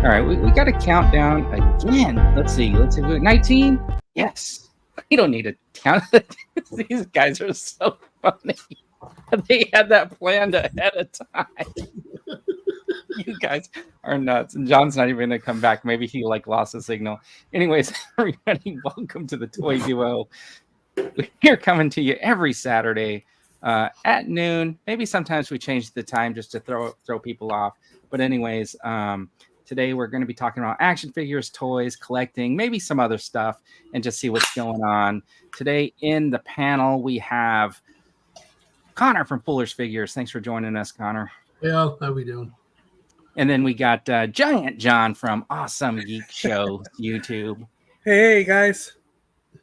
All right, we got a countdown again. Let's see. 19? Yes. You don't need to count it. These guys are so funny. They had that planned ahead of time. You guys are nuts. And John's not even going to come back. Maybe he lost the signal. Anyways, everybody, welcome to the Toy Duo. We're coming to you every Saturday at noon. Maybe sometimes we change the time just to throw people off. But anyways, today we're going to be talking about action figures, toys, collecting, maybe some other stuff, and just see what's going on. Today in the panel, we have Connor from Fuller's Figures. Thanks for joining us, Connor. Yeah, how we doing? And then we got Giant John from Awesome Geek Show YouTube. Hey guys.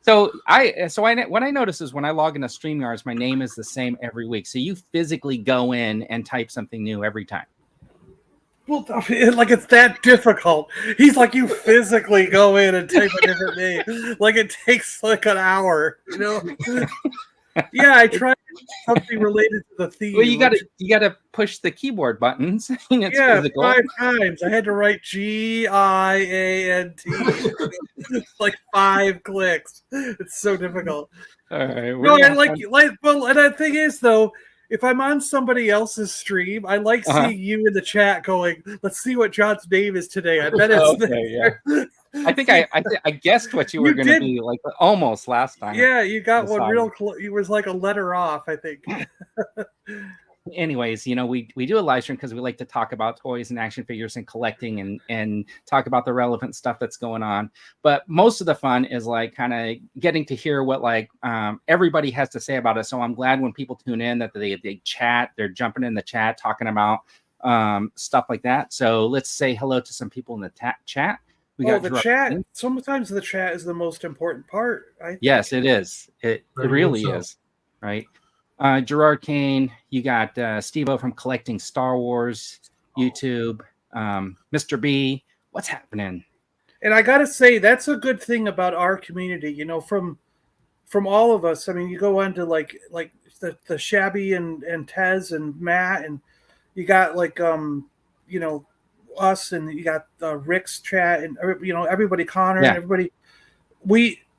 So what I notice is when I log into StreamYards, my name is the same every week. So you physically go in and type something new every time. Well, it's that difficult. He's like, you physically go in and type a different name. Like it takes an hour, Yeah, I tried something related to the theme. Well, you gotta push the keyboard buttons. It's physical. 5 times. I had to write GIANT. Like 5 clicks. It's so difficult. All right. No, and the thing is though, if I'm on somebody else's stream, I like seeing you in the chat going, let's see what John's name is today. I bet it's there. Yeah. I think I guessed what you were going to be almost last time. Yeah, you got one real close. It was like a letter off, I think. Anyways, we do a live stream because we like to talk about toys and action figures and collecting and talk about the relevant stuff that's going on. But most of the fun is kind of getting to hear what everybody has to say about it. So I'm glad when people tune in that they chat, they're jumping in the chat, talking about stuff like that. So let's say hello to some people in the chat. The chat. Sometimes the chat is the most important part. Yes, it is. It really is. Right. Gerard Kane, you got Steve-O from Collecting Star Wars, YouTube, Mr. B. What's happening? And I got to say, that's a good thing about our community, from all of us. I mean, you go into the Shabby and Tez and Matt, and you got us, and you got Rick's chat, and everybody, Connor, and everybody.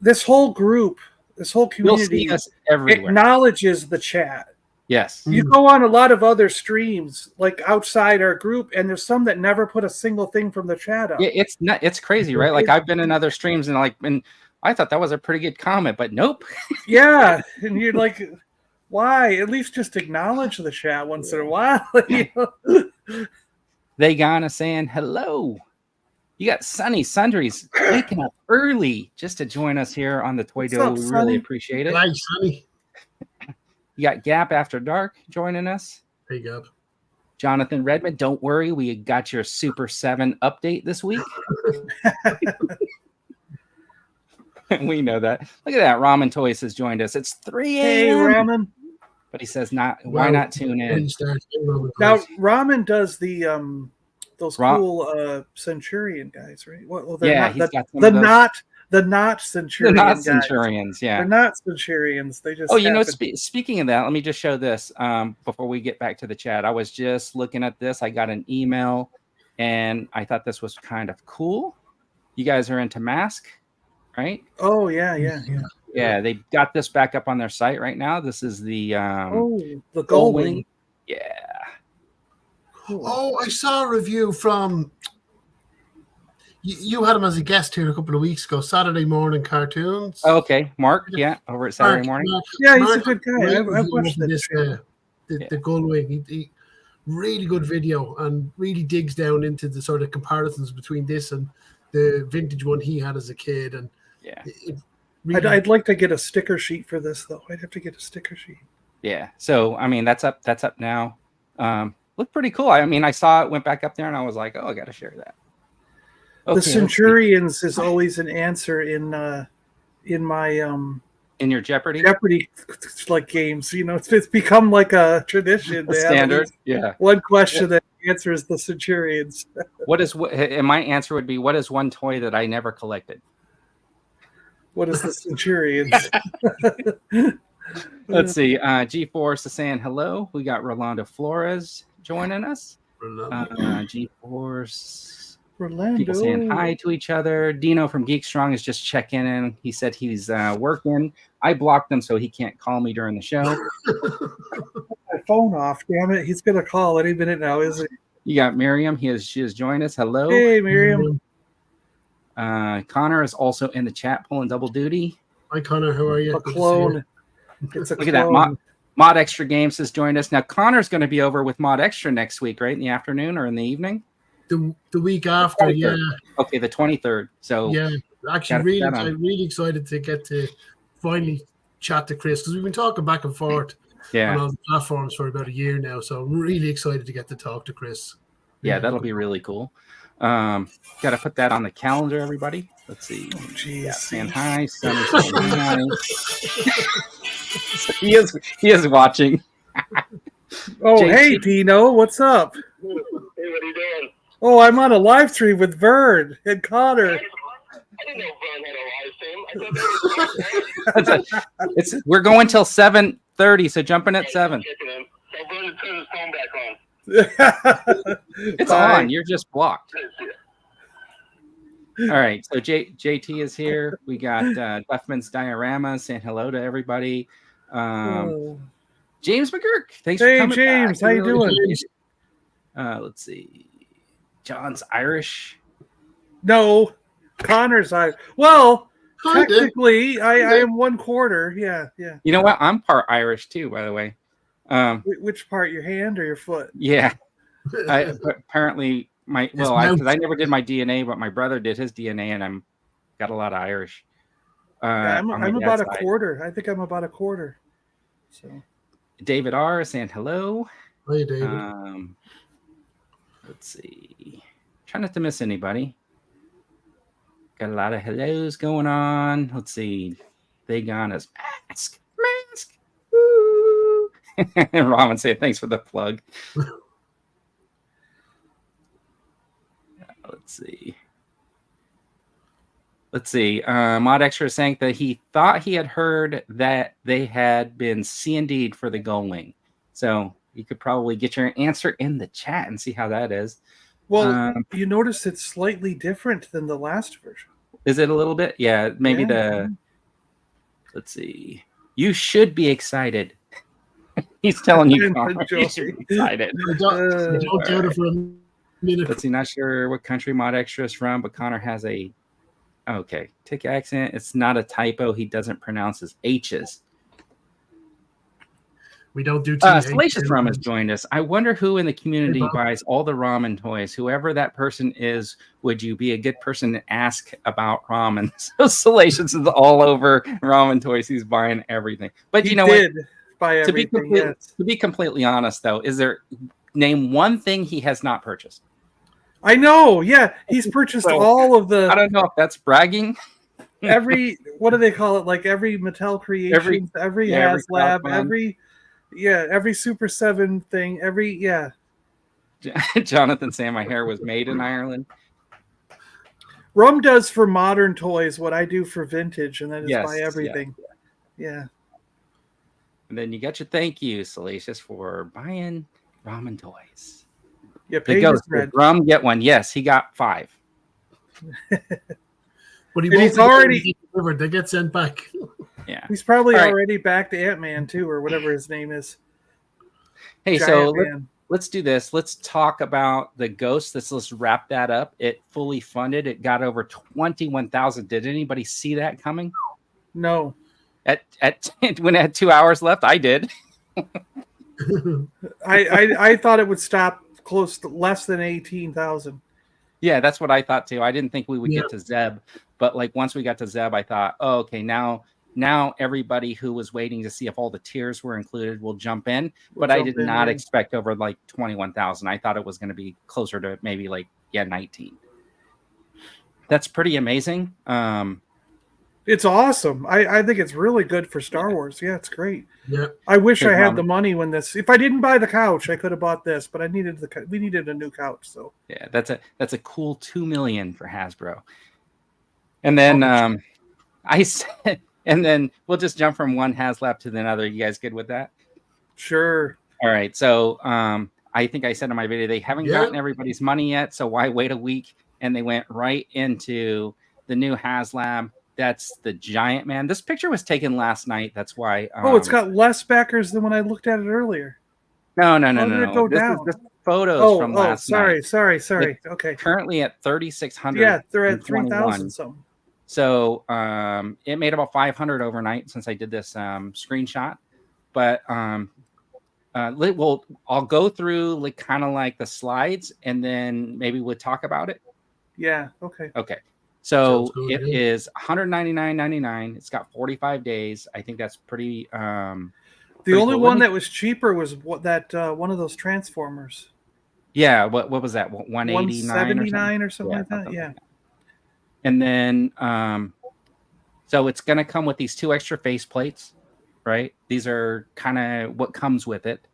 This whole group, this whole community acknowledges the chat. Yes. You go on a lot of other streams outside our group, and there's some that never put a single thing from the chat up. Yeah, it's crazy, right? I've been in other streams and and I thought that was a pretty good comment, but nope. Yeah, and you're like, why? At least just acknowledge the chat once in a while. They gonna saying hello. You got Sunny Sundries waking up early just to join us here on the Toy Duo. We really appreciate it. Nice, Sunny. You got Gap After Dark joining us. Hey, Gap. Jonathan Redmond, don't worry, we got your Super 7 update this week. We know that. Look at that. Ramen Toys has joined us. It's 3 a.m. Hey, Ramen. But he says why not tune in? Now Ramen does the those cool Centurion guys, right? Well, they're not the not Centurion. They're not guys. Centurions, yeah. They're not Centurions. They just speaking of that, let me just show this before we get back to the chat. I was just looking at this. I got an email and I thought this was kind of cool. You guys are into Mask, right? Oh yeah. Yeah, they got this back up on their site right now. This is the the Gull Wing. Yeah. Cool. Oh, I saw a review from you had him as a guest here a couple of weeks ago. Saturday Morning Cartoons. Oh, okay, Mark. Yeah, over at Saturday Morning. He's a good guy. I've watched this. The Gull Wing. He really good video and really digs down into the sort of comparisons between this and the vintage one he had as a kid. And really, I'd like to get a sticker sheet for this, though. I'd have to get a sticker sheet. Yeah. So, I mean, that's up now. Looked pretty cool. I mean, I saw it, went back up there, and I was like, oh, I got to share that. Okay, the Centurions is always an answer in my in your Jeopardy games. It's become like a tradition. A standard. Yeah. One question that answers the Centurions. And my answer would be, what is one toy that I never collected? What is the Centurions? Let's see. G-Force is saying hello. We got Rolando Flores joining us. G-Force. People saying Orlando. hi to each other. Dino from Geek Strong is just checking in. He said he's working. I blocked him so he can't call me during the show. My phone off. Damn it. He's going to call any minute now, isn't You got Miriam. She has joined us. Hello. he? Hey, Miriam. Connor is also in the chat pulling double duty. Hi, Connor. How are you? A clone. It's a Look at clone. that. Mod Extra Games has joined us. Now, Connor's going to be over with Mod Extra next week, right? In the afternoon or in the evening? The week after, 23rd. yeah. Okay, the 23rd. So yeah, actually, I'm really excited to get to finally chat to Chris because we've been talking back and forth on all the platforms for about a year now. So I'm really excited to get to talk to Chris. Yeah, that'll be really cool. Got to put that on the calendar, everybody. Let's see. Oh, jeez. Yeah, saying hi. Sonny's saying hi. He is watching. Oh, JT. hey, Dino. What's up? Hey, what are you doing? Oh, I'm on a live stream with Vern and Connor. I didn't know Vern had a live stream. I thought We're going till 7:30, so jump in at 7. So Vern turned his phone back on. It's Bye. on. You're just blocked. All right. So JT is here. We got Leffman's Diorama saying hello to everybody. James McGurk. Thanks for coming. James, back. how you doing? Let's see. John's Irish. No, Connor's I. Well, Kinda. technically, I am 1/4. Yeah. You know what? I'm part Irish too, by the way. Which part? Your hand or your foot? Yeah. Apparently because I never did my DNA, but my brother did his DNA, and I'm got a lot of Irish. I'm about a quarter. I think I'm about a quarter. So David R saying hello. Hi, David. Let's see. Try not to miss anybody. Got a lot of hellos going on. Let's see. They gone as mask. Woo! And Ramen saying thanks for the plug. Let's see. Mod Extra is saying that he thought he had heard that they had been C&D'd for the Gullwing. So you could probably get your answer in the chat and see how that is. well, you notice it's slightly different than the last version. Is it a little bit? Yeah, maybe let's see. You should be excited. He's telling you, Connor, you should be excited. Don't doubt it for a minute. Let's see, not sure what country Mod Extra is from, but Connor has a tick accent. It's not a typo. He doesn't pronounce his H's. We don't do Salacious Rum has joined us. I wonder who in the community buys all the ramen toys. Whoever that person is, would you be a good person to ask about ramen? So Salacious is all over ramen toys. He's buying everything. But you know what? Buy everything. To be completely honest, though, name one thing he has not purchased? I know. Yeah, he's purchased all of the. I don't know if that's bragging. What do they call it? Like every Mattel Creations, every HASLAB, every Super 7 thing, Jonathan saying my hair was made in Ireland. Rum does for modern toys what I do for vintage, and then just buy everything. Yeah. And then you got your thank you, Salacious, for buying ramen toys. Yeah, pay your bread. Rum, get one. Yes, he got 5. But he's already delivered. They get sent back. Yeah, he's probably already back to Ant-Man too, or whatever his name is. Hey, so let's do this. Let's talk about the Ghost. Let's wrap that up. It fully funded. It got over 21,000. Did anybody see that coming? No. At when it had 2 hours left, I did. I thought it would stop close to less than 18,000. Yeah, that's what I thought too. I didn't think we would get to Zeb, but like once we got to Zeb, I thought, oh, okay, now everybody who was waiting to see if all the tiers were included will jump in. But I did not expect over like 21,000. I thought it was going to be closer to maybe 19. That's pretty amazing. It's awesome. I think it's really good for Star Wars. Yeah, it's great. Yeah. I wish I had the money when this. If I didn't buy the couch, I could have bought this, but we needed a new couch. So yeah, that's a cool $2 million for Hasbro. And then and then we'll just jump from one HASLAB to another. You guys good with that? Sure. All right. So I think I said in my video they haven't gotten everybody's money yet. So why wait a week? and they went right into the new HASLAB. That's the Giant Man. This picture was taken last night. That's why. It's got less backers than when I looked at it earlier. No. Did it go down? This is photos from last night. Sorry. It's Okay. Currently at 3,600. Yeah, they're at 3,000 something. So it made about 500 overnight since I did this screenshot. But I'll go through like kind of like the slides, and then maybe we'll talk about it. Yeah. Okay. Okay. So it is $199.99. It's got 45 days. I think that's pretty. The only one that was cheaper was one of those Transformers. Yeah. What was that? 179 or something like that. Yeah. And then, so it's going to come with these 2 extra face plates, right? These are kind of what comes with it.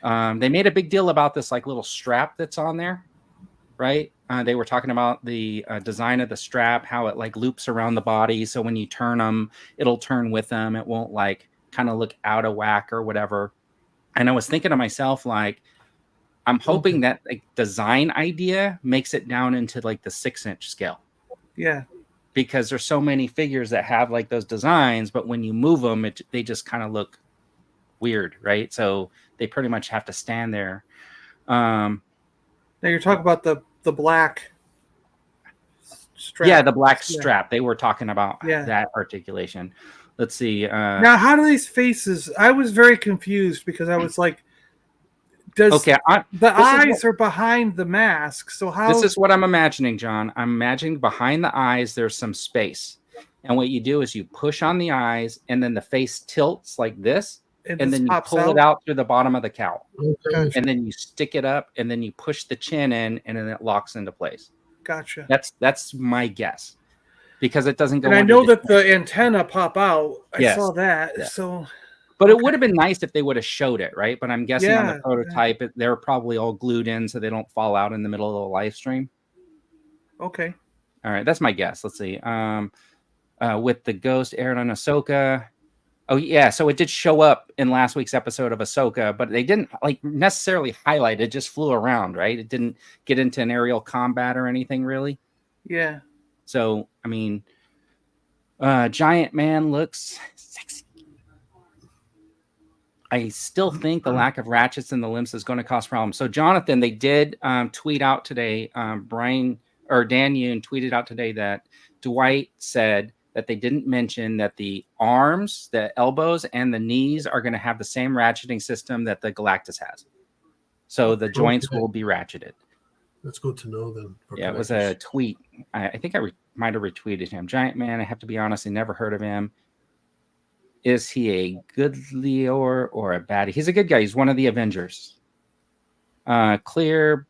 They made a big deal about this like little strap that's on there, right? They were talking about the design of the strap, how it like loops around the body. So when you turn them, it'll turn with them. It won't like kind of look out of whack or whatever. And I was thinking to myself, like, I'm hoping that like design idea makes it down into like the 6-inch scale. Yeah. Because there's so many figures that have like those designs, but when you move them, they just kind of look weird, right? So they pretty much have to stand there. Now you're talking about the black strap. Yeah, the black strap. They were talking about that articulation. Let's see. Now, how do these faces? I was very confused because I was like, the eyes are behind the mask. So how? This is what I'm imagining, John. I'm imagining behind the eyes, there's some space. And what you do is you push on the eyes, and then the face tilts like this. And then you pull it out through the bottom of the cowl. Okay. And then you stick it up, and then you push the chin in, and then it locks into place. Gotcha. That's my guess. Because it doesn't go. And I know that the antenna pop out. I saw that. Yeah. So, but it would have been nice if they would have showed it, right? But I'm guessing on the prototype, they're probably all glued in so they don't fall out in the middle of the live stream. Okay. All right, that's my guess. Let's see. With the Ghost aired on Ahsoka. Oh yeah, so it did show up in last week's episode of Ahsoka, but they didn't like necessarily highlight it. It just flew around, right? It didn't get into an aerial combat or anything really. Yeah. So I mean, Giant Man looks sexy. I still think the lack of ratchets in the limbs is going to cause problems. So Jonathan, they did tweet out today. Dan Yoon tweeted out today that Dwight said that they didn't mention that the arms, the elbows, and the knees are going to have the same ratcheting system that the Galactus has. So the joints will be ratcheted. That's good to know then. Yeah, it was a tweet. I think I might have retweeted him. Giant Man, I have to be honest, I never heard of him. Is he a good Leor or a baddie? He's a good guy. He's one of the Avengers. Clear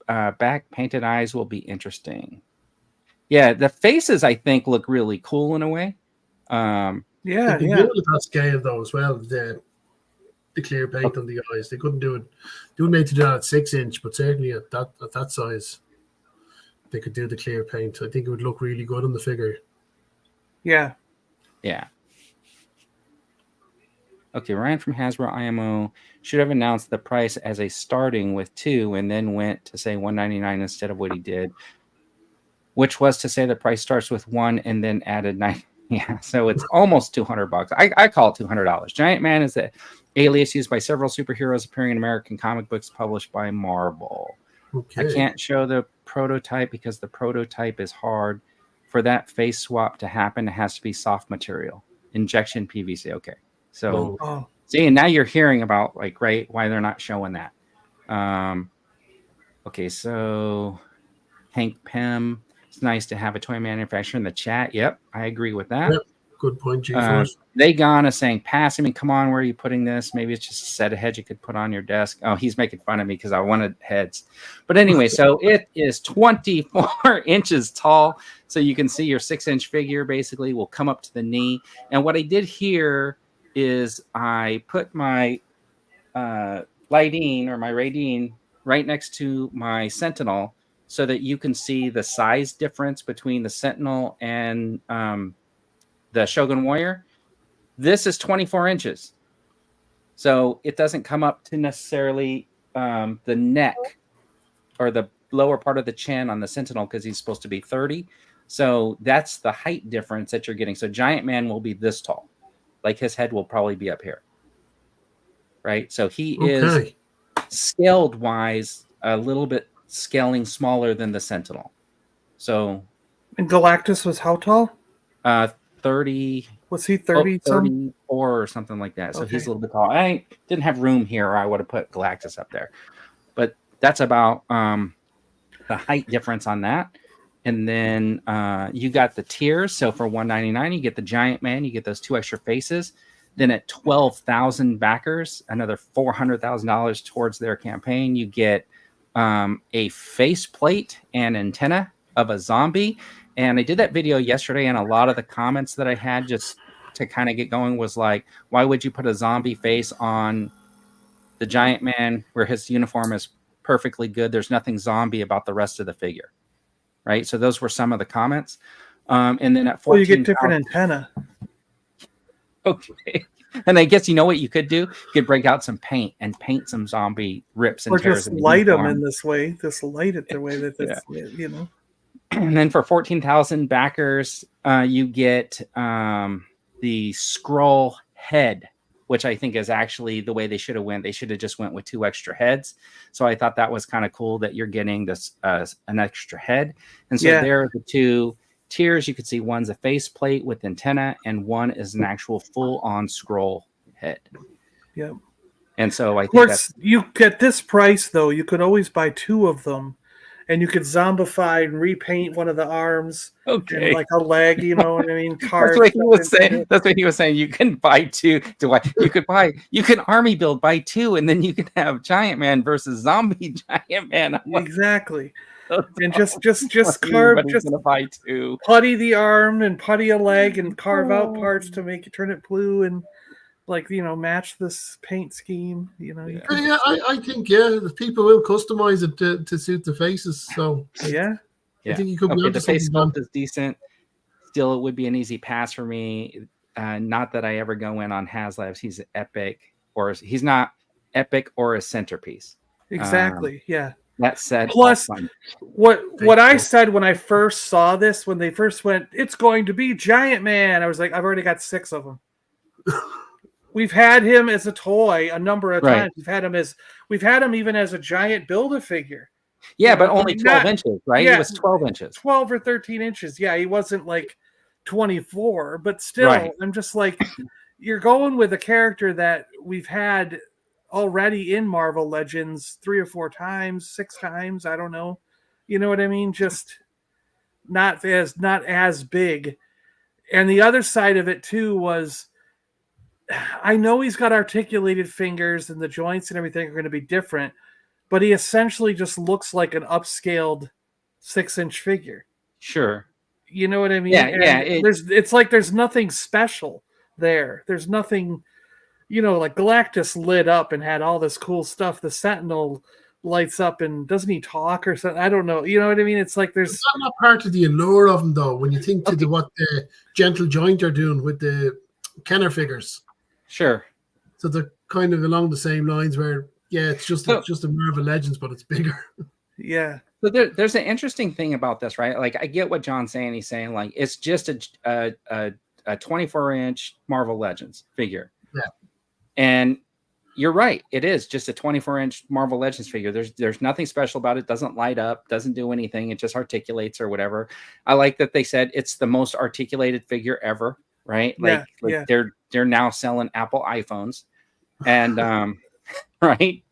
back painted eyes will be interesting. Yeah, the faces I think look really cool in a way. Yeah. That scale though as well. The clear paint on the eyes. They couldn't do it. They wouldn't make to do that at 6-inch, but certainly at that size, they could do the clear paint. I think it would look really good on the figure. Yeah. Yeah. Okay, Ryan from Hasbro IMO should have announced the price as a starting with 2 and then went to say $199 instead of what he did, which was to say the price starts with 1 and then added 9. Yeah, so it's almost $200. I call it $200. Giant Man is the alias used by several superheroes appearing in American comic books published by Marvel. Okay. I can't show the prototype because the prototype is hard. For that face swap to happen, it has to be soft material. Injection PVC. Okay. So, see, and now you're hearing about like why they're not showing that. Okay, so Hank Pym. It's nice to have a toy manufacturer in the chat. Yep, I agree with that. Yep. Good point, G. They gone is saying, pass. I mean, come on, where are you putting this? Maybe it's just a set of heads you could put on your desk. Oh, he's making fun of me because I wanted heads. But anyway, so it is 24 inches tall. So you can see your 6-inch figure basically will come up to the knee. And what I did here is I put my Lidine or my Radine right next to my Sentinel so that you can see the size difference between the Sentinel and the Shogun Warrior. This is 24 inches. So it doesn't come up to necessarily the neck or the lower part of the chin on the Sentinel because he's supposed to be 30. So that's the height difference that you're getting. So Giant Man will be this tall. Like his head will probably be up here. Right? So he is scaled wise a little bit scaling smaller than the Sentinel. So and Galactus was how tall? 30. Was he 30? 34 or something like that. So he's a little bit tall. I didn't have room here, or I would have put Galactus up there. But that's about the height difference on that. And then you got the tiers. So for $199, you get the Giant Man. You get those 2 extra faces. Then at 12,000 backers, another $400,000 towards their campaign. You get a faceplate and antenna of a zombie. And I did that video yesterday, and a lot of the comments that I had just to kind of get going was like, why would you put a zombie face on the Giant Man where his uniform is perfectly good? There's nothing zombie about the rest of the figure, right? So those were some of the comments. And then at 14, well, you get different antenna. Okay. And I guess you know what you could do? You could break out some paint and paint some zombie rips and or tears. Just light them in this way. Just light it the way that it's, you know. And then for 14,000 backers, you get the scroll head, which I think is actually the way they should have went. They should have just went with 2 extra heads. So I thought that was kind of cool that you're getting this an extra head. And so there are the 2 tiers. You could see one's a faceplate with antenna, and one is an actual full-on scroll head. Yep. And so I think, of course, you get this price though. You could always buy 2 of them. And you could zombify and repaint one of the arms, and like a leg, you know what I mean? That's what he was saying. That's what he was saying. You can buy 2. You can army build, buy 2, and then you can have Giant Man versus Zombie Giant Man. Exactly. And just carve, just buy 2. Putty the arm and putty a leg, and carve out parts to make it turn it blue and. Like, you know, match this paint scheme, you know. I think the people will customize it to suit the faces. So I think you could. Okay, the face sculpt is decent. Still, it would be an easy pass for me. Not that I ever go in on HASLABs. He's epic, or he's not epic or a centerpiece. Exactly. That said, plus what I said when I first saw this, when they first went, it's going to be Giant Man. I was like, I've already got 6 of them. We've had him as a toy a number of times. We've had him even as a giant Build-A-Figure. Yeah, but only 12 inches, right? Yeah, he was 12 inches. 12 or 13 inches. Yeah, he wasn't like 24, but still, I'm just like, you're going with a character that we've had already in Marvel Legends 3 or 4 times, 6 times, I don't know. You know what I mean? Just not as big. And the other side of it too was, I know he's got articulated fingers and the joints and everything are going to be different, but he essentially just looks like an upscaled 6-inch figure. Sure. You know what I mean? Yeah. It's like there's nothing special there. There's nothing, you know, like Galactus lit up and had all this cool stuff. The Sentinel lights up and doesn't he talk or something? I don't know. You know what I mean? It's like there's not part of the allure of them though. When you think to what the Gentle Joint are doing with the Kenner figures. Sure. So they're kind of along the same lines where, it's just a Marvel Legends, but it's bigger. Yeah. So there's an interesting thing about this, right? Like I get what John's saying. He's saying like it's just a 24-inch Marvel Legends figure. Yeah. And you're right. It is just a 24-inch Marvel Legends figure. There's nothing special about it. Doesn't light up. Doesn't do anything. It just articulates or whatever. I like that they said it's the most articulated figure ever. Right? They're now selling Apple iPhones, and right.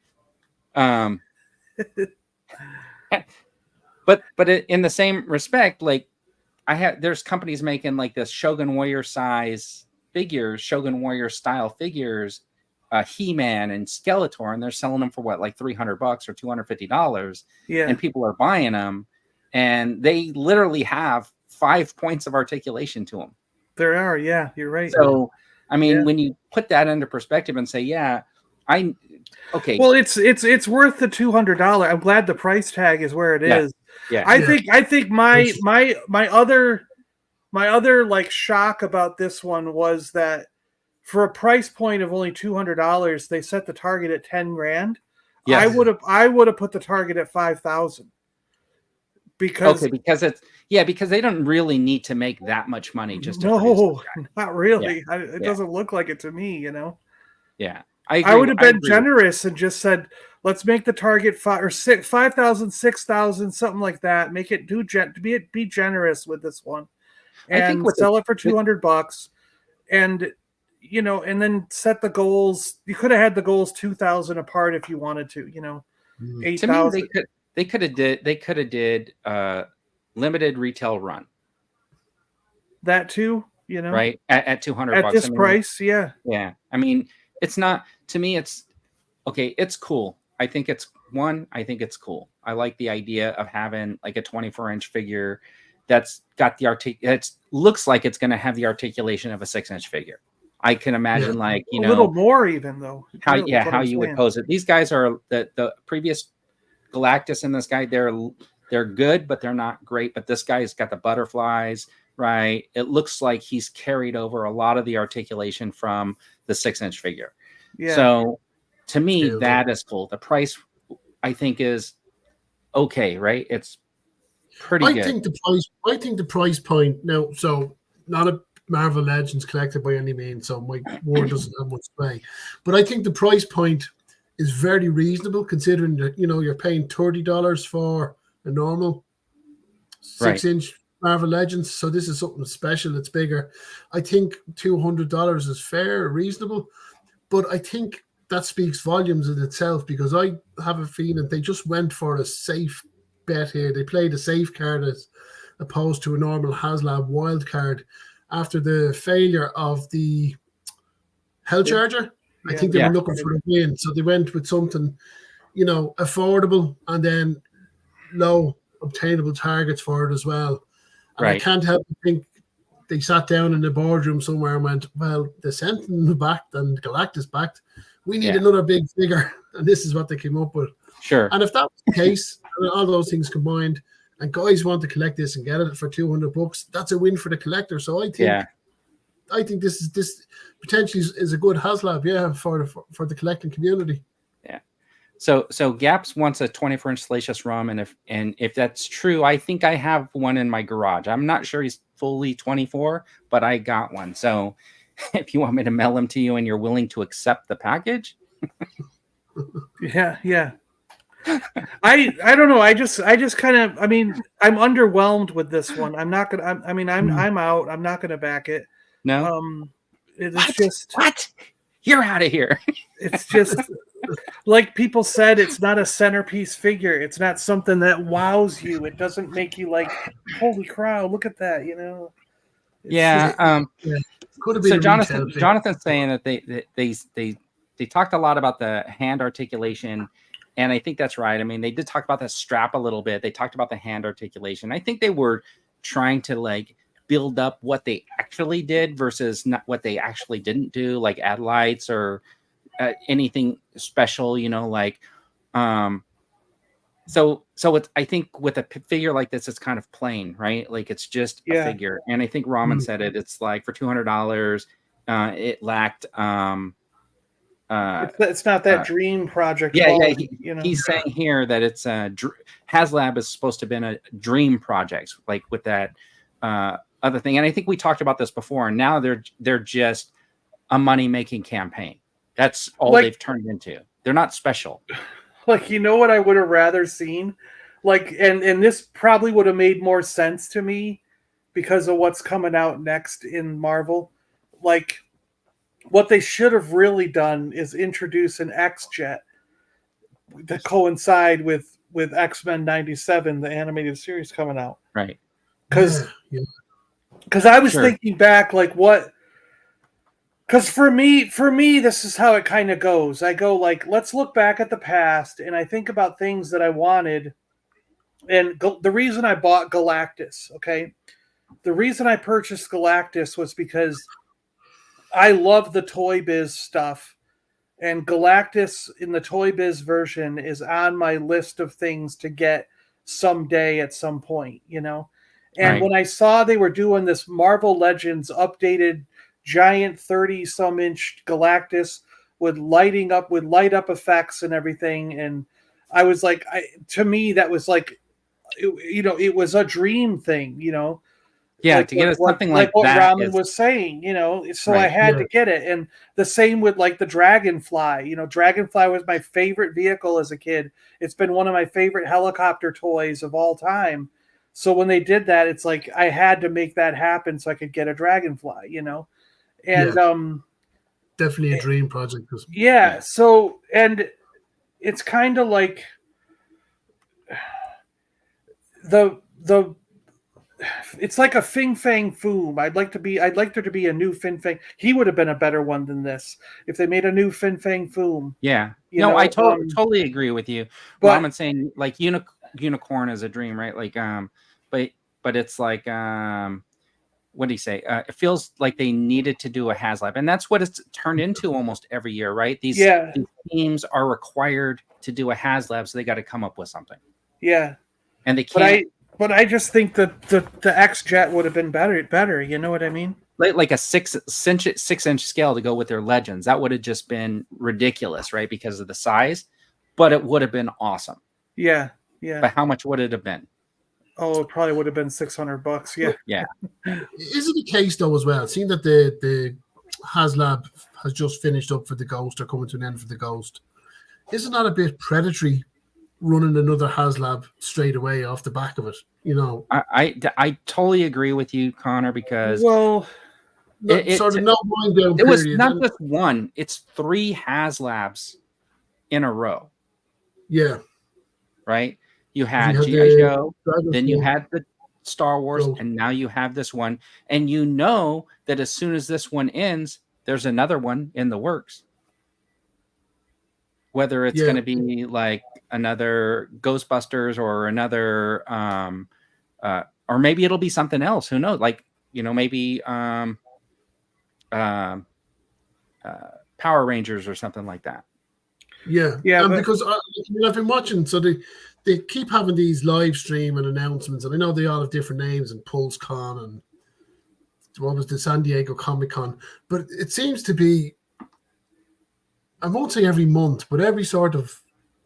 But in the same respect, like there's companies making like this Shogun Warrior size figures, Shogun Warrior style figures, He-Man and Skeletor, and they're selling them for what, like $300 or $250. Yeah, and people are buying them, and they literally have 5 points of articulation to them. There are, yeah, you're right. So, I mean, when you put that into perspective and say, okay. Well, it's worth the $200. I'm glad the price tag is where it is. Yeah. I think my other like shock about this one was that for a price point of only $200, they set the target at $10,000. Yes. I would have put the target at $5,000. because because they don't really need to make that much money just to no, not really. Yeah. It doesn't look like it to me, you know. Yeah, I would have been generous and just said, let's make the target 5,000, 6,000, something like that. Make it be generous with this one, and sell it for $200, and you know, and then set the goals. You could have had the goals 2,000 apart if you wanted to, you know, 8,000. To me, they could have did limited retail run. That too, you know, right at $200 at this price, yeah. I mean, it's not, to me, it's okay. It's cool. I think it's cool. I like the idea of having like a 24-inch figure that's got the it looks like it's going to have the articulation of a 6-inch figure. I can imagine a little more even though. How you would pose it. These guys are the previous Galactus and this guy. They're good, but they're not great. But this guy's got the butterflies, right? It looks like he's carried over a lot of the articulation from the 6-inch figure. Yeah. So to me, that is cool. The price, I think, is okay, right? It's pretty good. I think the price point now. So not a Marvel Legends collector by any means, so my word doesn't have much sway. But I think the price point is very reasonable considering that you're paying $30 for a normal 6-inch Marvel Legends. So this is something special. It's bigger. I think $200 is fair, reasonable. But I think that speaks volumes in itself because I have a feeling they just went for a safe bet here. They played a safe card as opposed to a normal HASLAB wild card. After the failure of the Hell Charger, I think they were looking for a win. So they went with something, affordable and then low obtainable targets for it as well. And I can't help but think they sat down in the boardroom somewhere and went, well, the Sentinel backed and Galactus backed. We need another big figure. And this is what they came up with. Sure. And if that was the case, all those things combined, and guys want to collect this and get it for $200, that's a win for the collector. So I think this potentially is a good HASLAB, for the collecting community. Yeah. So Gaps wants a 24-inch Salacious Ramen, and if that's true, I think I have one in my garage. I'm not sure he's fully 24, but I got one. So if you want me to mail him to you and you're willing to accept the package. Yeah. I don't know. I just kind of, I'm underwhelmed with this one. I'm not gonna. I'm out. I'm not gonna back it. No. It's just what? You're out of here. It's just like people said. It's not a centerpiece figure. It's not something that wows you. It doesn't make you like, holy crow, look at that. So Jonathan's saying that they talked a lot about the hand articulation. And I think that's right. I mean, they did talk about the strap a little bit. They talked about the hand articulation. I think they were trying to build up what they actually did versus not what they actually didn't do, like add lights or anything special, So it's, I think with a figure like this, it's kind of plain, right? Like it's just a figure. And I think Ramen said it. It's like for $200, it lacked. It's not that dream project. He's saying here that it's HASLAB is supposed to have been a dream project, like with that other thing. And I think we talked about this before. And now they're just a money making campaign. That's all they've turned into. They're not special. What I would have rather seen, and this probably would have made more sense to me because of what's coming out next in Marvel, what they should have really done is introduce an X-Jet to coincide with X-Men 97, the animated series coming out. Right. Because I was thinking back, what... Because for me, this is how it kind of goes. I go, let's look back at the past, and I think about things that I wanted. And the reason I bought Galactus, okay? The reason I purchased Galactus was because I love the Toy Biz stuff, and Galactus in the Toy Biz version is on my list of things to get someday at some point, And when I saw they were doing this Marvel Legends updated giant 30-some inch Galactus with light up effects and everything, and I was to me that was it was a dream thing, Yeah, like to get us something like what that Ramen is was saying, so I right. had to get it. And the same with like the Dragonfly. Dragonfly was my favorite vehicle as a kid. It's been one of my favorite helicopter toys of all time. So when they did that, it's like I had to make that happen so I could get a Dragonfly, and definitely a dream project. yeah. So, and it's kind of like the it's like a Fin Fang Foom. I'd like there to be a new Fin Fang. He would have been a better one than this if they made a new Fin Fang Foom. Yeah. No, I totally agree with you. But Ramen's saying like unicorn is a dream, right? Like but it's like what do you say? It feels like they needed to do a HASLAB, and that's what it's turned into almost every year, right? These teams are required to do a HASLAB, so they got to come up with something. Yeah, and they can't. But I just think that the X Jet would have been better. You know what I mean? Like a 6-inch scale to go with their Legends. That would have just been ridiculous, right? Because of the size, but it would have been awesome. Yeah, yeah. But how much would it have been? Oh, it probably would have been $600. Yeah, yeah. Is it the case though as well? Seeing that the HASLAB has just finished up for the Ghost, or coming to an end for the Ghost, isn't that a bit predatory? Running another HASLAB straight away off the back of it, I totally agree with you, Connor, because it was not just one; it's 3 HASLABs in a row. Yeah, right. You had Gijoe, then you had the Star Wars, and now you have this one, and that as soon as this one ends, there's another one in the works. Whether it's going to be like another Ghostbusters or another, or maybe it'll be something else. Who knows? Like, maybe Power Rangers or something like that. Yeah. Because I've been watching, so they keep having these live stream and announcements, and I know they all have different names, and PulseCon and what was the San Diego Comic-Con, but it seems to be, I won't say every month, but every sort of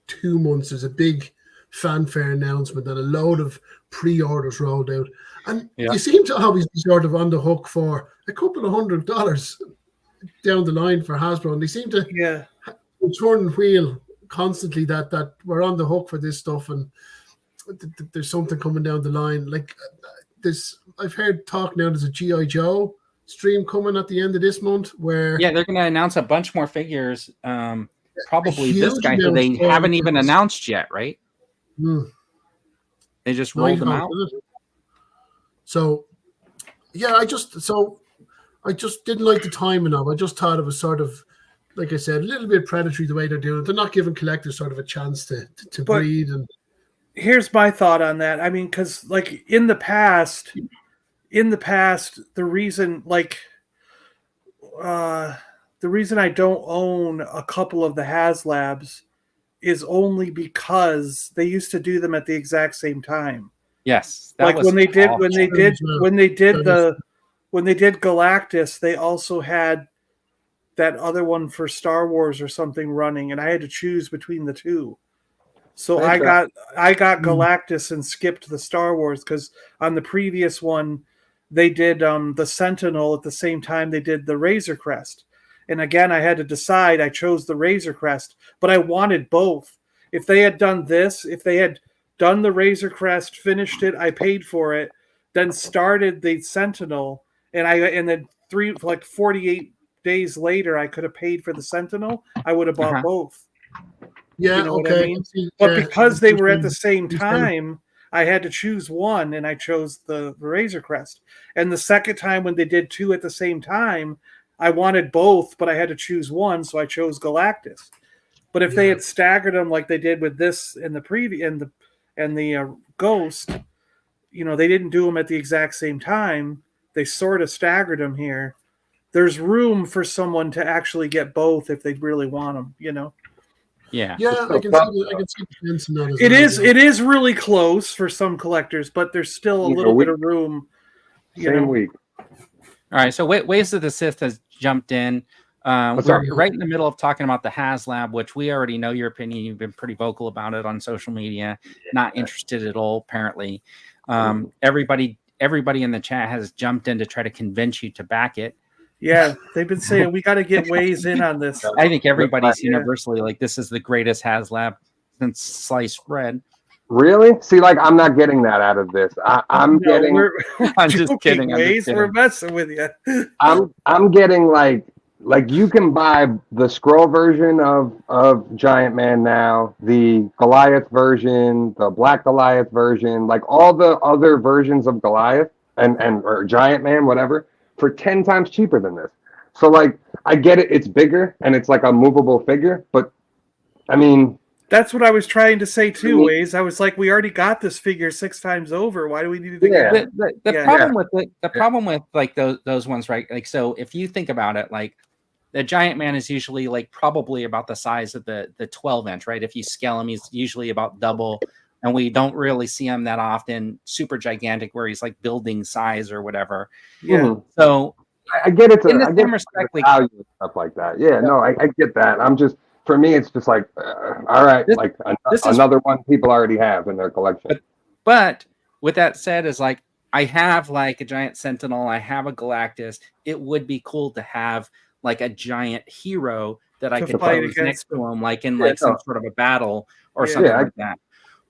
2 months, there's a big fanfare announcement and a load of pre-orders rolled out. And you seem to always be sort of on the hook for a couple of $100 down the line for Hasbro. And they seem to turn and wheel constantly that we're on the hook for this stuff, and there's something coming down the line. Like this, I've heard talk now, there's a Gijoe stream coming at the end of this month where they're going to announce a bunch more figures, probably this guy who they haven't even announced yet, right? They just rolled them out. So I just didn't like the timing of it. I just thought it was sort of, like I said, a little bit predatory the way they're doing it. They're not giving collectors sort of a chance to breed. And here's my thought on that. I mean, because like in the past, the reason I don't own a couple of the HASLABs is only because they used to do them at the exact same time. Yes, like when they did Galactus, they also had that other one for Star Wars or something running, and I had to choose between the two. So I got Galactus and skipped the Star Wars, because on the previous one they did the Sentinel at the same time they did the Razor Crest. And again, I had to decide. I chose the Razor Crest, but I wanted both. If they had done this, if they had done the Razor Crest, finished it, I paid for it, then started the Sentinel, and then 48 days later, I could have paid for the Sentinel, I would have bought both. Yeah, you know what I mean? But because they were at the same time, I had to choose one, and I chose the Razor Crest. And the second time when they did two at the same time, I wanted both, but I had to choose one, so I chose Galactus. But if they had staggered them like they did with this and the the Ghost, they didn't do them at the exact same time. They sort of staggered them here. There's room for someone to actually get both if they really want them, Yeah. Yeah, I can see the sense in that. It is really close for some collectors, but there's still a little bit of room. Same week. All right, so Ways of the Sith has jumped in. We're right in the middle of talking about the HASLAB, which we already know your opinion. You've been pretty vocal about it on social media. Not interested at all, apparently. Everybody in the chat has jumped in to try to convince you to back it. Yeah, they've been saying we got to get Waze in on this. I think everybody's universally like, this is the greatest HASLAB since sliced bread. Really? See, like, I'm not getting that out of this. I'm getting. I'm just kidding. Waze, we're messing with you. I'm getting like you can buy the scroll version of Giant Man now, the Goliath version, the Black Goliath version, like all the other versions of Goliath and or Giant Man, whatever, for 10 times cheaper than this. So like, I get it, it's bigger and it's like a movable figure, but I mean, that's what I was trying to say too, Waze. I was like, we already got this figure 6 times over. Why do we need to get the problem with it? The problem with like those ones, right? Like, so if you think about it, like the Giant Man is usually like probably about the size of the 12-inch, right? If you scale him, he's usually about double, and we don't really see him that often. Super gigantic, where he's like building size or whatever. Yeah. So I get it. In the same respect, like value and stuff like that. Yeah. No, I get that. I'm just. For me, it's just like, all right, like another one people already have in their collection. But with that said, is like, I have like a giant Sentinel, I have a Galactus. It would be cool to have like a giant hero that I could pose next to him, like in like some sort of a battle or something like that.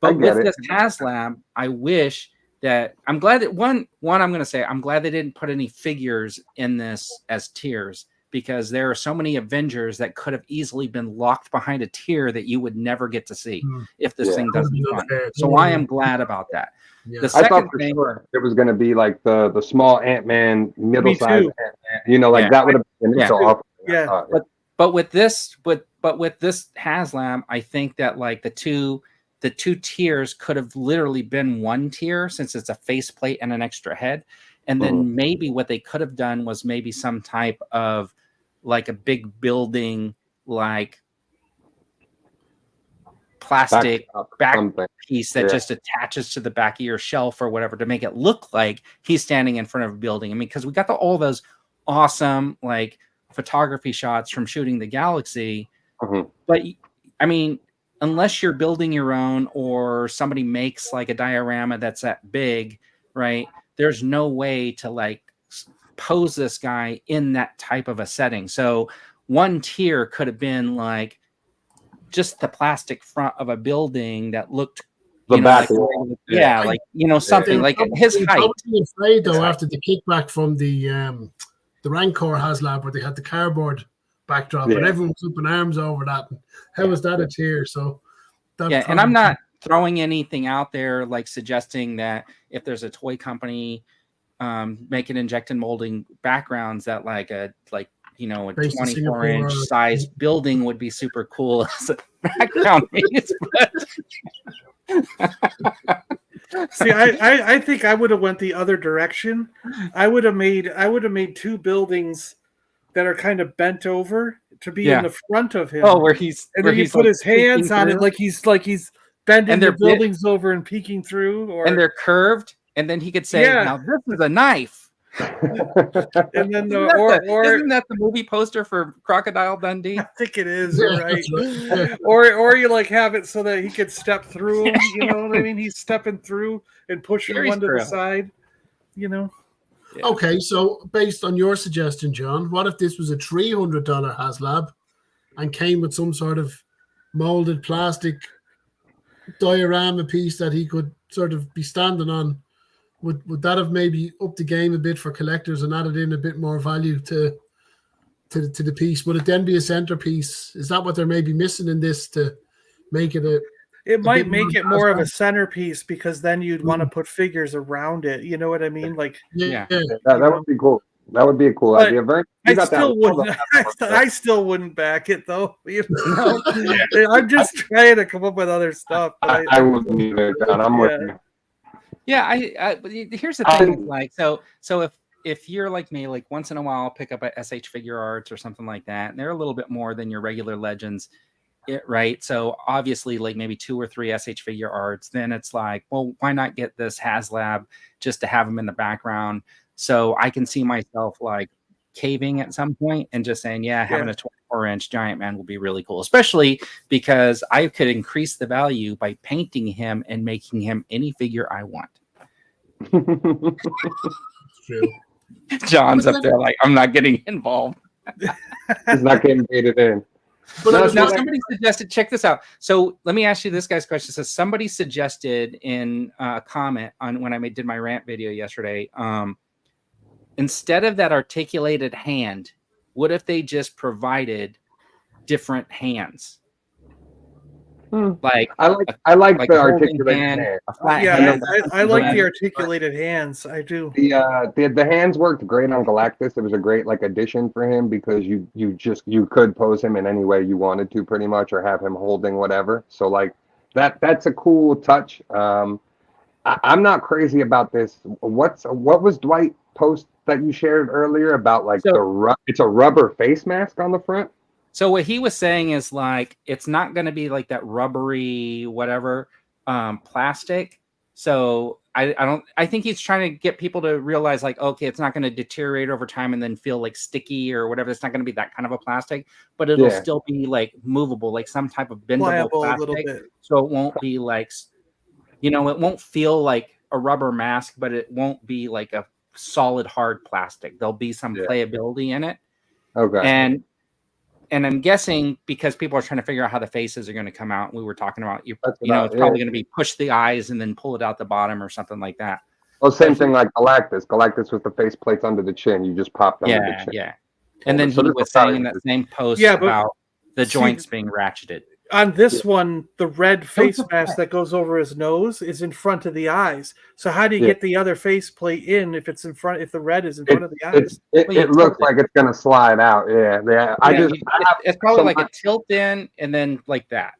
But with this HASLAB, I wish that I'm glad that one I'm going to say I'm glad they didn't put any figures in this as tiers, because there are so many Avengers that could have easily been locked behind a tier that you would never get to see if this thing doesn't run. So I am glad about that. The second thing, it was going to be like the small Ant-Man, middle-sized Ant-Man. You know, like that would have been so awesome. But with this HASLAB, I think that like the two tiers could have literally been one tier, since it's a faceplate and an extra head. And then maybe what they could have done was maybe some type of like a big building, like plastic back piece that just attaches to the back of your shelf or whatever, to make it look like he's standing in front of a building. I mean, because we got all those awesome like photography shots from shooting the Galaxy. But I mean, unless you're building your own or somebody makes like a diorama that's that big, right? There's no way to like pose this guy in that type of a setting. So one tier could have been like just the plastic front of a building that looked back, like, like something like his height. Totally afraid though after the kickback from the Rancor HASLAB, where they had the cardboard backdrop and everyone was up in arms over that. How was that a tier? So and I'm not throwing anything out there like suggesting that if there's a toy company making injection molding backgrounds, that like a 24-inch size building would be super cool as a background piece. See, I think I would have went the other direction. I would have made two buildings that are kind of bent over to be in the front of him. Oh, where he's put his hands on it like he's bending the buildings over and peeking through, and they're curved, and then he could say, "Now this is a knife." And then isn't that the movie poster for Crocodile Dundee? I think it is. You're right. or you like have it so that he could step through them. You know what I mean? He's stepping through and pushing one to the side. You know. Yeah. Okay, so based on your suggestion, John, what if this was a $300 HASLAB and came with some sort of molded plastic diorama piece that he could sort of be standing on? Would that have maybe upped the game a bit for collectors and added in a bit more value to the piece? Would it then be a centerpiece? Is that what they're maybe missing in this to make it a? It might make it more of a centerpiece, because then you'd want to put figures around it. You know what I mean? Like, that would be cool. That would be a cool idea. I still wouldn't back it though. You know? I'm just trying to come up with other stuff. I wouldn't either, John. I'm with you. Yeah, but here's the thing. Like, so if you're like me, like once in a while, I'll pick up a SH Figure Arts or something like that, and they're a little bit more than your regular Legends. Right, so obviously like maybe 2 or 3 SH Figure Arts, then it's like, well, why not get this HASLAB just to have them in the background, so I can see myself like caving at some point and just saying, having a 24-inch Giant Man will be really cool, especially because I could increase the value by painting him and making him any figure I want. True. John's up there like, I'm not getting involved. He's not getting baited in. But Now somebody suggested, check this out. So let me ask you this guy's question. So somebody suggested in a comment on when I did my rant video yesterday, instead of that articulated hand, what if they just provided different hands? Like I like the articulated hand, hand. a flat Yeah, hand. I like the articulated hands. I do. The hands worked great on Galactus. It was a great addition for him because you could pose him in any way you wanted to pretty much, or have him holding whatever. So that's a cool touch. I'm not crazy about this. What was Dwight post that you shared earlier about it's a rubber face mask on the front? So what he was saying is it's not going to be like that rubbery whatever plastic. So I think he's trying to get people to realize okay, it's not going to deteriorate over time and then feel sticky or whatever. It's not going to be that kind of a plastic, but it'll still be movable, like some type of bendable plastic. A little bit. So it won't be it won't feel like a rubber mask, but it won't be like a solid hard plastic. There'll be some playability in it. Okay. And I'm guessing because people are trying to figure out how the faces are going to come out. We were talking about, it's probably going to be push the eyes and then pull it out the bottom or something like that. Well, same thing like Galactus. Galactus with the face plates under the chin. You just popped under the chin. Yeah. And then he was saying in that same post about the joints being ratcheted. On this one, the red face mask that goes over his nose is in front of the eyes. So how do you get the other face plate in if it's in front? If the red is in front of the eyes, it looks like it's gonna slide out. Yeah. It's probably like a tilt in and then like that.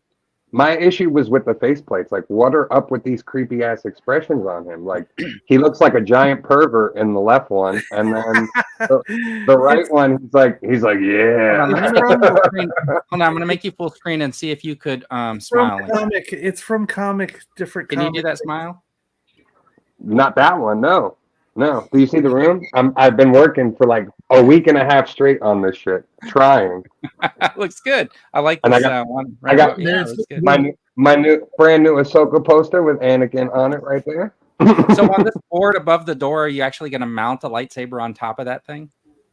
My issue was with the faceplates. What are up with these creepy ass expressions on him? He looks like a giant pervert in the left one, and then the right one, he's like, yeah. Hold on, I'm gonna make you full screen and see if you could smile. It's from comic different. Can you do that smile? Not that one, no. Do you see the room? I've been working for a week and a half straight on this shit, trying. Looks good. I like this one. I got my new brand new Ahsoka poster with Anakin on it right there. So on this board above the door, are you actually going to mount a lightsaber on top of that thing?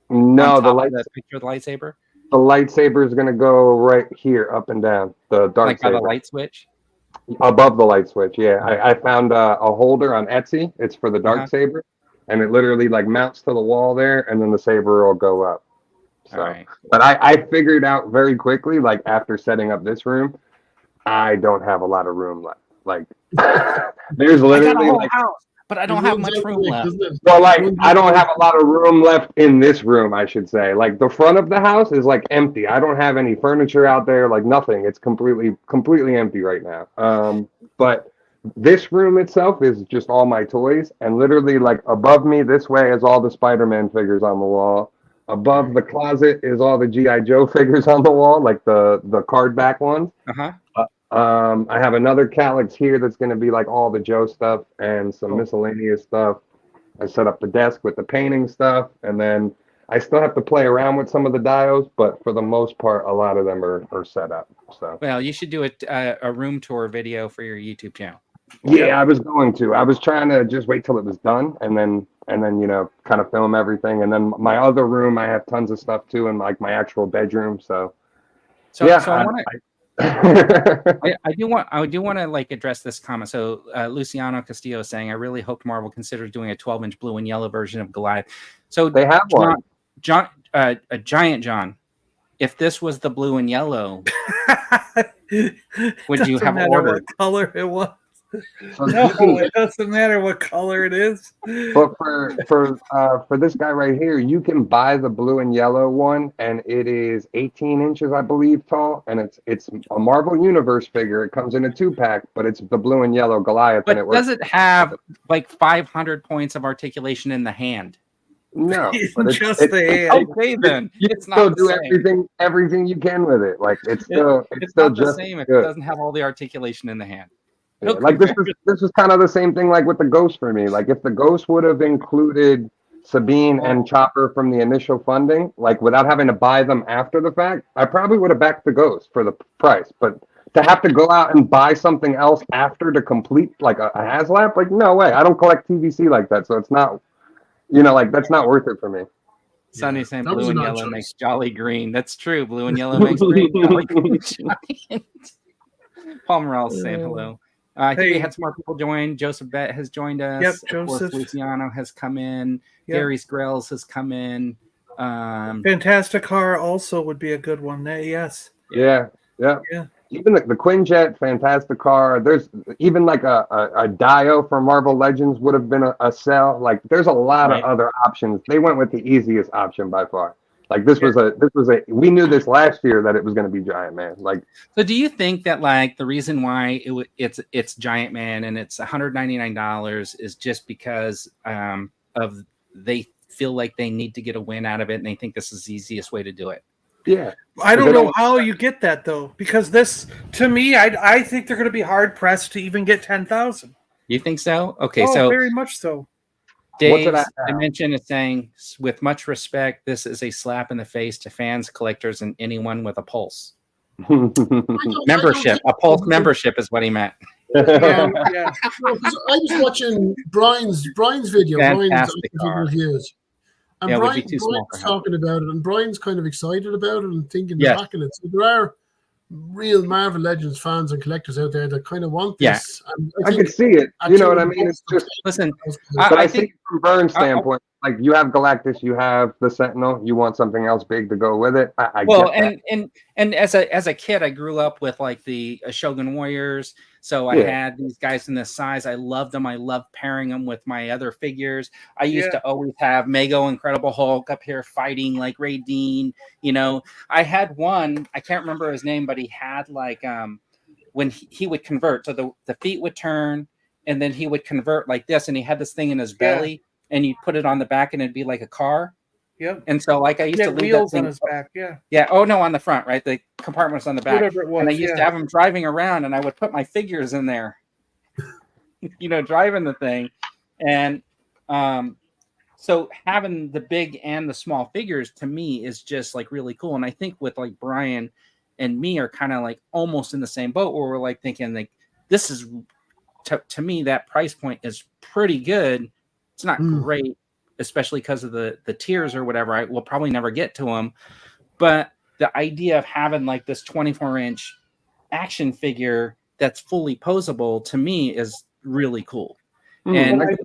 No, the picture of the lightsaber. The lightsaber is going to go right here, up and down. The dark by the light switch. Above the light switch, yeah. I found a holder on Etsy. It's for the dark saber. And it literally mounts to the wall there, and then the saber will go up. So, but I figured out very quickly, after setting up this room, I don't have a lot of room left. There's literally house, but I don't have much room left. Well, I don't have a lot of room left in this room, I should say. The front of the house is empty. I don't have any furniture out there, nothing. It's completely empty right now. But this room itself is just all my toys, and literally above me this way is all the Spider-Man figures on the wall. Above the closet is all the G.I. Joe figures on the wall, the card back ones. I have another Calyx here that's going to be all the Joe stuff and some miscellaneous stuff. I set up the desk with the painting stuff, and then I still have to play around with some of the dials, but for the most part, a lot of them are set up. So well, you should do a room tour video for your YouTube channel. Yeah, I was going to. I was trying to just wait till it was done, and then kind of film everything. And then my other room, I have tons of stuff too, and my actual bedroom. So yeah. So I do want to address this comment. So Luciano Castillo is saying, I really hoped Marvel considered doing a 12-inch blue and yellow version of Goliath. So they have one. A Giant John. If this was the blue and yellow, would you have ordered? What color it was? No, it doesn't matter what color it is. But for this guy right here, you can buy the blue and yellow one, and it is 18 inches, I believe, tall, and it's a Marvel Universe figure. It comes in a 2-pack, but it's the blue and yellow Goliath. But and does it have 500 points of articulation in the hand? No, it's just the hand. Okay, then you it's still not do same. everything you can with it. It's still not just the same if good. it doesn't have all the articulation in the hand. Yeah, this is kind of the same thing with the Ghost for me. If the Ghost would have included Sabine and Chopper from the initial funding, like without having to buy them after the fact, I probably would have backed the Ghost for the price. But to have to go out and buy something else after to complete like a HASLAB, like no way. I don't collect TVC like that, so it's not, like that's not worth it for me. Sonny saying that was blue an and odd yellow choice. makes Jolly green. That's true. Blue and yellow makes green. Jolly green giant. Paul Morales saying hello. I think we had some more people join. Joseph Bett has joined us. Yep, Of course, Joseph. Luciano has come in. Yep. Gary's Grills has come in. Fantastic Car also would be a good one. Yes. Yeah. Even the Quinjet, Fantastic Car. There's even like a Dio from Marvel Legends would have been a sell. Like there's a lot of other options. They went with the easiest option by far. Like this was a we knew this last year that it was going to be Giant Man. Like, so do you think that like the reason why it's Giant Man and it's $199 is just because of they feel like they need to get a win out of it and they think this is the easiest way to do it? Yeah. I don't know how you get that though, because this, to me, I think they're going to be hard pressed to even get 10,000. You think so? Okay, so very much so. Dave's Dimension is saying, with much respect, this is a slap in the face to fans, collectors, and anyone with a pulse. Membership, a pulse membership is what he meant. Yeah. No, I was watching Brian's video, Fantastic Brian's reviews. And Brian's talking about it, and Brian's kind of excited about it and thinking backing it. So there are real Marvel Legends fans and collectors out there that kind of want this. And I can see it. You know what I mean? It's just listen. But I think from Vern's standpoint, like you have Galactus, you have the Sentinel, you want something else big to go with it. I get that. and as a kid, I grew up with like the Shogun Warriors. So I had these guys in this size. I loved them. I loved pairing them with my other figures. I used to always have Mego Incredible Hulk up here fighting like Ray Dean. I had one, I can't remember his name, but he had like when he would convert. So the feet would turn and then he would convert like this. And he had this thing in his belly and you put it on the back and it'd be like a car. Yep. And so like I used to leave wheels that thing on his back. Yeah. Yeah. Oh no, on the front, right? The compartment was on the back. Whatever it was, and I used to have him driving around, and I would put my figures in there, driving the thing, and so having the big and the small figures to me is just like really cool. And I think with like Brian and me are kind of like almost in the same boat where we're like thinking like this is to me that price point is pretty good. It's not great, especially because of the tiers or whatever. I will probably never get to them, but the idea of having like this 24-inch action figure that's fully posable to me is really cool. And I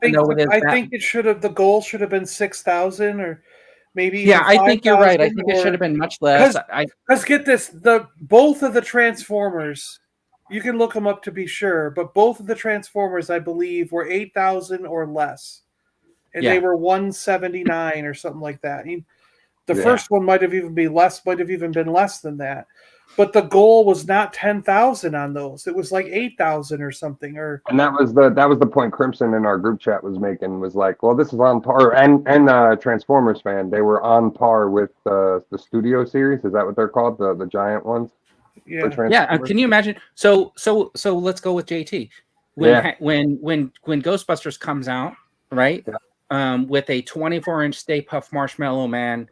think it should have, the goal should have been 6,000 or maybe. I think you're right. I think it should have been much less. Let's get this: both of the Transformers, you can look them up to be sure, but both of the Transformers, I believe, were 8,000 or less, and they were 179 or something like that. The first one might have even been less than that. But the goal was not 10,000 on those. It was like 8,000 or something. And that was the point Crimson in our group chat was making, was like, well, this is on par. And Transformers fan, they were on par with the Studio series. Is that what they're called? The giant ones? Yeah. Yeah. Can you imagine? So let's go with JT. When Ghostbusters comes out, right? Yeah. With a 24-inch Stay Puft Marshmallow Man,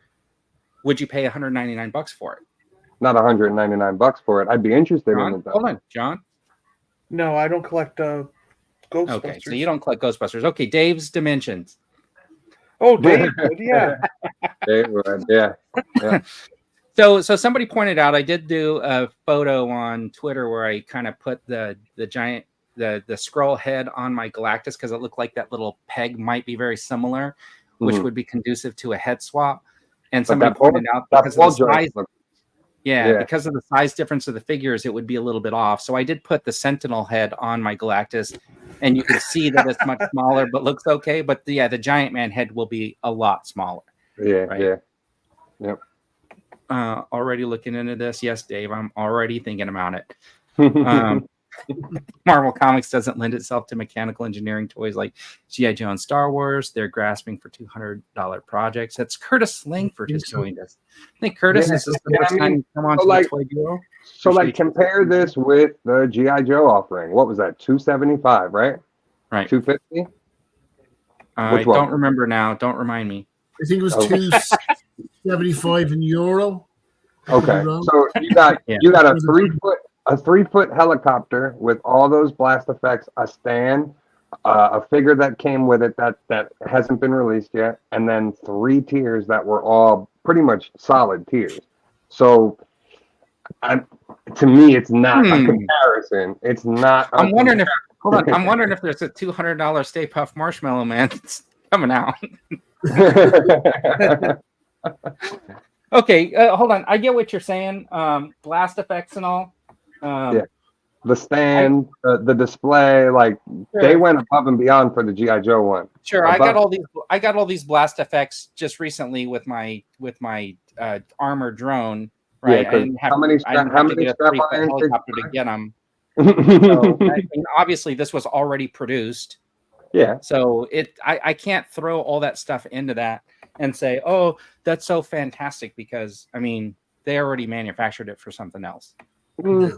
would you pay $199 for it? Not $199 for it. I'd be interested in it though. Hold on, John. No, I don't collect Ghostbusters. Okay, so you don't collect Ghostbusters. Okay, Dave's Dimensions. Oh, Dave, yeah. Dave would, yeah. So somebody pointed out, I did do a photo on Twitter where I kind of put the giant the scroll head on my Galactus because it looked like that little peg might be very similar, which would be conducive to a head swap. And somebody pointed out because of the size. Because of the size difference of the figures, it would be a little bit off. So I did put the Sentinel head on my Galactus, and you can see that it's much smaller, but looks okay. But the Giant Man head will be a lot smaller. Yep. Already looking into this. Yes, Dave, I'm already thinking about it. Marvel Comics doesn't lend itself to mechanical engineering toys like G.I. Joe and Star Wars. They're grasping for $200 projects. That's Curtis Langford just joined us. I think Curtis is the first time you come on to the Toy Duo. So compare this with the G.I. Joe offering. What was that? $275, right? Right. $250. I Which one? don't remember now. Don't remind me. I think it was 275 in euro. I could be Okay, wrong. so you got Yeah. you got a 3-foot helicopter with all those blast effects, a stand, a figure that came with it that hasn't been released yet, and then 3 tiers that were all pretty much solid tiers. So, to me, it's not a comparison. It's not. I'm wondering if hold on. I'm wondering if there's a $200 Stay Puft Marshmallow Man that's coming out. Okay, hold on. I get what you're saying. Blast effects and all. Yeah. The stand, the display, like they went above and beyond for the G.I. Joe one. Sure, I got all these blast effects just recently with my armored drone. Right, Yeah, how many strap irons helicopter to get them. So, obviously, this was already produced. Yeah. So I can't throw all that stuff into that and say, oh, that's so fantastic, because I mean they already manufactured it for something else.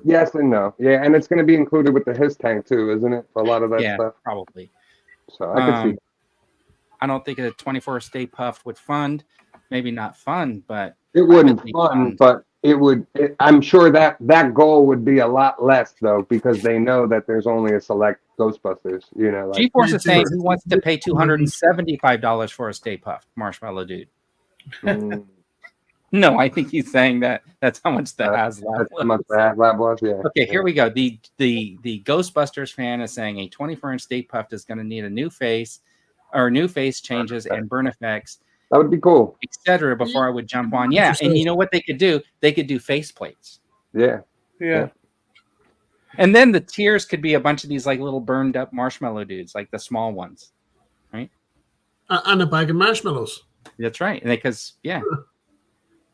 Yes and no. Yeah, and it's going to be included with the HISS tank too, isn't it? For a lot of that stuff. Probably. So I can see. I don't think a 24 Stay Puft would fund. Maybe not fun, but it wouldn't fun, but it would. I'm sure that goal would be a lot less though, because they know that there's only a select Ghostbusters. You know, like G-Force is saying he wants to pay $275 for a Stay Puft Marshmallow Dude. No, I think he's saying that's how much the HASLAB was. Yeah. Okay, here we go. The Ghostbusters fan is saying a 24-inch Stay Puft is going to need a new face, or new face changes and burn effects. That would be cool, etc. Before I would jump on. Yeah, and you know what they could do? They could do face plates. Yeah. And then the tiers could be a bunch of these like little burned up marshmallow dudes, like the small ones, right? And a bag of marshmallows. That's right. Because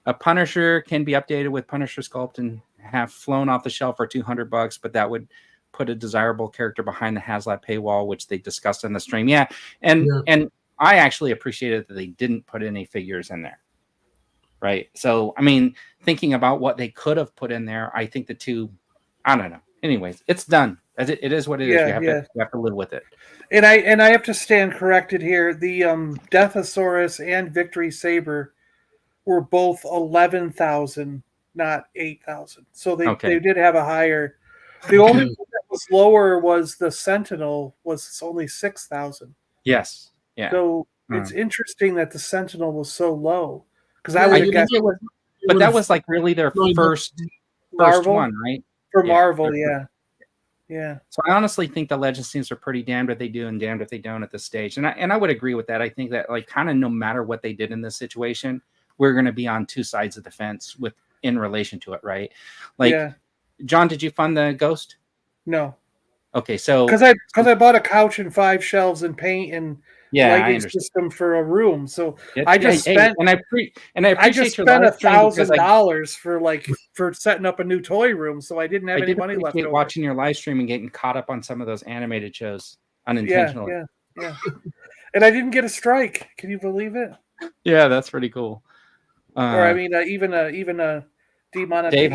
a Punisher can be updated with Punisher Sculpt and have flown off the shelf for $200, but that would put a desirable character behind the HASLAB paywall, which they discussed in the stream. Yeah, and I actually appreciated that they didn't put any figures in there. Right. So, I mean, thinking about what they could have put in there, I think the two, I don't know. Anyways, it's done. It is what it is. We have to live with it. And I have to stand corrected here. The Deathosaurus and Victory Saber were both 11,000, not 8,000. So they did have a higher. The only one that was lower was the Sentinel, was only 6,000. Yes. Yeah. So it's interesting that the Sentinel was so low, because I would guess it was. But that was like really their first one, right? For Marvel, yeah. So I honestly think the Legend scenes are pretty damned if they do and damned if they don't at this stage, and I would agree with that. I think that like kind of no matter what they did in this situation, we're going to be on two sides of the fence in relation to it, right? Like, John, did you fund the Ghost? No. Okay, so because I bought a couch and 5 shelves and paint and lighting system for a room, so I just spent and I appreciate $1,000 for setting up a new toy room, so I didn't have any money left over. Watching your live stream and getting caught up on some of those animated shows unintentionally. Yeah. And I didn't get a strike. Can you believe it? Yeah, that's pretty cool. Or I mean, even a demonetization. Dave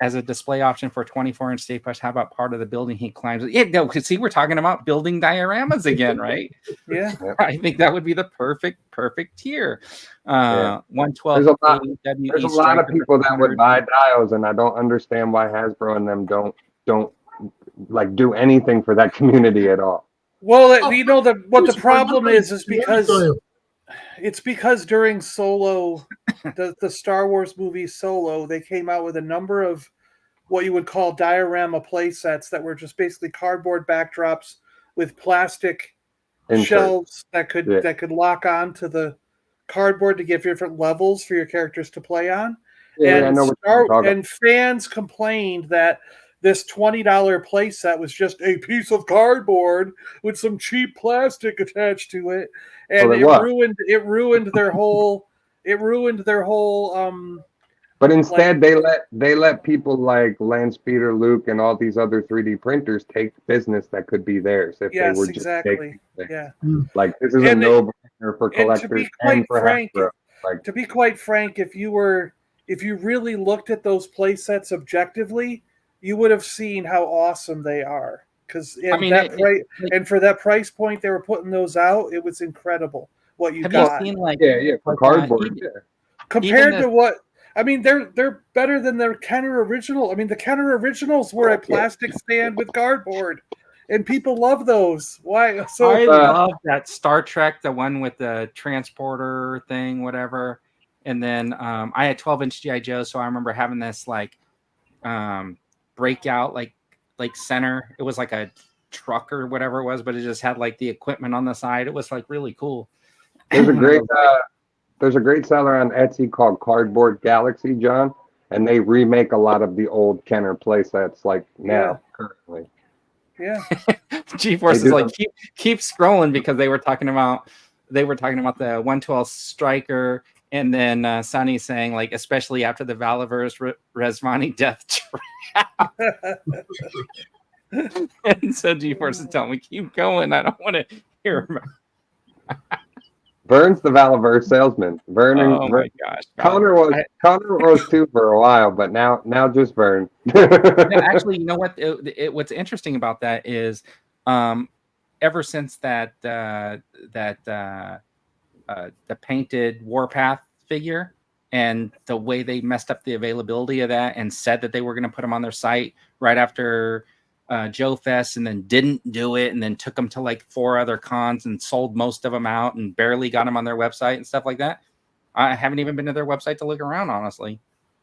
has a display option for 24-inch Stay Puft. How about part of the building he climbs? Yeah, no, because see, we're talking about building dioramas again, right? Yeah. I think that would be the perfect tier. 112. There's a lot of people that would buy dials, and I don't understand why Hasbro and them don't like do anything for that community at all. Well, what the problem is because it's because during Solo, the Star Wars movie Solo, they came out with a number of what you would call diorama play sets that were just basically cardboard backdrops with plastic shelves that could lock on to the cardboard to give different levels for your characters to play on. And fans complained that this $20 play set was just a piece of cardboard with some cheap plastic attached to it, and it ruined their whole. But instead, they let people like Lance Peter, Luke, and all these other 3D printers take business that could be theirs if they were just taking it. Yeah. Like this is a no-brainer for collectors and for Hasbro. Like, to be quite frank, if you really looked at those play sets objectively, you would have seen how awesome they are. Because it, for that price point they were putting those out, it was incredible what you have got. you seen like for cardboard. Compared to what I mean, they're better than their Kenner original. I mean, the Kenner originals were a plastic stand with cardboard, and people love those. Why? So I love that Star Trek, the one with the transporter thing, whatever. And then I had 12-inch GI Joe, so I remember having this like breakout like center. It was like a truck or whatever it was, but it just had like the equipment on the side. It was like really cool. There's a great seller on Etsy called Cardboard Galaxy, John, and they remake a lot of the old Kenner play sets like now currently. Yeah. GeForce is like keep scrolling because they were talking about the 112 Striker, and then Sonny saying like especially after the Valaverse Resvani death trap. And so GeForce is telling me keep going. I don't want to hear about. Vern's the Valaverse salesman. Oh my gosh! Connor was too for a while, but now just Vern. No, actually, you know what? What's interesting about that is, ever since the painted Warpath figure and the way they messed up the availability of that and said that they were going to put them on their site right after Joe Fest and then didn't do it and then took them to like 4 other cons and sold most of them out and barely got them on their website and stuff like that. I haven't even been to their website to look around, honestly.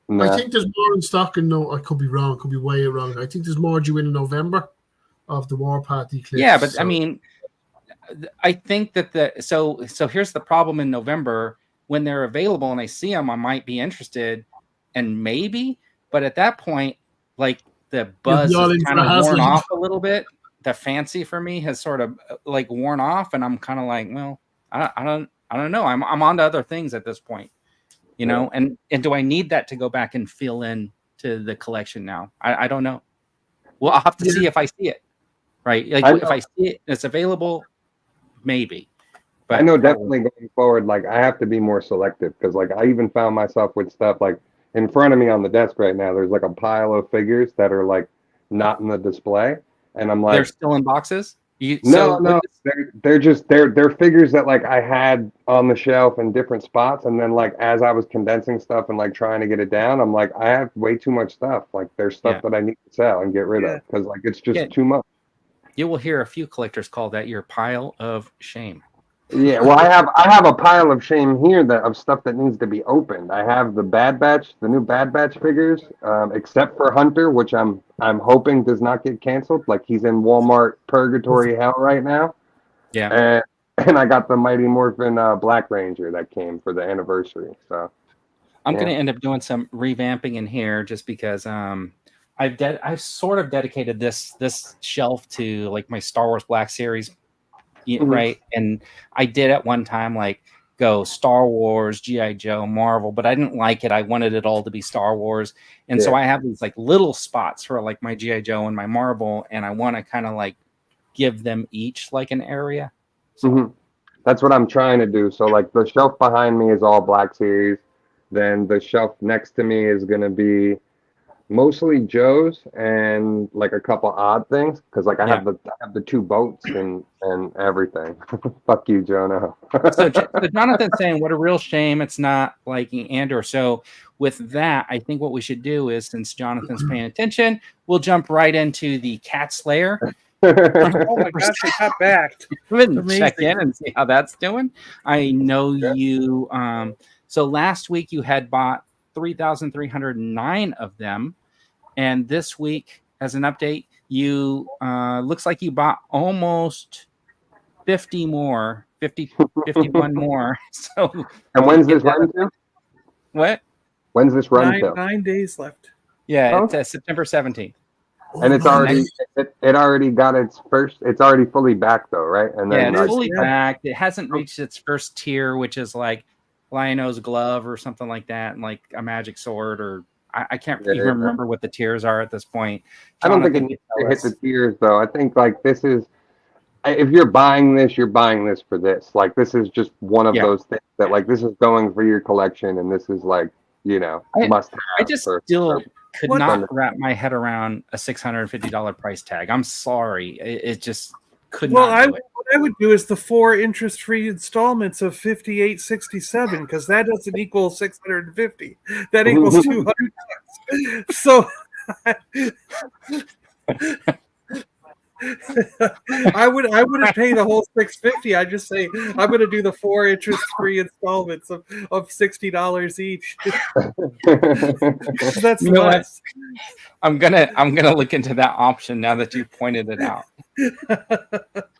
Nah. I think there's more in stock, and no, I could be wrong, could be way wrong. I think there's more due in November of the Warpath Eclipse. Yeah, but so. I mean, I think that so here's the problem in November when they're available and I see them, I might be interested and maybe, but at that point, like the buzz is kind of worn off a little bit. The fancy for me has sort of like worn off, and I'm kind of like, well, I don't know. I'm on to other things at this point, you know. And do I need that to go back and fill in to the collection now? I don't know. Well, I'll have to see if I see it, right? Like if I see it, it's available, maybe. But I know definitely going forward, like I have to be more selective because like I even found myself with stuff like in front of me on the desk right now. There's like a pile of figures that are like not in the display, and I'm like, they're still in boxes. No, they're figures that like I had on the shelf in different spots, and then like as I was condensing stuff and like trying to get it down, I'm like I have way too much stuff. Like there's stuff that I need to sell and get rid of because like it's just too much. You will hear a few collectors call that your pile of shame. Yeah, well, I have a pile of shame here of stuff that needs to be opened. I have the new Bad Batch figures, except for Hunter, which I'm hoping does not get canceled. Like he's in Walmart purgatory hell right now. Yeah, and I got the Mighty Morphin Black Ranger that came for the anniversary. So I'm gonna end up doing some revamping in here just because I've sort of dedicated this shelf to like my Star Wars Black Series. Right, and I did at one time like go Star Wars, GI Joe, Marvel, but I didn't like it. I wanted it all to be Star Wars, and so I have these like little spots for like my GI Joe and my Marvel, and I want to kind of like give them each like an area. So. That's what I'm trying to do. So like the shelf behind me is all Black Series, then the shelf next to me is gonna be mostly Joe's and like a couple odd things because like I have the 2 boats and everything. Fuck you, Jonah. so Jonathan's saying what a real shame it's not liking Andor. So with that, I think what we should do is, since Jonathan's paying attention, we'll jump right into the Cat Slayer. Oh my gosh, I got backed. Check in and see how that's doing. I know you so last week you had bought 3,309 of them, and this week, as an update, you looks like you bought almost 51 more. So, and when's this run to? What? When's this run to? 9 days left. Yeah, it's September 17th. And it's already it already got its first. It's already fully back though, right? And then it's fully backed. It hasn't reached its first tier, which is like Lionel's glove or something like that, and like a magic sword, or I can't even remember what the tiers are at this point. I don't think it needs to hit the tiers though. I think like this is, if you're buying this, you're buying this for this. Like this is just one of those things that like this is going for your collection, and this is like must have. I just still could not wrap my head around a $650 price tag. I'm sorry. It just could not do it. What I would do is the 4 interest-free installments of $58.67 because that doesn't equal $650. That equals $200. So I wouldn't pay the whole $650. I'd just say I'm going to do the 4 interest-free installments of $60 each. That's less. I'm gonna look into that option now that you pointed it out.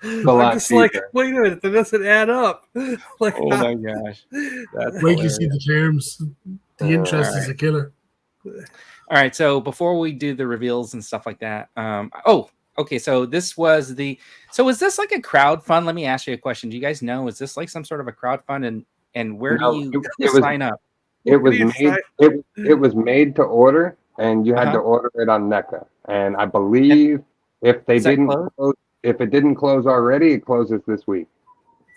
I'm just like, wait a minute, that doesn't add up. Like, oh my gosh, that's wait till you see the terms. The interest is a killer. All right, so before we do the reveals and stuff like that, okay, so this was so is this like a crowd fund? Let me ask you a question. Do you guys know, is this like some sort of a crowd fund, and where do you sign up? It was made to order, and you had to order it on NECA. And I believe if it didn't close already, it closes this week.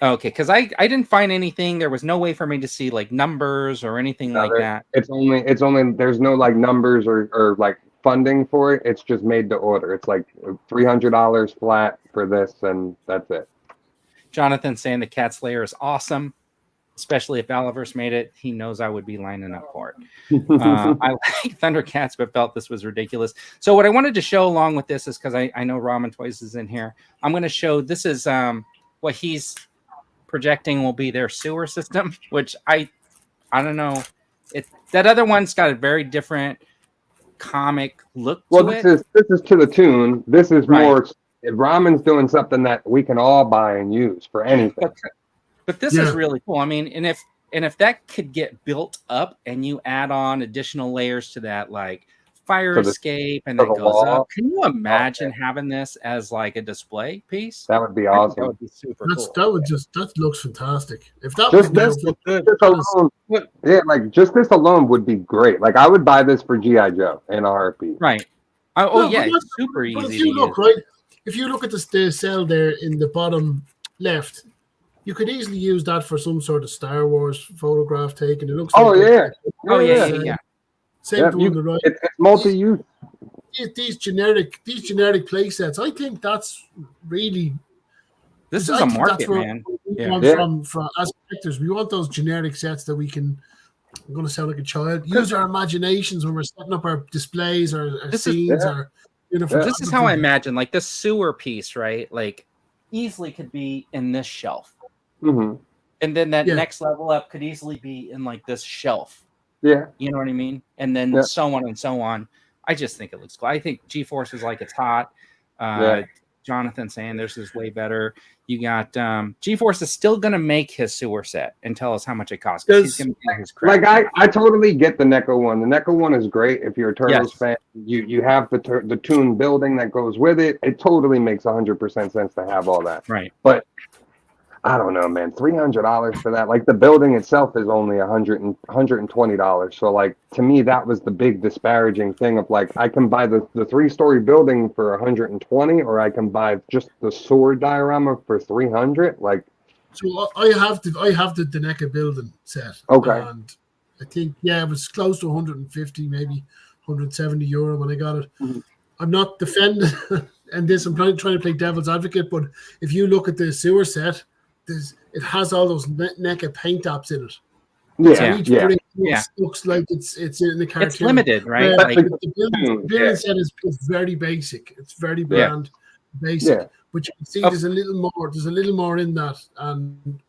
Okay, because I didn't find anything. There was no way for me to see like numbers or anything like that. It's only there's no like numbers or like funding for it. It's just made to order. It's like $300 flat for this, and that's it. Jonathan saying the Cat Slayer is awesome, especially if Valaverse made it. He knows I would be lining up for it. I like Thundercats, but felt this was ridiculous. So what I wanted to show along with this is because I know Ramen Toys is in here. I'm going to show this is what he's projecting will be their sewer system, which I don't know. That other one's got a very different comic look to it. This is to the tune. This is more. Ramen's doing something that we can all buy and use for anything. But this is really cool. I mean, and if that could get built up and you add on additional layers to that, like fire escape, and then goes up. Can you imagine having this as like a display piece? That would be awesome. That would be super cool. That looks fantastic. If that just was good, like just this alone would be great. Like I would buy this for GI Joe in a heartbeat. Right. It's super easy. If you look right, if you look at the cell there in the bottom left, you could easily use that for some sort of Star Wars photograph taken. It looks. Yeah. Same to on the right. It's multi-use. These generic play sets, I think that's really. This is a market, man. From as collectors, we want those generic sets that we can. I'm going to sound like a child. Use our imaginations when we're setting up our displays or our scenes or uniforms. This is how I imagine, like this sewer piece, right? Like easily could be in this shelf, and then that next level up could easily be in like this shelf. Yeah, you know what I mean, and then so on and so on. I just think it looks cool. I think G-Force is like it's hot. Jonathan saying this is way better. You got G-Force is still going to make his sewer set and tell us how much it costs. He's going to make his crap. Like I totally get the NECA one. The NECA one is great if you're a Turtles fan. You have the Toon building that goes with it. It totally makes 100% sense to have all that. Right. But I don't know, man. $300 for that. Like the building itself is only $120. So like to me, that was the big disparaging thing of like I can buy the 3-story building for $120, or I can buy just the sword diorama for $300. Like, so I have the NECA building set. Okay. And I think it was close to 150, maybe 170 euro when I got it. I'm not defending and this. I'm trying to play devil's advocate, but if you look at the sewer set. It has all those NECA paint apps in it. Looks like it's in the cartoon. It's limited, right? The building set is very basic. It's very bland, basic. But you can see there's a little more. There's a little more in that, and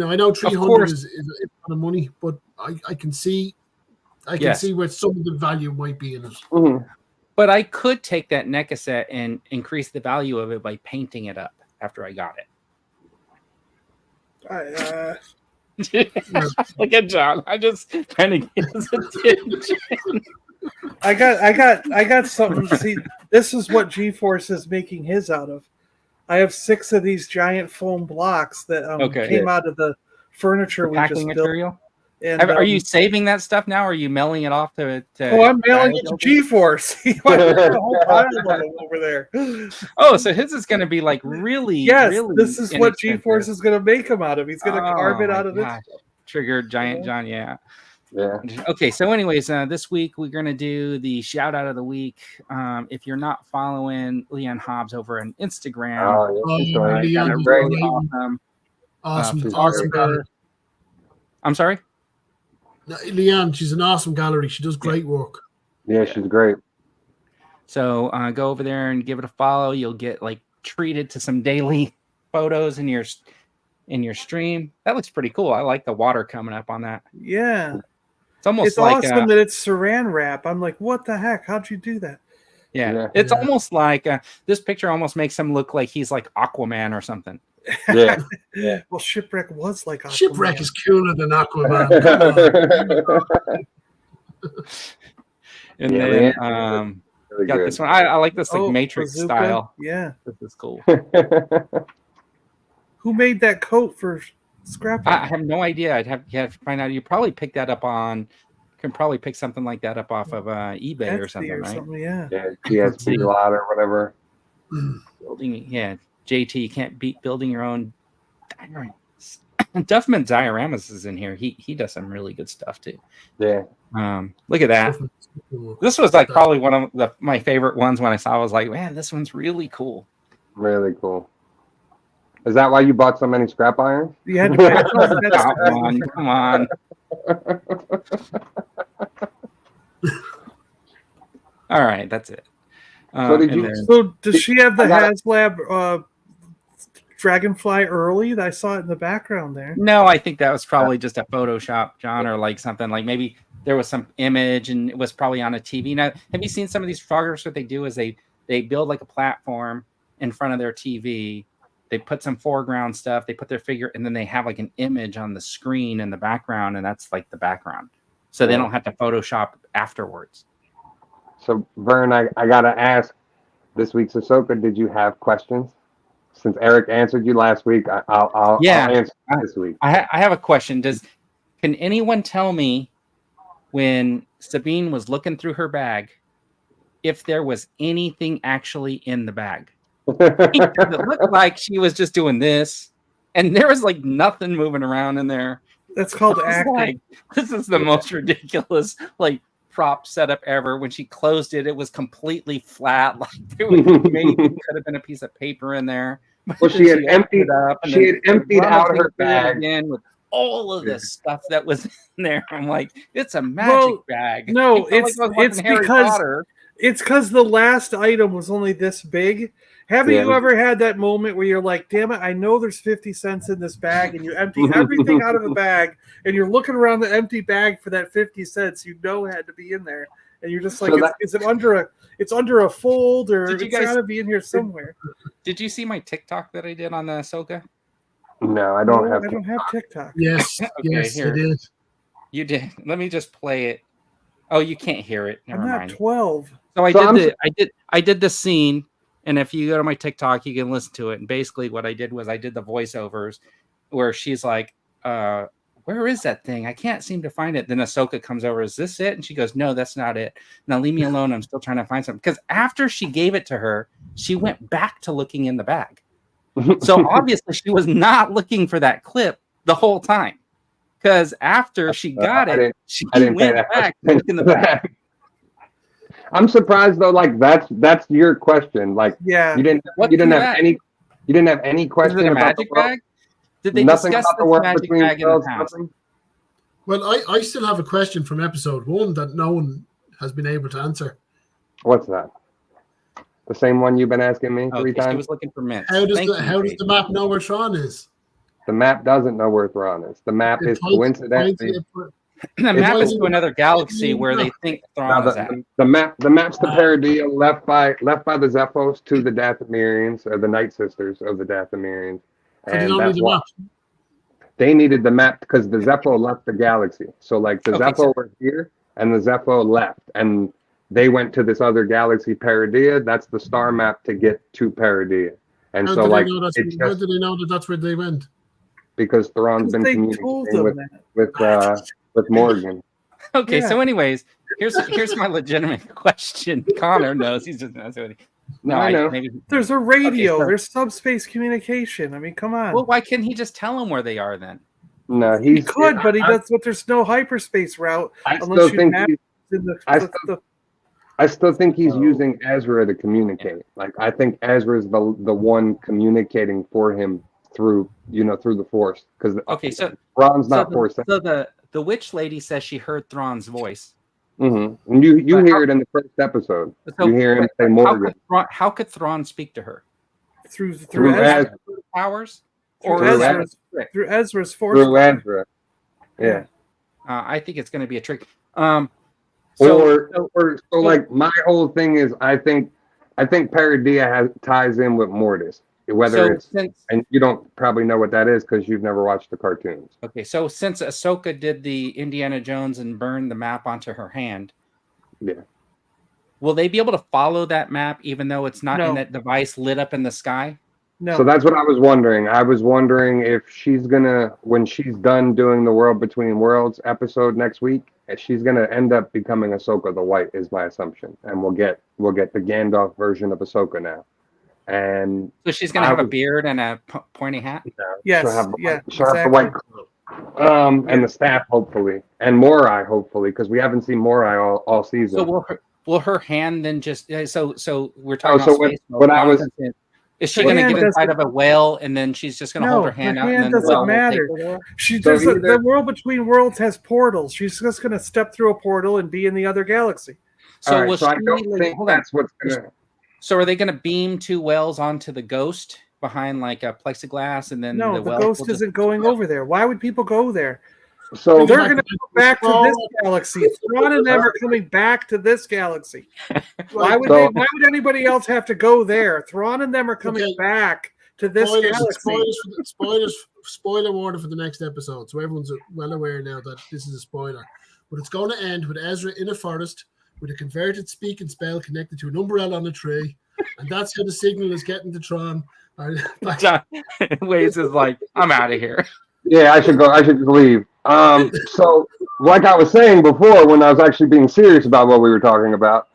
I know 300 is a lot of money, but I can see where some of the value might be in it. But I could take that NECA set and increase the value of it by painting it up after I got it. Look at John. I just trying to get his attention. I got something. See, this is what G-Force is making his out of. I have 6 of these giant foam blocks that came out of the furniture we just material. built. And, are you saving that stuff now? Or are you mailing it off to I'm mailing it to G-Force. A whole pile of them over there. Oh, so his is going to be like really. Yes, really this is what G-Force is going to make him out of. He's going to carve it out of this. Triggered Giant John, yeah. Yeah. Okay, so anyways, this week we're gonna do the shout out of the week. If you're not following Leanne Hobbs over on Instagram, Oh, yeah, she's doing you got a Leanne's really great. awesome Awesome gallery. I'm sorry? No, Leanne, she's an awesome gallery. She does great work. Yeah, she's great. So go over there and give it a follow. You'll get like treated to some daily photos in your stream. That looks pretty cool. I like the water coming up on that. Yeah. It's almost It's like awesome that it's saran wrap. I'm like, what the heck? How'd you do that? yeah. It's almost like this picture almost makes him look like he's like Aquaman or something. Yeah. Well, Shipwreck was like Aquaman. Shipwreck is cooler than Aquaman. And Yeah, then really got good. this one. I like this like Matrix bazooka. style. Yeah. This is cool. Who made that coat for Scrap? I have no idea. I'd have to find out. You probably pick that up on. Can probably pick something like that up off of eBay or something, right? Yeah. Yeah, PSP lot or whatever. Building, yeah. JT, you can't beat building your own dioramas. Duffman Dioramas is in here. He does some really good stuff too. Yeah. Look at that. This was like probably one of my favorite ones when I saw it. I was like, man, this one's really cool. Really cool. Is that why you bought so many scrap irons? You had to buy Come on. All right, that's it. So does she have the HASLAB Dragonfly early? I saw it in the background there. No, I think that was probably just a Photoshop, John, or like something like maybe there was some image and it was probably on a TV. Now, have you seen some of these photographers? What they do is they build like a platform in front of their TV. They put some foreground stuff. They put their figure, and then they have like an image on the screen in the background, and that's like the background. So they don't have to Photoshop afterwards. So, Vern, I gotta ask, this week's Ahsoka, did you have questions? Since Eric answered you last week, I'll answer this week. I have a question. Can anyone tell me when Sabine was looking through her bag if there was anything actually in the bag? It looked like she was just doing this, and there was like nothing moving around in there. That's called acting. Like, this is the most ridiculous like prop setup ever. When she closed it, it was completely flat. Like there was maybe could have been a piece of paper in there. Well, she had emptied out her bag again with all of this stuff that was in there. I'm like, it's a magic bag. No, it's because the last item was only this big. Have you ever had that moment where you're like, damn it, I know there's 50 cents in this bag, and you empty everything out of the bag, and you're looking around the empty bag for that 50 cents you know had to be in there, and you're just like, is it under a fold, or it's got to be in here somewhere? Did you see my TikTok that I did on the Ahsoka? No, I don't have TikTok. Yes, okay, yes, here. it is. You did. Let me just play it. Oh, you can't hear it. Never mind. 12. So I did the scene. And if you go to my TikTok, you can listen to it. And basically what I did was I did the voiceovers where she's like, where is that thing? I can't seem to find it. Then Ahsoka comes over. Is this it? And she goes, no, that's not it. Now leave me alone. I'm still trying to find something. Because after she gave it to her, she went back to looking in the bag. So obviously she was not looking for that clip the whole time. Because after she got it, she went back to look in the bag. I'm surprised though. Like that's your question. Like, you didn't have any question about magic bag. Did they nothing discuss about the this work magic between bag in the past? nothing? Well, I still have a question from episode 1 that no one has been able to answer. What's that? The same one you've been asking me 3 times. She was looking for mints. How does the map know where Tron is? The map doesn't know where Thrawn is. The map is coincidentally. The map is to another galaxy where they think Thrawn is at. The map's the Paradia left by the Zephos to the Dathomirians, or the Night Sisters of the Dathomirians. And that's why they needed the map, because the Zepho left the galaxy. So like the Zepho were here and the Zepho left, and they went to this other galaxy, Paradia. That's the star map to get to Paradia. And so like, how did they know that that's where they went? Because Thrawn's been communicating with Morgan. Okay, so anyways, here's my legitimate question. Connor knows. He's just not doing it. No, I know. Maybe there's a radio. There's subspace communication. I mean, come on. Well, why can't he just tell them where they are then? No, He could, but he does. But there's no hyperspace route unless you have in the. I still think he's using Ezra to communicate. Like I think Ezra is the one communicating for him through the Force. Because so Thrawn's not Force. So the witch lady says she heard Thrawn's voice. Mm-hmm. And you hear it in the first episode. So, you hear him say Morgan. How could Thrawn speak to her? Through Ezra's powers? Through Ezra's Force. Through Ezra. Yeah. I think it's going to be a trick. So like my whole thing is I think Paradia ties in with Mortis. And you don't probably know what that is because you've never watched the cartoons. Okay, so since Ahsoka did the Indiana Jones and burned the map onto her hand, will they be able to follow that map even though it's not in that device lit up in the sky? No. So that's what I was wondering. I was wondering if she's gonna, when she's done doing the World Between Worlds episode next week, if she's gonna end up becoming Ahsoka the White is my assumption, and we'll get the Gandalf version of Ahsoka now. And so she's gonna have a beard and a pointy hat. Yes, she'll have the white cloak, and the staff hopefully, and Morai hopefully, because we haven't seen Morai all season. So will her hand then just so we're talking about space. What I was. Is she going to get inside of a whale and then she's just going to hold her hand out? And then doesn't matter. The World Between Worlds has portals. She's just going to step through a portal and be in the other galaxy. So I don't think that's what's going to. So are they going to beam two whales onto the Ghost behind like a plexiglass and then the Ghost isn't going over there? Why would people go there? So they're going to go back to this galaxy. Thrawn and them are coming back to this galaxy. Why would anybody else have to go there? Thrawn and them are coming back to this galaxy. Spoiler warning for the next episode, so everyone's well aware now that this is a spoiler. But it's going to end with Ezra in a forest with a converted speaking spell connected to an umbrella on a tree, and that's how the signal is getting to Thrawn. Waze is like, I'm out of here. Yeah, I should go. I should just leave. So, like I was saying before, when I was actually being serious about what we were talking about,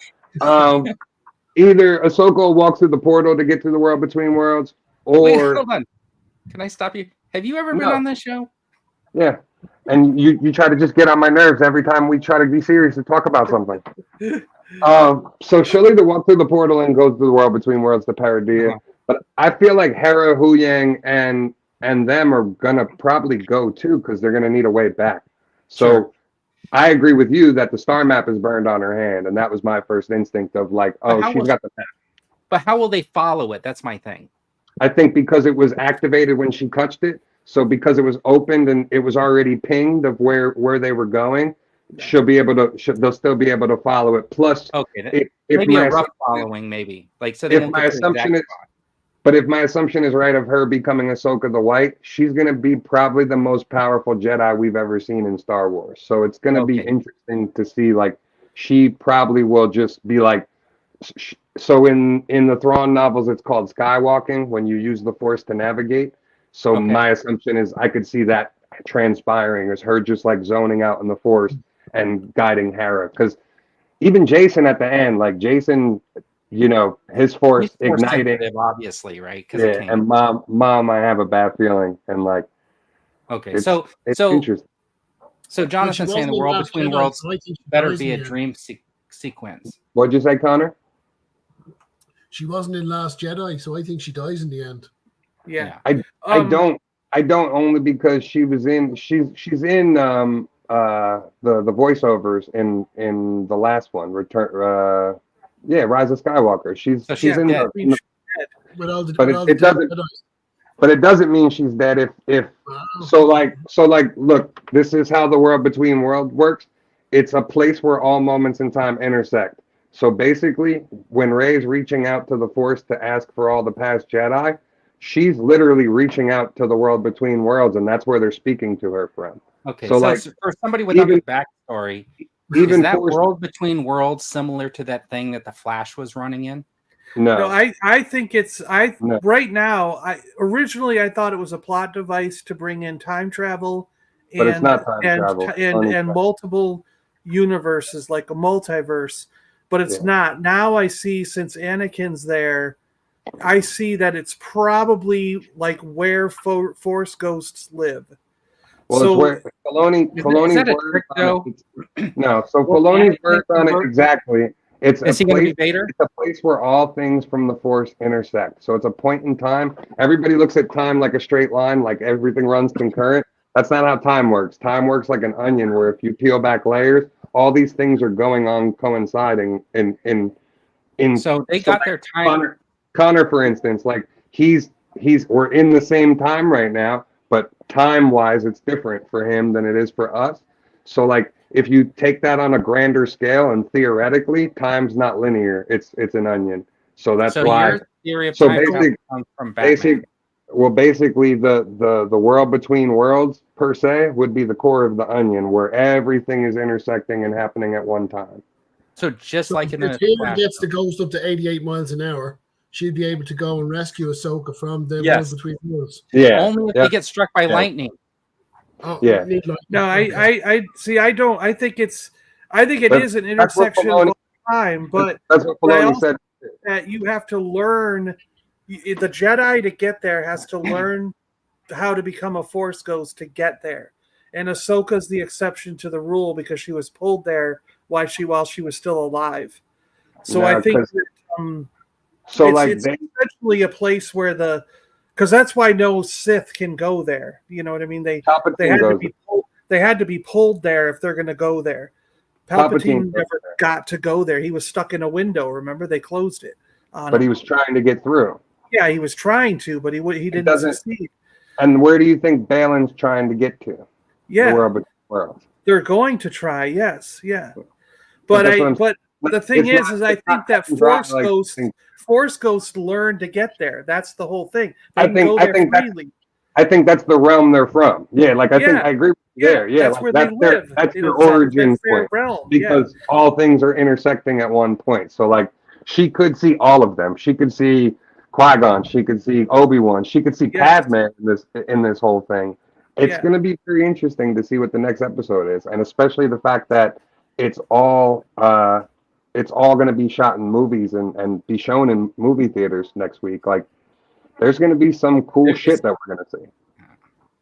either Ahsoka will walk through the portal to get to the World Between Worlds, or wait, hold on. Can I stop you? Have you ever been on this show? Yeah, and you try to just get on my nerves every time we try to be serious and talk about something. So she'll either walk through the portal and go through the World Between Worlds to Paradia, but I feel like Hera, Huyang, and them are gonna probably go too because they're gonna need a way back. So I agree with you that the star map is burned on her hand, and that was my first instinct of like, she's got the map. But how will they follow it? That's my thing. I think because it was activated when she touched it, so because it was opened and it was already pinged of where they were going, they'll still be able to follow it. Plus, maybe a rough following, maybe like so. If my assumption is. But if my assumption is right of her becoming Ahsoka the White, she's going to be probably the most powerful Jedi we've ever seen in Star Wars. So it's going to be interesting to see, like, she probably will just be like, so in the Thrawn novels, it's called skywalking when you use the Force to navigate. So my assumption is I could see that transpiring as her just like zoning out in the Force and guiding Hera. Because even Jason at the end, like Jason... his Force igniting, obviously, right? Yeah, and mom, I have a bad feeling, and like, it's interesting. So Jonathan's saying the World Between Worlds better be a dream sequence. What'd you say, Connor? She wasn't in Last Jedi, so I think she dies in the end. Yeah, I don't only because she's in the voiceovers in the last one, Return. Rise of Skywalker. She's in dead. But it doesn't mean she's dead. Look, this is how the World Between Worlds works. It's a place where all moments in time intersect. So basically, when Rey's reaching out to the Force to ask for all the past Jedi, she's literally reaching out to the World Between Worlds, and that's where they're speaking to her from. Okay, so like for somebody without a backstory. Is that World Between Worlds similar to that thing that the Flash was running in? No, I think it's right now. Originally I thought it was a plot device to bring in time travel, but it's not time travel and multiple universes like a multiverse. But it's not. Now I see, since Anakin's there, I see that it's probably like where Force ghosts live. Well, So- it's where Filoni's that a word trick, on it. No, so Well, Filoni's Anakin word on it work- exactly. It's Is a he going to be place. Vader? It's a place where all things from the Force intersect. So it's a point in time. Everybody looks at time like a straight line, like everything runs concurrent. That's not how time works. Time works like an onion, where if you peel back layers, all these things are going on, coinciding in. So they got their time. Connor, for instance, like we're in the same time right now, but time-wise, it's different for him than it is for us. So, like, if you take that on a grander scale, and theoretically, time's not linear; it's an onion. So that's why. Your theory of time travel comes from Batman. Basically, the world between worlds per se would be the core of the onion, where everything is intersecting and happening at one time. So just like in if the Hera gets the ghost up to 88 miles an hour, she'd be able to go and rescue Ahsoka from the world between worlds. Yeah, only if they get struck by lightning. Oh, Yeah. No, I see. I don't. I think it is an intersection of time, but that's what Filoni said. that you have to learn. The Jedi to get there has to learn how to become a Force ghost to get there, and Ahsoka's the exception to the rule because she was pulled there while she was still alive. So I think that, it's essentially a place where because that's why no Sith can go there. You know what I mean? They had to be pulled there if they're going to go there. Palpatine never got to go there. He was stuck in a window. Remember, they closed it. But he was trying to get through. Yeah, he was trying to, but he didn't succeed. And where do you think Balin's trying to get to? Yeah, the world between worlds. They're going to try. Yes, yeah. But the thing is I think that Force Ghosts learn to get there. That's the whole thing. They can go there freely. I think that's the realm they're from. Yeah, like I think I agree with you there. Yeah, that's where they live. That's their origin point. Realm. Because all things are intersecting at one point. So like she could see all of them. She could see Qui-Gon. She could see Obi-Wan. She could see Padme in this whole thing. It's going to be very interesting to see what the next episode is, and especially the fact that it's all going to be shot in movies and be shown in movie theaters next week. Like, there's going to be some cool shit that we're going to see.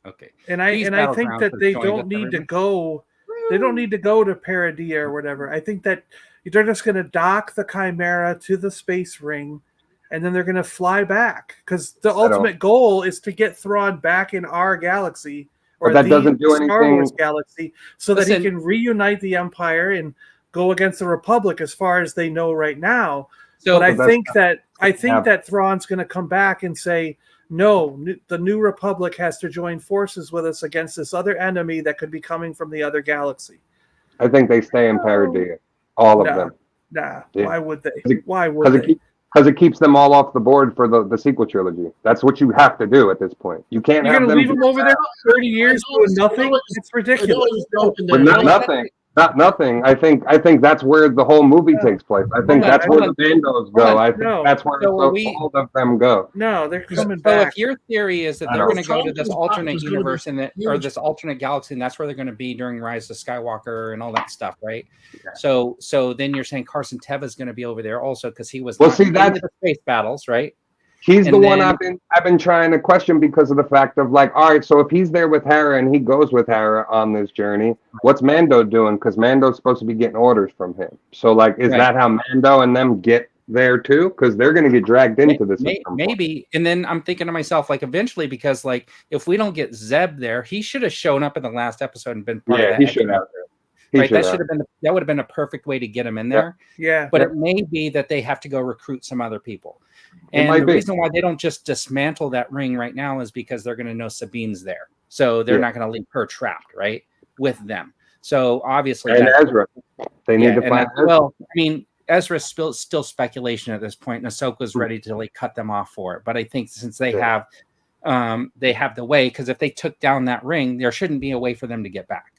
Okay, and I think that they don't need to go. They don't need to go to Paradia or whatever. I think that they're just going to dock the Chimera to the space ring, and then they're going to fly back because the ultimate goal is to get Thrawn back in our galaxy or that doesn't do Star anything. Wars galaxy, so that he can reunite the Empire and go against the Republic as far as they know right now. So, but I think that Thrawn's going to come back and say, no, the New Republic has to join forces with us against this other enemy that could be coming from the other galaxy. I think they stay in Paradia, all of them. Nah, why would they? Why would they? Because it keeps them all off the board for the sequel trilogy. That's what you have to do at this point. You can't. You're going to leave them over there for 30 years doing nothing. It's ridiculous. Not nothing. I think that's where the whole movie takes place. I think that's where the Bandos go. I think that's where all of them go. No, they're coming back. So if your theory is that they're going to go to this alternate universe or this alternate galaxy, and that's where they're going to be during Rise of Skywalker and all that stuff, right? Yeah. So then you're saying Carson Teva is going to be over there also because he was that's the space battles, right? He's the one I've been trying to question because of the fact of like, all right, so if he's there with Hera and he goes with Hera on this journey, what's Mando doing? Because Mando's supposed to be getting orders from him. So like, is that how Mando and them get there too? Because they're going to get dragged into this. Maybe. And then I'm thinking to myself, like, eventually, because like, if we don't get Zeb there, he should have shown up in the last episode and been part of that. He should have. Right, that would have been a perfect way to get him in there. Yeah. But it may be that they have to go recruit some other people. And the reason why they don't just dismantle that ring right now is because they're going to know Sabine's there. So they're not going to leave her trapped, right, with them. So obviously, and Ezra, they need to find Ezra. Well, I mean, Ezra's still speculation at this point, and Ahsoka's ready to like cut them off for it. But I think since they have the way, because if they took down that ring, there shouldn't be a way for them to get back.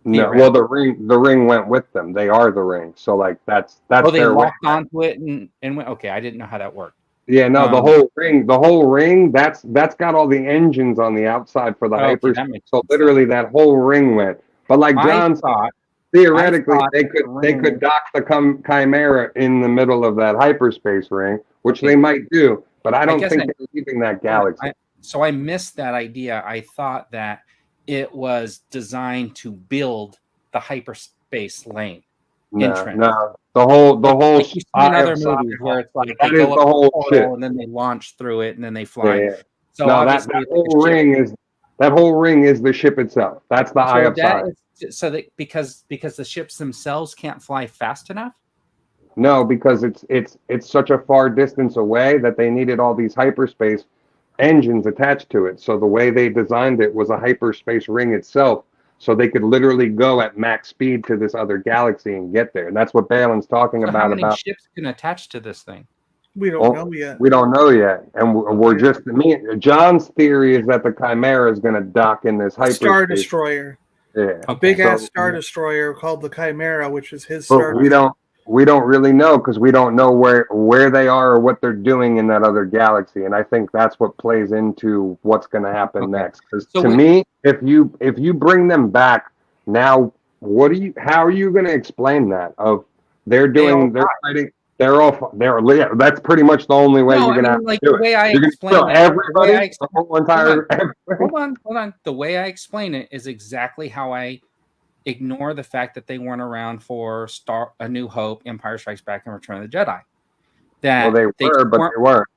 No, well, the ring went with them. They are the ring. So like that's they locked onto it and went. Okay, I didn't know how that worked. Yeah, no, the whole ring, that's got all the engines on the outside for the hyperspace. So literally that whole ring went. But like John thought, theoretically they could dock the Chimera in the middle of that hyperspace ring, which they might do, but I don't think they're leaving that galaxy. So I missed that idea. I thought that it was designed to build the hyperspace lane entrance. No. The whole Like you see in other movies where it's like they that is go the up whole the portal shit. and then they launch through it and then they fly. Yeah. So No, that obviously whole ring is the ship itself. That's the eye of Sauron. So that because the ships themselves can't fly fast enough. No, because it's such a far distance away that they needed all these hyperspace engines attached to it. So the way they designed it was a hyperspace ring itself, so they could literally go at max speed to this other galaxy and get there. And that's what Balin's talking So about. how many ships can attach to this thing? We don't know yet. We don't know yet, and we're just John's theory is that the Chimera is going to dock in this hyperspace Star Destroyer. Yeah, a big ass Star Destroyer called the Chimera, which is his. But we don't really know because we don't know where they are or what they're doing in that other galaxy, and I think that's what plays into what's going to happen next. Because me, if you bring them back now, how are you going to explain that? They're fighting. That's pretty much the only way you're going to have to do it. Hold on. The way I explain it is exactly how I ignore the fact that they weren't around for A New Hope, Empire Strikes Back, and Return of the Jedi. They weren't.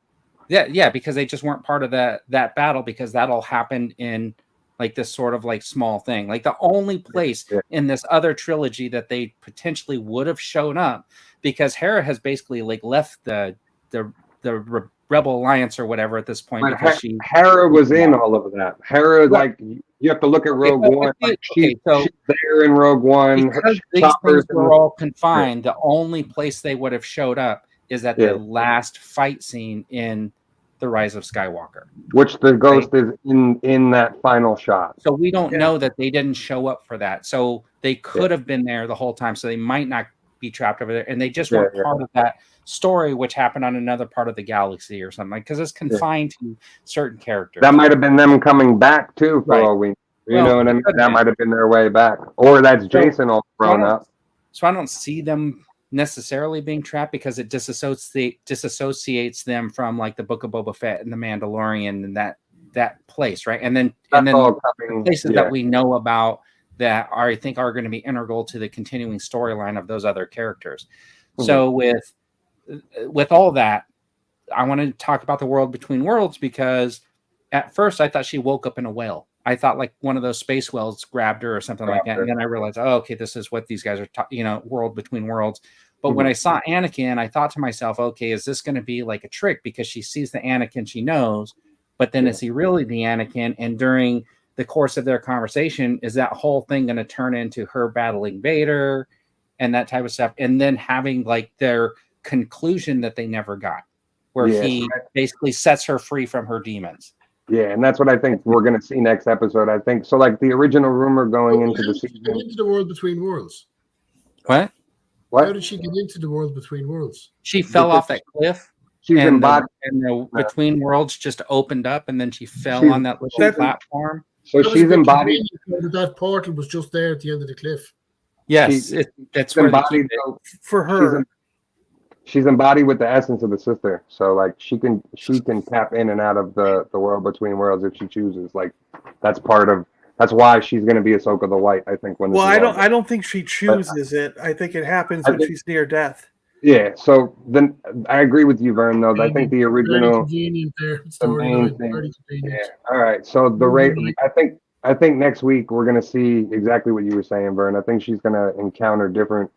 Yeah, because they just weren't part of that battle, because that all happened in like this sort of like small thing. Like the only place in this other trilogy that they potentially would have shown up, because Hera has basically like left the Rebel Alliance or whatever at this point. Because Hera was in all of that. Hera, like you have to look at Rogue One. She's there in Rogue One. Because these things were all confined, the only place they would have showed up is at the last fight scene in The Rise of Skywalker, which the ghost is in that final shot. So we don't know that they didn't show up for that. So they could have been there the whole time. So they might not be trapped over there, and they just weren't part of that story, which happened on another part of the galaxy or something, like, because it's confined to certain characters. That might have been them coming back too, for all we know what I mean. That might have been their way back, or that's Jason all grown up. So I don't see them necessarily being trapped, because it disassociates them from like the Book of Boba Fett and the Mandalorian and that place, right? And then places that we know about that I think are going to be integral to the continuing storyline of those other characters. Mm-hmm. So with all that, I want to talk about the World Between Worlds, because at first I thought she woke up in a whale. I thought like one of those space whales grabbed her or something like that. And then I realized, okay, this is what these guys are, World Between Worlds. But when I saw Anakin, I thought to myself, okay, is this going to be like a trick? Because she sees the Anakin she knows, but then is he really the Anakin? And during the course of their conversation, is that whole thing going to turn into her battling Vader and that type of stuff? And then having like their conclusion that they never got, where he basically sets her free from her demons. Yeah, and that's what I think we're going to see next episode. I think so. Like the original rumor going into the season, into the World Between Worlds. What? How did she get into the World Between Worlds? She fell off that cliff. She's embodied, and the Between Worlds just opened up, and then she fell on that little platform. So she's embodied. That portal was just there at the end of the cliff. Yes, that's where embodied for her. She's embodied with the essence of the sister, so like she can tap in and out of the World Between Worlds if she chooses. Like that's why she's going to be Ahsoka the White. I think I don't think she chooses it. I think it happens when she's near death. Yeah. So then I agree with you, Vern. Though I think the original, the main thing. Yeah. All right. So I think next week we're going to see exactly what you were saying, Vern. I think she's going to encounter different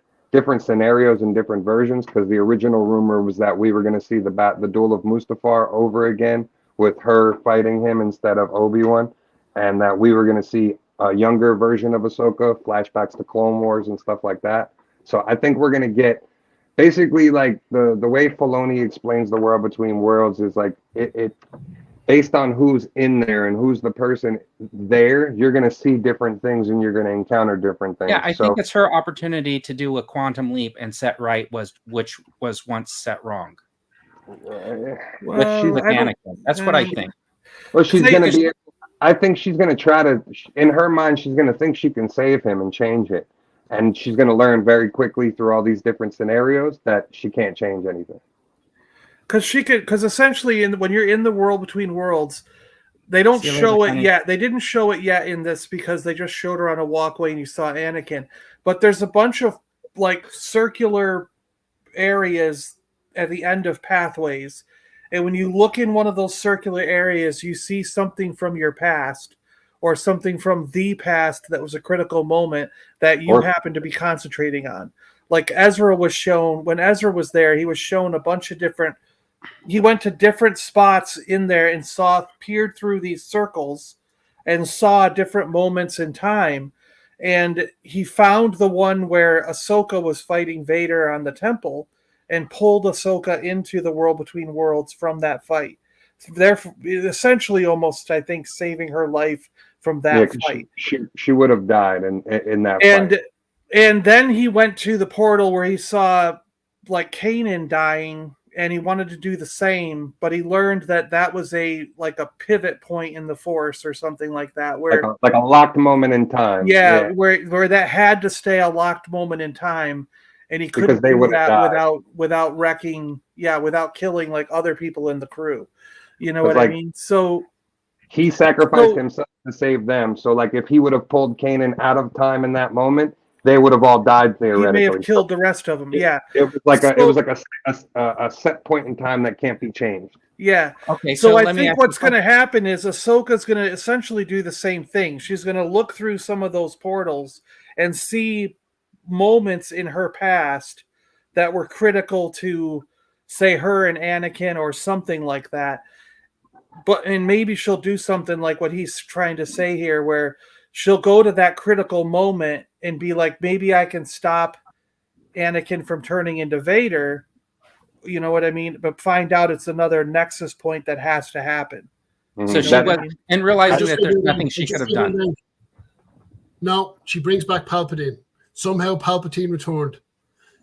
scenarios and different versions, because the original rumor was that we were going to see the Duel of Mustafar over again with her fighting him instead of Obi-Wan, and that we were going to see a younger version of Ahsoka, flashbacks to Clone Wars and stuff like that. So I think we're going to get basically like the way Filoni explains the World Between Worlds is like it based on who's in there and who's the person there, you're going to see different things and you're going to encounter different things. Yeah, I think it's her opportunity to do a quantum leap and set right which was once set wrong. Which she's a Anakin. That's what I think. Well, she's going to be. I think she's going to try to. In her mind, she's going to think she can save him and change it, and she's going to learn very quickly through all these different scenarios that she can't change anything. Because essentially, when you're in the World Between Worlds, They don't See you show later, it Connie. yet. They didn't show it yet in this because they just showed her on a walkway and you saw Anakin. But there's a bunch of like circular areas at the end of pathways. And when you look in one of those circular areas, you see something from your past or something from the past that was a critical moment that you happen to be concentrating on. Like Ezra was shown, when Ezra was there, he was shown a bunch of different, he went to different spots in there and peered through these circles and saw different moments in time. And he found the one where Ahsoka was fighting Vader on the temple and pulled Ahsoka into the World Between Worlds from that fight. Therefore, essentially almost, I think, saving her life from that fight. She would have died in that fight. And then he went to the portal where he saw like Kanan dying, and he wanted to do the same, but he learned that that was a pivot point in the Force or something like that, where like a locked moment in time. Yeah, where that had to stay a locked moment in time, and he couldn't do that without wrecking, without killing like other people in the crew. You know what I mean? So he sacrificed himself to save them. So like if he would have pulled Kanan out of time in that moment, they would have all died theoretically. He may have killed the rest of them. It was like a set point in time that can't be changed. Yeah. Okay. So I think what's going to happen is Ahsoka's going to essentially do the same thing. She's going to look through some of those portals and see moments in her past that were critical to, say, her and Anakin or something like that. And maybe she'll do something like what he's trying to say here, where she'll go to that critical moment and be like, maybe I can stop Anakin from turning into Vader. You know what I mean? But find out it's another nexus point that has to happen. Mm-hmm. So she was, and realizing that there's nothing she could have done. No, she brings back Palpatine. Somehow Palpatine returned.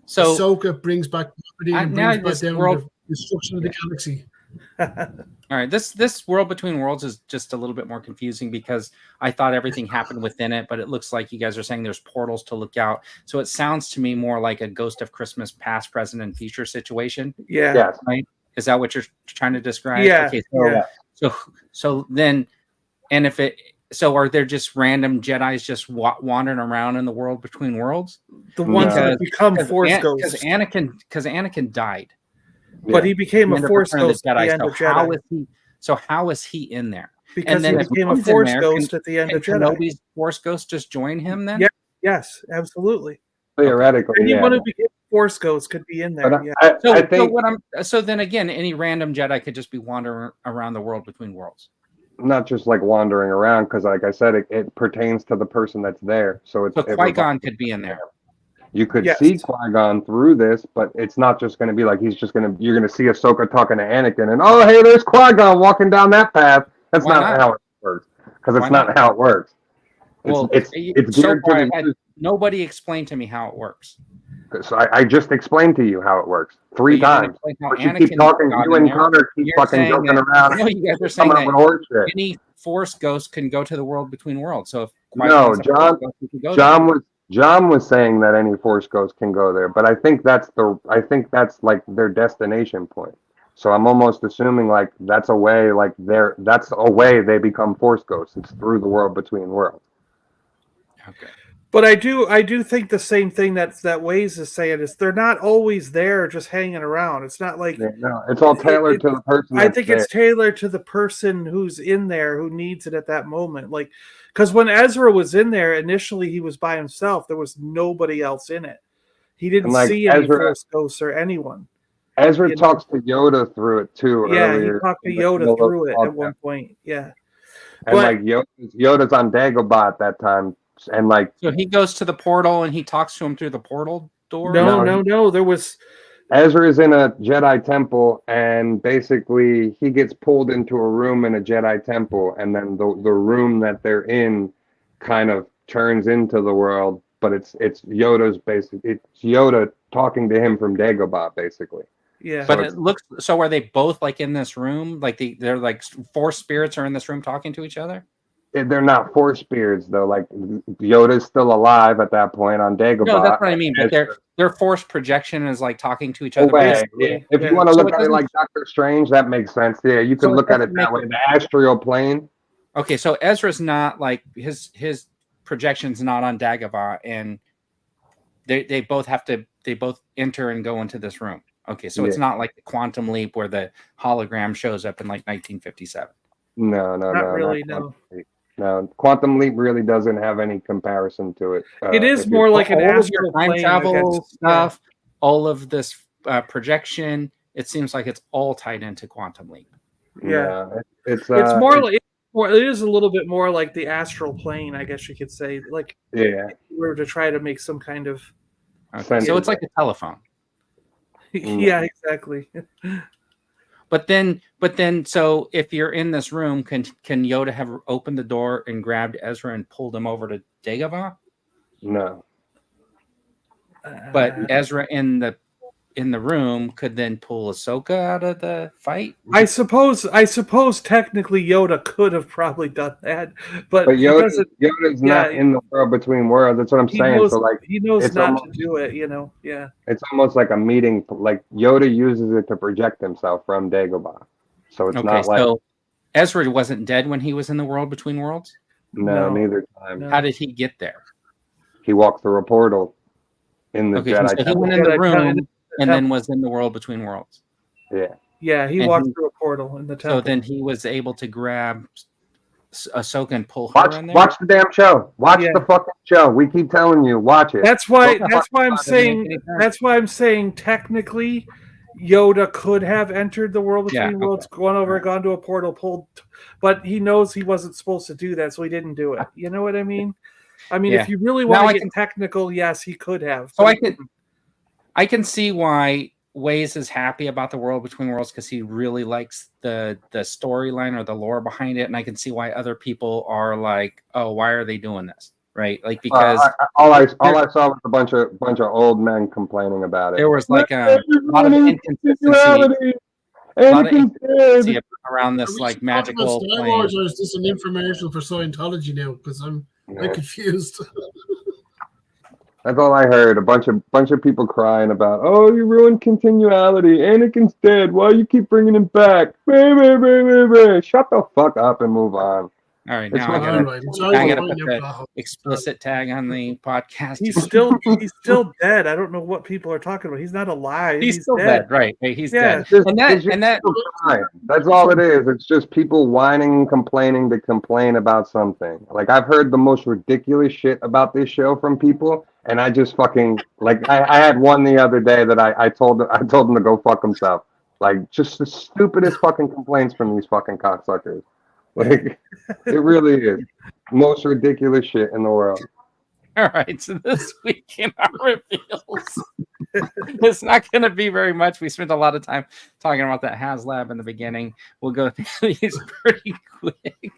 So Ahsoka brings back Palpatine and brings back down the destruction of the galaxy. All right, this World Between Worlds is just a little bit more confusing because I thought everything happened within it, but it looks like you guys are saying there's portals to look out. So it sounds to me more like a Ghost of Christmas past, present, and future situation. Yeah. Right? Is that what you're trying to describe? Yeah. Okay. So then, and if it, so are there just random Jedis just wandering around in the World Between Worlds? The ones that become Force ghosts. Because Anakin died. But he became a Force ghost at the end of Jedi. How is he in there? Because he became a Force ghost at the end of Jedi. Kenobi's Force ghost just join him then? Yeah, yes, absolutely. Theoretically, anyone who became a Force ghost could be in there. But I think, so then again, any random Jedi could just be wandering around the World Between Worlds. Not just like wandering around, because like I said, it pertains to the person that's there. So Qui-Gon could be in there. You could see Qui-Gon through this, but it's not just going to be like you're going to see Ahsoka talking to Anakin and, oh, hey, there's Qui-Gon walking down that path. That's not how it works. Because it's not how it works. It's geared to nobody explained to me how it works. So I just explained to you how it works 3 times. You keep talking, you and Connor keep fucking joking around. No, you guys are saying that any Force ghost can go to the World Between Worlds. So if John was saying that any Force ghost can go there, but I think that's like their destination point. So I'm almost assuming like that's a way they become Force ghosts. It's through the World Between Worlds. Okay. But I do think the same thing that Waze is saying is they're not always there just hanging around. It's not like it's all tailored to the person. I think it's tailored to the person who's in there who needs it at that moment. Like, because when Ezra was in there initially, he was by himself. There was nobody else in it. He didn't see any Force ghosts or anyone. Ezra talks to Yoda through it too. Yeah, earlier. he talked to Yoda through it at one point. Yeah, and like Yoda's on Dagobah at that time. And like, so he goes to the portal and he talks to him through the portal door. No. There was Ezra is in a Jedi temple, and basically he gets pulled into a room in a Jedi temple, and then the room that they're in kind of turns into the world. But it's Yoda's it's Yoda talking to him from Dagobah, basically. Yeah, but it looks so. Are they both like in this room? Like they're like Force spirits are in this room talking to each other? They're not Force spirits though. Like Yoda's still alive at that point on Dagobah. No, that's what I mean. But their Force projection is like talking to each other. If you want to look at it like Doctor Strange, that makes sense. Yeah, you can look at it that way. The astral plane Okay, so Ezra's not like his projection's not on Dagobah, and they both enter and go into this room. Okay, so it's not like the Quantum Leap where the hologram shows up in like 1957. No, Not really. No. No, Quantum Leap really doesn't have any comparison to it. It is more like an astral time plane, travel stuff. All of this projection. It seems like it's all tied into Quantum Leap. Yeah, it's more like it is a little bit more like the astral plane, I guess you could say. Like, if we were to try to make some kind of. Okay, so it's like a telephone. Yeah, exactly. But then, so if you're in this room, can Yoda have opened the door and grabbed Ezra and pulled him over to Dagobah? No. But Ezra in the room could then pull Ahsoka out of the fight. I suppose technically Yoda could have probably done that, but Yoda's not in the world between worlds. That's what I'm saying. So like he knows not to do it, Yeah. It's almost like a meeting. Like Yoda uses it to project himself from Dagobah. So it's not like. So Ezra wasn't dead when he was in the world between worlds. No, neither time. No. How did he get there? He walked through a portal in the Jedi. So he went in the room. And then was in the world between worlds. Yeah, he walked through a portal in the temple. So then he was able to grab Ahsoka and pull her in there. Watch the damn show. Watch the fucking show. We keep telling you, watch it. That's why I'm saying technically Yoda could have entered the world between worlds, gone to a portal, pulled, but he knows he wasn't supposed to do that, so he didn't do it. You know what I mean? If you really want to get technical, yes, he could have. So I can see why Waze is happy about the world between worlds because he really likes the storyline or the lore behind it, and I can see why other people are like, "Oh, why are they doing this?" Right? Like because all I saw was a bunch of old men complaining about it. There was like a lot of inconsistency. Around this like magical Star Wars, or is this an informational for Scientology now? Because I'm confused. That's all I heard. A bunch of people crying about, oh, you ruined continuality. Anakin's dead. Why you keep bringing him back? Shut the fuck up and move on. All right, now I gotta put the explicit tag on the podcast. He's still dead. I don't know what people are talking about. He's not alive. He's still dead, right? He's dead. That's all it is. It's just people whining and complaining to complain about something. Like I've heard the most ridiculous shit about this show from people, and I just fucking like I had one the other day that I told him to go fuck himself. Like just the stupidest fucking complaints from these fucking cocksuckers. Like it really is most ridiculous shit in the world. All right, so this week in our reveals, it's not going to be very much. We spent a lot of time talking about that HASLAB in the beginning. We'll go through these pretty quick.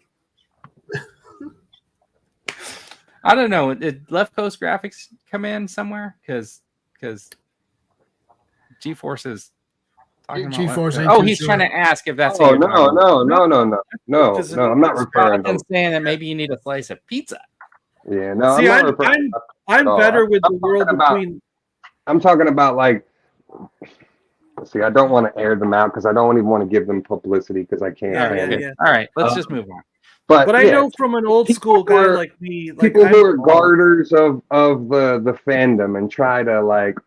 I don't know. Did LeftCoastGraphics come in somewhere? Because GeForce is. He's trying to ask if that's. No. I'm not referring to saying that maybe you need a slice of pizza. Yeah, no. See, I'm better with the world between. I'm talking about like. See, I don't want to air them out because I don't even want to give them publicity because I can't. All right, let's just move on. But I know from an old school guy like me, like people who are garters of the fandom and try to like,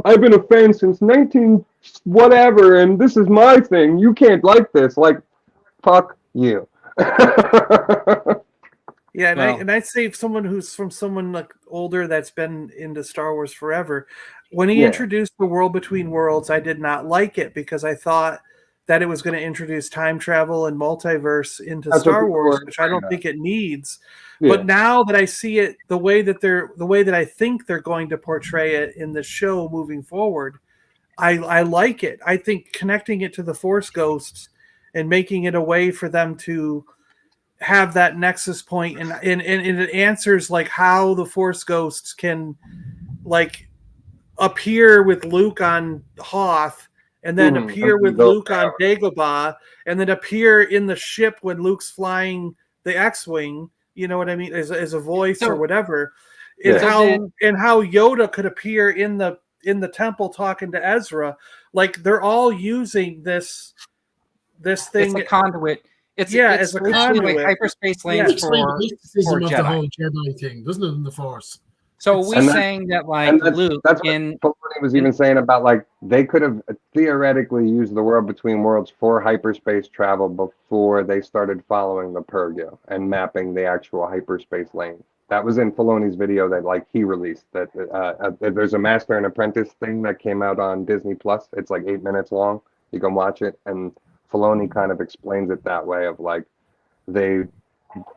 I've been a fan since 19 whatever, and this is my thing. You can't like this. Like, fuck you. Yeah, and I say someone who's from someone like older that's been into Star Wars forever. When he introduced the world between worlds, I did not like it because I thought that it was going to introduce time travel and multiverse into Star Wars, which I don't think it needs. Yeah. But now that I see it, the way that I think they're going to portray it in the show moving forward, I like it. I think connecting it to the Force Ghosts and making it a way for them to have that nexus point, and it answers like how the Force Ghosts can like appear with Luke on Hoth, and then appear with Luke on Dagobah, and then appear in the ship when Luke's flying the X-Wing, you know what I mean, as a voice or whatever. And how Yoda could appear in the temple talking to Ezra. Like they're all using this thing. It's a conduit. It's as a literally conduit. like hyperspace lanes Explain for the mysticism of the Jedi. whole Jedi thing, doesn't it, in the Force? So are we And that- saying that like And Luke that's what in Filoni was even saying about like they could have theoretically used the world between worlds for hyperspace travel before they started following the Purgil and mapping the actual hyperspace lane. That was in Filoni's video that like he released. That there's a Master and Apprentice thing that came out on Disney Plus. It's like 8 minutes long. You can watch it, and Filoni kind of explains it that way of like they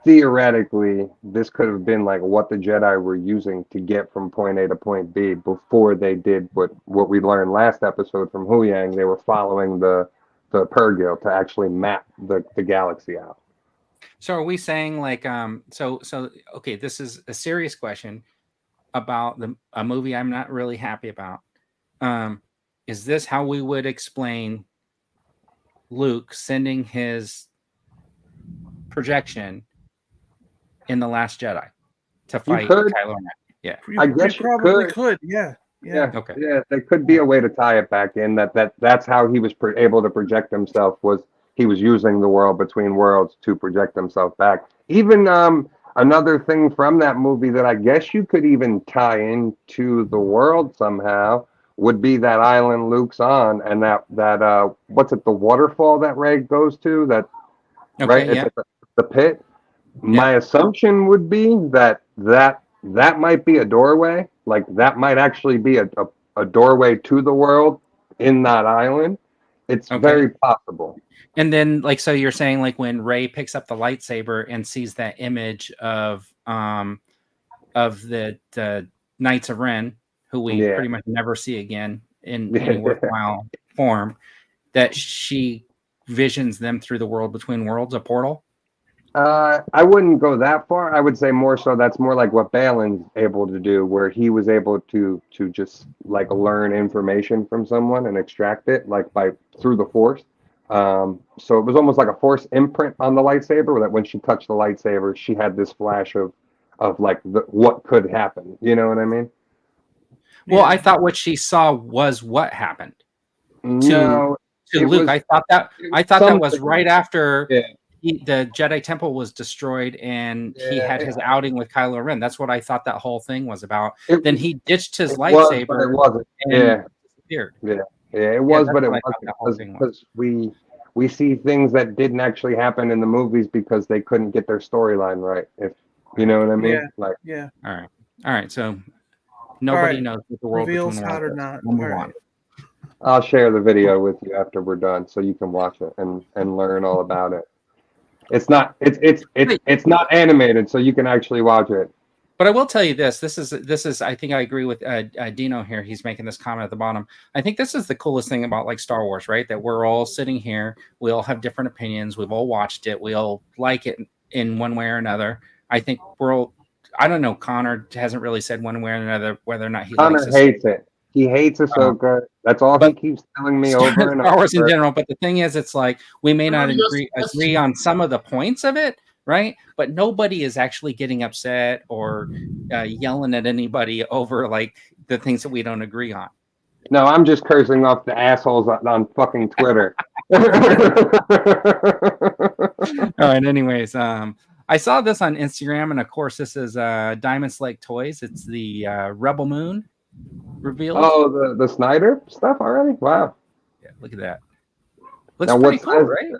theoretically this could have been like what the Jedi were using to get from point A to point B before they did what we learned last episode from Huyang. They were following the Purgil to actually map the galaxy out. So are we saying like so okay, this is a serious question about a movie I'm not really happy about. Is this how we would explain Luke sending his projection in The Last Jedi to fight could. Kylo Ren? Yeah. I guess you probably could. Yeah. Okay. Yeah, there could be a way to tie it back in that's how he was able to project himself, was he was using the world between worlds to project himself back. Even another thing from that movie that I guess you could even tie into the world somehow would be that island Luke's on, and that what's it, the waterfall that Rey goes to, that right at the pit. My assumption would be that might be a doorway. Like that might actually be a doorway to the world in that island. It's very possible. And then, like, so you're saying, like, when Rey picks up the lightsaber and sees that image of the Knights of Ren, who we pretty much never see again in any worthwhile form, that she visions them through the world between worlds, a portal. I wouldn't go that far. I would say more so that's more like what Balin's able to do, where he was able to just like learn information from someone and extract it like through the Force. So it was almost like a Force imprint on the lightsaber, that when she touched the lightsaber, she had this flash of like what could happen. You know what I mean? Well, I thought what she saw was what happened to Luke. I thought that was right after. Yeah. The Jedi Temple was destroyed, and he had his outing with Kylo Ren. That's what I thought that whole thing was about. Then he ditched his lightsaber. It wasn't. And disappeared. It was, but it wasn't, because we see things that didn't actually happen in the movies because they couldn't get their storyline right. If you know what I mean? All right. So nobody knows what the world reveals between how worlds to not. We'll move on. I'll share the video with you after we're done, so you can watch it and learn all about it. It's not animated, so you can actually watch it. But I will tell you this. This is. I think I agree with Dino here. He's making this comment at the bottom. I think this is the coolest thing about like Star Wars, right? That we're all sitting here. We all have different opinions. We've all watched it. We all like it in one way or another. I think we're all. I don't know. Connor hasn't really said one way or another whether or not he likes Connor hates it. He hates Ahsoka. That's all he keeps telling me over and over. Star Wars in general. But the thing is, it's like we may not agree on some of the points of it, right? But nobody is actually getting upset or yelling at anybody over like the things that we don't agree on. No, I'm just cursing off the assholes on fucking Twitter. All right. Anyways, I saw this on Instagram, and of course, this is Diamond Select Toys. It's the Rebel Moon revealed. Oh, the Snyder stuff already? Wow. Yeah, look at that. Looks pretty cool, right?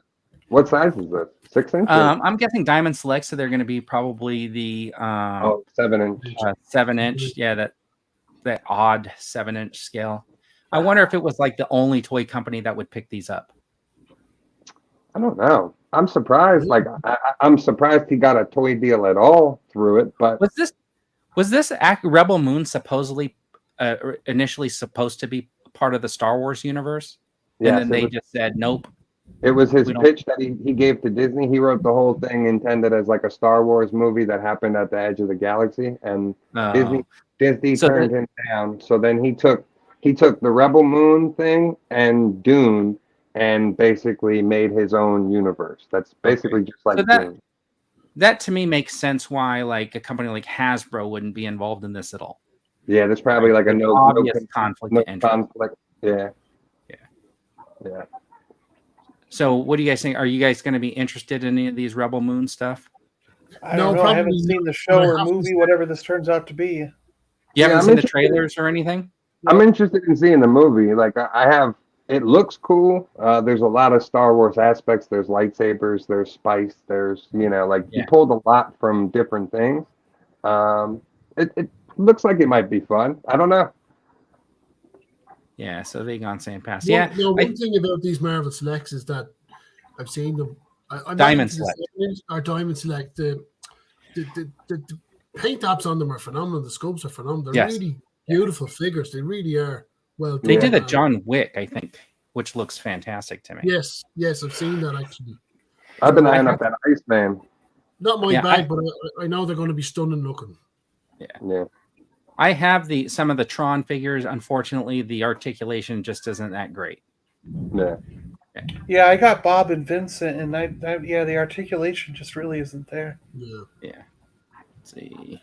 What size is this? 6 inch? I'm guessing Diamond Select, so they're going to be probably the 7 inch. 7 inch. Yeah, that odd 7 inch scale. I wonder if it was like the only toy company that would pick these up. I don't know. I'm surprised. Like I'm surprised he got a toy deal at all through it. But was this Rebel Moon supposedly initially supposed to be part of the Star Wars universe? And then they just said nope. It was his pitch that he gave to Disney. He wrote the whole thing intended as like a Star Wars movie that happened at the edge of the galaxy, and Disney turned him down. So then he took the Rebel Moon thing and Dune and basically made his own universe. That's basically just like Dune. That to me makes sense why like a company like Hasbro wouldn't be involved in this at all. Yeah, there's probably like a no conflict of interest. Yeah. So, what do you guys think? Are you guys going to be interested in any of these Rebel Moon stuff? I don't know. I haven't seen the show or movie, whatever this turns out to be. You haven't seen the trailers or anything? I'm interested in seeing the movie. Like I have, it looks cool. There's a lot of Star Wars aspects. There's lightsabers. There's spice. There's you pulled a lot from different things. It looks like it might be fun. I don't know. Yeah, so they gone same pass. One thing about these Marvel Selects is that I've seen them. I'm Diamond Select. Or Diamond Select. The paint apps on them are phenomenal. The sculpts are phenomenal. They're really beautiful figures. They really are well done. They did a John Wick, I think, which looks fantastic to me. Yes, I've seen that actually. I've been eyeing up that Iceman. Not my bag, but I know they're going to be stunning looking. Yeah. I have some of the Tron figures. Unfortunately, the articulation just isn't that great. Yeah, I got Bob and Vincent, and the articulation just really isn't there. Yeah. Let's see.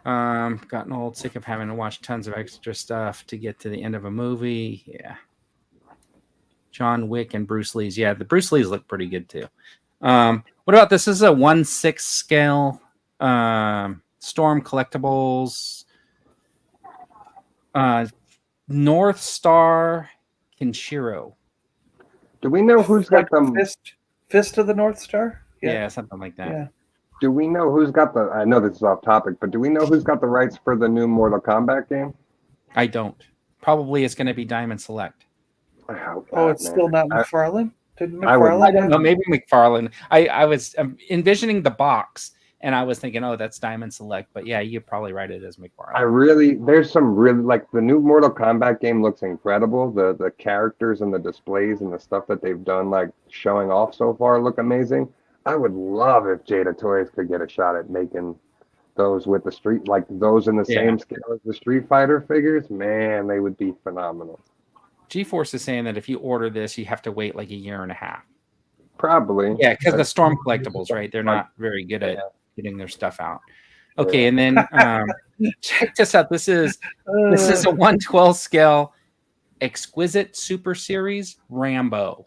Gotten old, sick of having to watch tons of extra stuff to get to the end of a movie. Yeah. John Wick and Bruce Lee's. Yeah, the Bruce Lee's look pretty good too. What about this? This is a 1/6 scale Storm Collectibles. North Star Kenshiro. Do we know who's got them? Fist of the North Star? Yeah, something like that. Yeah. Do we know who's got the? I know this is off topic, but do we know who's got the rights for the new Mortal Kombat game? I don't. Probably it's going to be Diamond Select. I hope it's still not McFarlane? Didn't I McFarlane? don't know. Maybe McFarlane. I was envisioning the box, and I was thinking, oh, that's Diamond Select. But yeah, you're probably right. It is McFarlane. There's some really, like, the new Mortal Kombat game looks incredible. The characters and the displays and the stuff that they've done, like showing off so far, look amazing. I would love if Jada Toys could get a shot at making those with the street, like those in the same scale as the Street Fighter figures. Man, they would be phenomenal. GeForce is saying that if you order this, you have to wait like a year and a half. Probably. Yeah, because the Storm Collectibles, right? They're not very good at getting their stuff out. Okay, and then check this out. This is a 1/12 scale Exquisite Super Series Rambo.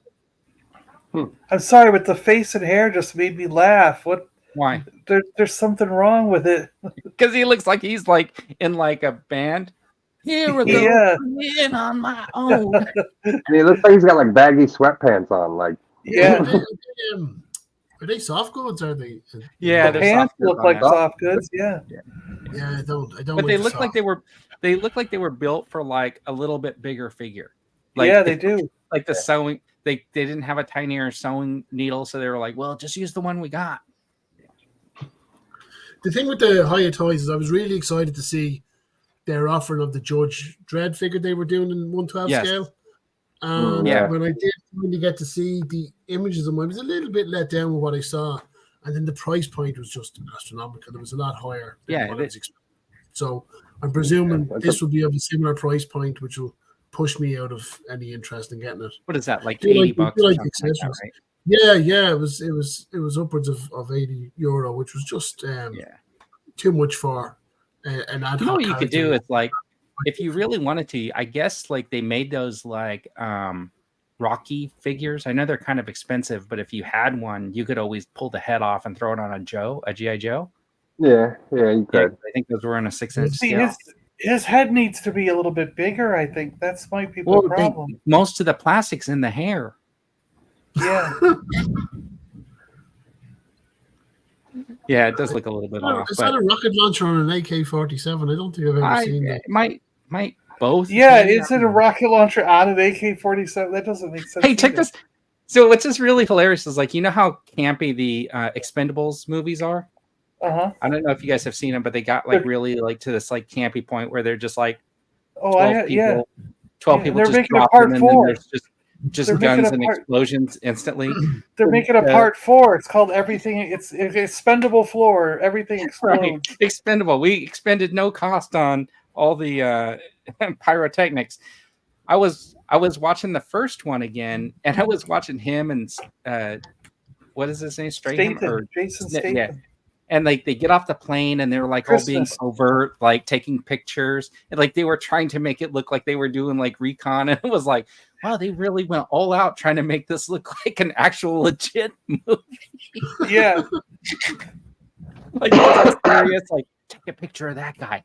I'm sorry, but the face and hair just made me laugh. What? Why? There's something wrong with it. Because he looks like he's like in like a band. Here we go. Yeah. In on my own. And he looks like he's got like baggy sweatpants on. Like, are they soft goods? Are they? Yeah, the pants look like soft goods. Yeah. I don't. But they look like they were. They look like they were built for like a little bit bigger figure. Like, they do. Like the sewing. They didn't have a tinier sewing needle, so they were like, well, just use the one we got. The thing with the Hiya Toys is I was really excited to see their offering of the Judge Dredd figure they were doing in 1/12 scale. When I did finally get to see the images of them, I was a little bit let down with what I saw. And then the price point was just astronomical. It was a lot higher than what I was expecting. So I'm presuming this will be of a similar price point, which will push me out of any interest in getting it. What is that, like $80 or something like that, right? Yeah. It was upwards of €80, which was just too much for an ad hoc. You know what you could do is, like, if you really wanted to, I guess, like, they made those like Rocky figures. I know they're kind of expensive, but if you had one, you could always pull the head off and throw it on a G.I. Joe. Yeah, you could. I think those were on a 6-inch scale. His head needs to be a little bit bigger, I think. That's might be the problem. Most of the plastic's in the hair. Yeah. Yeah, it does look a little bit off. Is that a rocket launcher on an AK-47? I don't think I've ever seen that. Might both. Yeah, is it a rocket launcher on an AK-47? That doesn't make sense. Hey, check this. So what's just really hilarious is, like, you know how campy the Expendables movies are? Uh-huh. I don't know if you guys have seen them, but they got like really like to this like campy point where they're just like 12 people they're just making drop a part them, and 4. then there's just guns and explosions instantly. They're making a part 4. It's called Everything. It's Expendable Floor. Everything explodes. Right. Expendable. We expended no cost on all the pyrotechnics. I was watching the first one again, and I was watching him and what is his name? Jason Statham. Yeah. and like they get off the plane and they're like all being covert, like taking pictures, and like they were trying to make it look like they were doing like recon, and it was like, wow, they really went all out trying to make this look like an actual legit movie. Yeah. Like it was serious, like take a picture of that guy.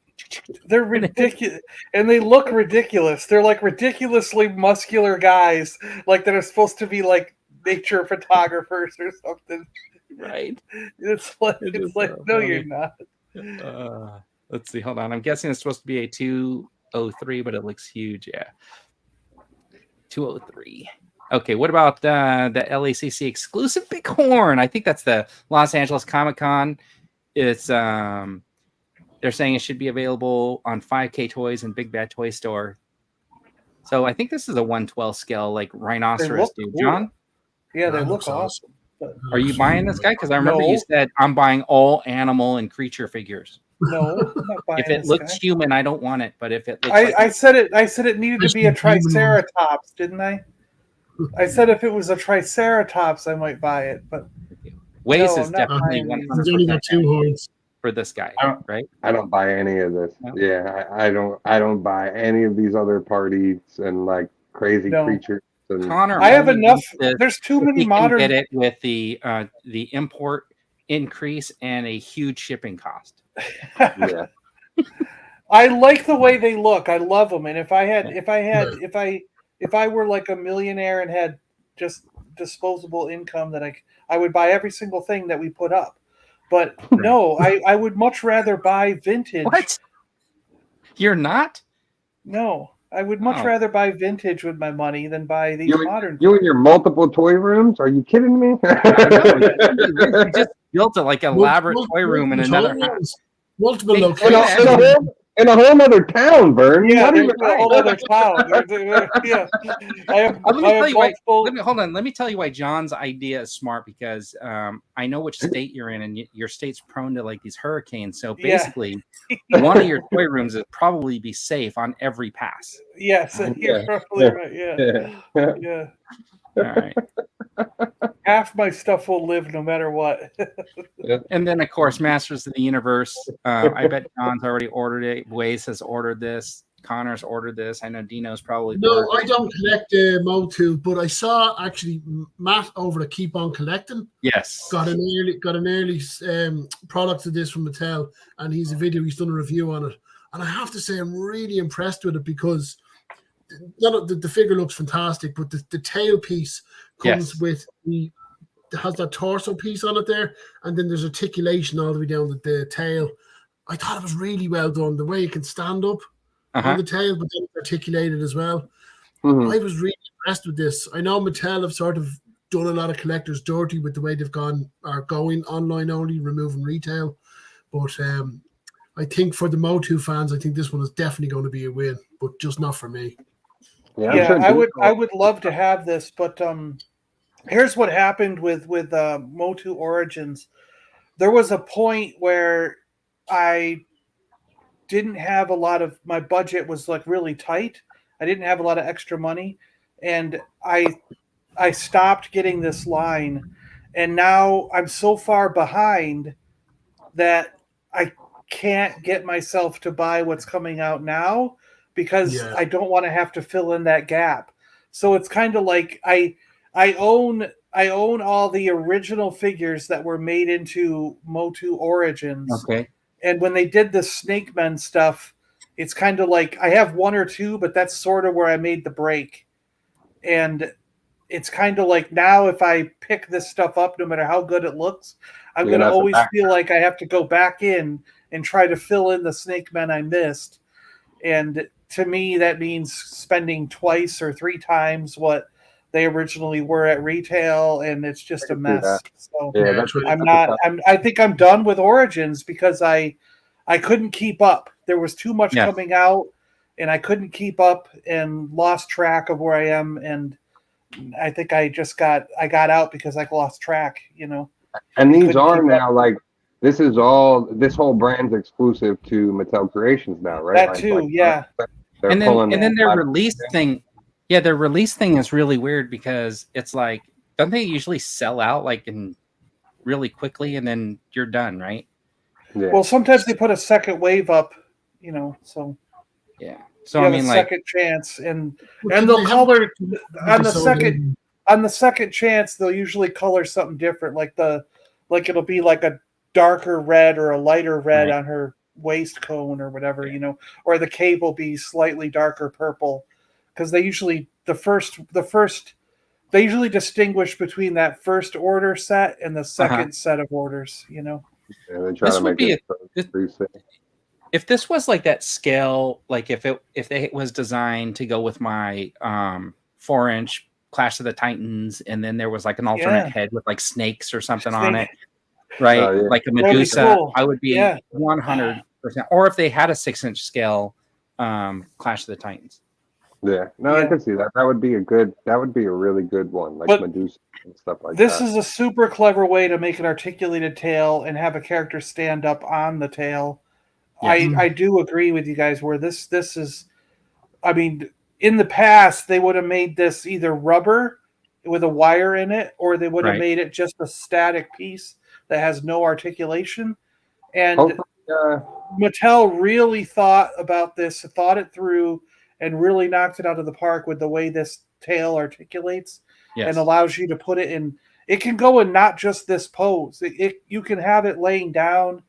They're ridiculous, and they look ridiculous. They're like ridiculously muscular guys, like that are supposed to be like nature photographers or something. Right? It's like no, funny. you're not. Let's see. Hold on. I'm guessing it's supposed to be a 203, but it looks huge. Yeah, 203. Okay, what about the LACC exclusive Bighorn? I think that's the Los Angeles Comic Con. It's they're saying it should be available on 5K Toys and Big Bad Toy Store. So I think this is a 1/12 scale, like rhinoceros, dude. Cool. John? Yeah, they look awesome. Are you buying this guy? Because I remember you said I'm buying all animal and creature figures. No, I'm not buying if it looks human, I don't want it. But if it looks I said it needed to be a triceratops, didn't I? I said if it was a triceratops, I might buy it, but Waze is definitely 100% for this guy, right? I don't buy any of this. No. Yeah, I don't buy any of these other parties and like crazy creatures. And Connor, I have enough. There's too many modern. Get it with the import increase and a huge shipping cost. Yeah. I like the way they look. I love them, and if I were like a millionaire and had just disposable income, that I would buy every single thing that we put up. But no, I would much rather buy vintage. What? You're not? No, I would much rather buy vintage with my money than buy these modern. You and your multiple toy rooms? Are you kidding me? You just built a like elaborate toy room in another house. Multiple locations. In a whole other town, Vern. Yeah, in a whole other town. Yeah, Let me tell you why John's idea is smart, because I know which state you're in, and your state's prone to like these hurricanes. So basically, one of your toy rooms is probably be safe on every pass. Yes, you're probably right. Yeah. All right. Half my stuff will live no matter what. And then, of course, Masters of the Universe. I bet John's already ordered it. Waze has ordered this. Connor's ordered this. I know Dino's probably. No, I don't collect Motu, but I saw actually Matt over at Keep On Collecting. Yes. Got an early product of this from Mattel, and he's done a review on it. And I have to say, I'm really impressed with it, because the figure looks fantastic, but the tail piece comes with has that torso piece on it there, and then there's articulation all the way down the tail. I thought it was really well done, the way it can stand up on the tail, but then articulated as well. Mm-hmm. I was really impressed with this. I know Mattel have sort of done a lot of collectors dirty with the way they've going online only, removing retail, but I think for the Motu fans, I think this one is definitely going to be a win, but just not for me. Yeah, I would love to have this, but here's what happened with Motu Origins. There was a point where I didn't have a lot of, my budget was like really tight. I didn't have a lot of extra money, and I stopped getting this line, and now I'm so far behind that I can't get myself to buy what's coming out now, because I don't want to have to fill in that gap. So it's kind of like I own all the original figures that were made into Motu Origins. Okay. And when they did the Snake Men stuff, it's kind of like I have one or two, but that's sort of where I made the break. And it's kind of like now if I pick this stuff up, no matter how good it looks, I'm going to always feel like I have to go back in and try to fill in the Snake Men I missed. And to me, that means spending twice or three times what they originally were at retail, and it's just a mess. So I think I'm done with Origins, because I couldn't keep up. There was too much coming out, and I couldn't keep up and lost track of where I am. And I think I got out because I lost track, And these are now like, this whole brand's exclusive to Mattel Creations now, right? That too, yeah. And then their release thing. Yeah, their release thing is really weird, because it's like, don't they usually sell out like in really quickly and then you're done, right? Yeah. Well, sometimes they put a second wave up, so Yeah. So you I have mean, a like, second chance, and Well, they'll they have color on the episode second on the second chance. They'll usually color something different, like it'll be like a darker red or a lighter red Right. on her waist cone or whatever, or the cape will be slightly darker purple, because they usually they usually distinguish between that first order set and the second set of orders. Yeah, they try This to would make be it this- preset. if this was like that scale, like if it was designed to go with my 4-inch Clash of the Titans, and then there was like an alternate head with like snakes or something on it, right? Oh, yeah. Like a That'd be Medusa, cool. I would be Yeah. 100%. Or if they had a 6-inch scale Clash of the Titans. Yeah, no, I can see that. That would be a really good one, like But Medusa and stuff like This that. is a super clever way to make an articulated tail and have a character stand up on the tail. Yes. I do agree with you guys where this is, I mean, in the past they would have made this either rubber with a wire in it, or they would have Right. made it just a static piece that has no articulation. And Hopefully, Mattel really thought about this, thought it through, and really knocked it out of the park with the way this tail articulates Yes. and allows you to put it in. It can go in not just this pose. You can have it laying down,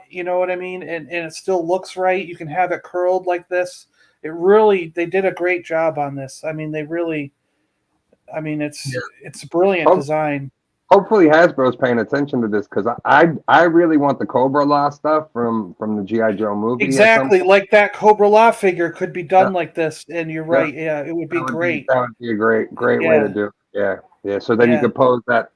you know what I mean, and it still looks right. You can have it curled like this. They did a great job on this. I mean, it's brilliant design. hopefully Hasbro's paying attention to this, because I really want the Cobra Law stuff from the G.I. Joe movie. Exactly, like that Cobra Law figure could be done like this, and you're right. Yeah, it would be great. That would be a great way to do it. Yeah. So then you could pose that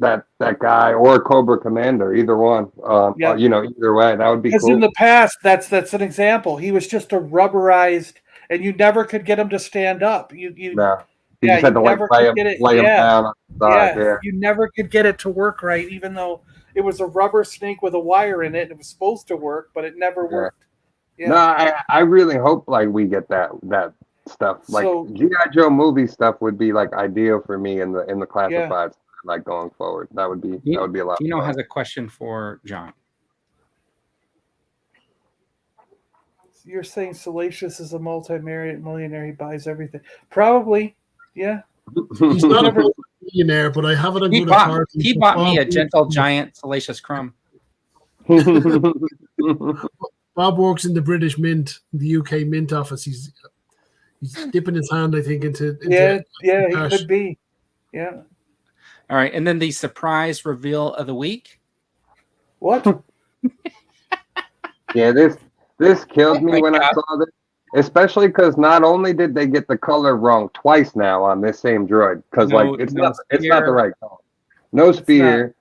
guy or Cobra Commander, either one. Either way, that would be cool. Because in the past, that's an example. He was just a rubberized, and you never could get him to stand up. You just had to lay him down on the side. Yeah. You never could get it to work right, even though it was a rubber snake with a wire in it, and it was supposed to work, but it never worked. Yeah. No, I really hope like we get that stuff. Like G.I. Joe movie stuff would be like ideal for me in the classifieds, like going forward. That would be a lot. Tino has a question for John. You're saying Salacious is a multi-millionaire. He buys everything. Probably, yeah. He's not a millionaire, but I have it on good authority. He bought me a Gentle Giant Salacious Crumb. Bob works in the British Mint, the UK Mint office. He's dipping his hand, I think, into he could be. Yeah. All right, and then the surprise reveal of the week. What? Yeah, this killed me when I saw this, especially because not only did they get the color wrong twice now on this same droid, because it's not the right color. No spear.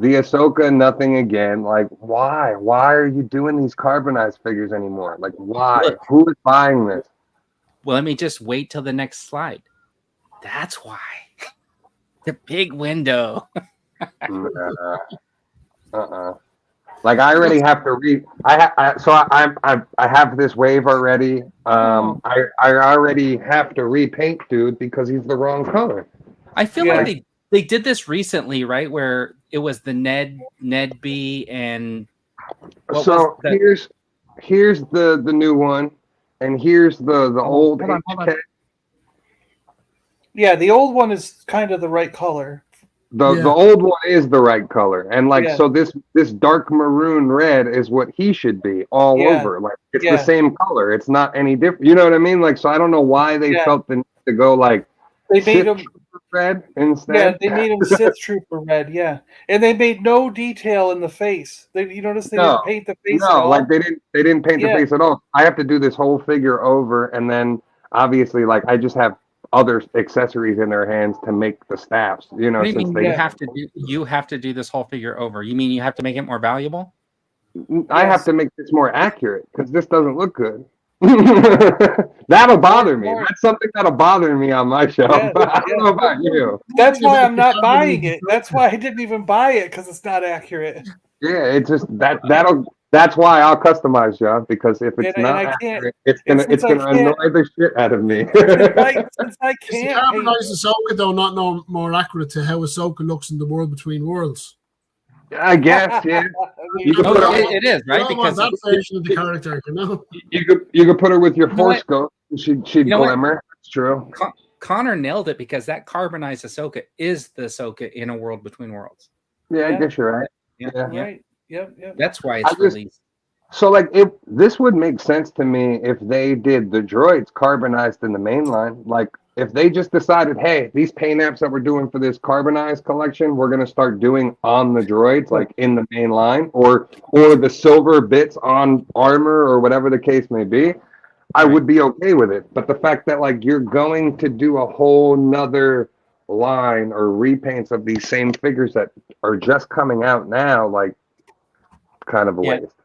The Ahsoka, nothing again. Like, why? Why are you doing these carbonized figures anymore? Like, why? Look. Who is buying this? Well, let me just wait till the next slide. That's why. The big window. Like, I already have to read. I have this wave already. I already have to repaint dude because he's the wrong color. I feel like they did this recently, right? Where it was the Ned B and here's the new one, and here's the old. Hold on. Yeah, the old one is kind of the right color. The old one is the right color, and so this dark maroon red is what he should be all over. Like it's the same color. It's not any different. You know what I mean? Like, so I don't know why they felt the need to go like they made him red instead. Yeah, they made him Sith Trooper red. Yeah, and they made no detail in the face. You notice they didn't paint the face. No, at all? like they didn't paint the face at all. I have to do this whole figure over, and then obviously like I just have other accessories in their hands to make the staffs. You know, since you have to do this whole figure over. You mean you have to make it more valuable? I have to make this more accurate because this doesn't look good. That'll bother me. That's something that'll bother me on my shelf. I don't know about you. That's why I'm not buying it. That's why I didn't even buy it, because it's not accurate. Yeah, it's just that's why I'll customize, John, because if it's not accurate, it's gonna annoy the shit out of me. Since I can't carbonize Ahsoka though, not no more accurate to how Ahsoka looks in the World Between Worlds. I guess, yeah. You could No, put her, it is right I want because that version of the character, you know. you could put her with your You know what? force scope. She'd You know what? glimmer. It's true. Connor nailed it because that carbonized Ahsoka is the Ahsoka in A World Between Worlds. Yeah, I Yeah. guess you're right. Yeah, Yeah. Right. Yep. That's why I it's just- released. So like this would make sense to me if they did the droids carbonized in the main line. Like if they just decided, hey, these paint apps that we're doing for this carbonized collection, we're gonna start doing on the droids, like in the main line, or the silver bits on armor or whatever the case may be, I Right. would be okay with it. But the fact that like you're going to do a whole nother line or repaints of these same figures that are just coming out now, like kind of a Yeah. waste.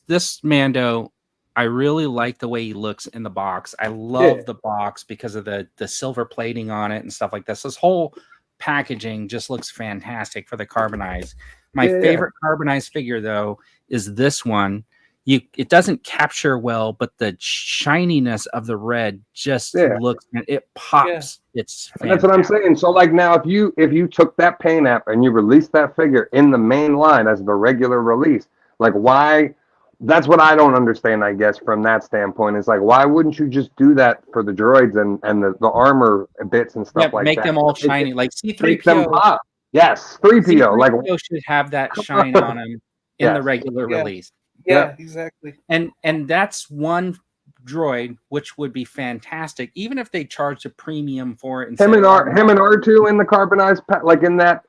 This Mando, I really like the way he looks in the box. I love Yeah. the box because of the silver plating on it and stuff like this. This whole packaging just looks fantastic for the carbonized. My Yeah. favorite carbonized figure though is this one. It doesn't capture well, but the shininess of the red just looks, it pops. Yeah. It's And that's what I'm saying. So like now if you took that paint app and you released that figure in the main line as the regular release, like why? That's what I don't understand, I guess, from that standpoint. Is like why wouldn't you just do that for the droids and the armor bits and stuff like make that? them all shiny, like Make them C3PO. pop. Yes, 3PO. Like C3PO should have that shine on him in the Yes. regular Yeah. release. Yeah, exactly. And that's one droid which would be fantastic, even if they charged a premium for it. And him said, and R2 in the carbonized pack, like in a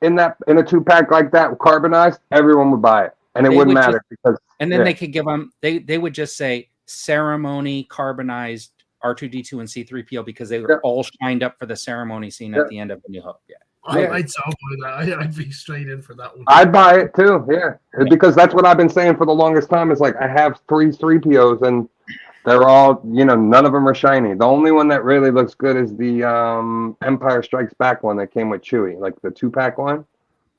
2-pack like that carbonized, everyone would buy it, and it They wouldn't would matter because and then they could give them. They would just say ceremony carbonized R2D2 and C3PO because they were all shined up for the ceremony scene at the end of A New Hope. Yeah. I'd so buy that. I'd be straight in for that one. I'd buy it too, yeah, because that's what I've been saying for the longest time. Is like I have 3POs and they're all, none of them are shiny. The only one that really looks good is the Empire Strikes Back one that came with Chewie, like the 2-pack one.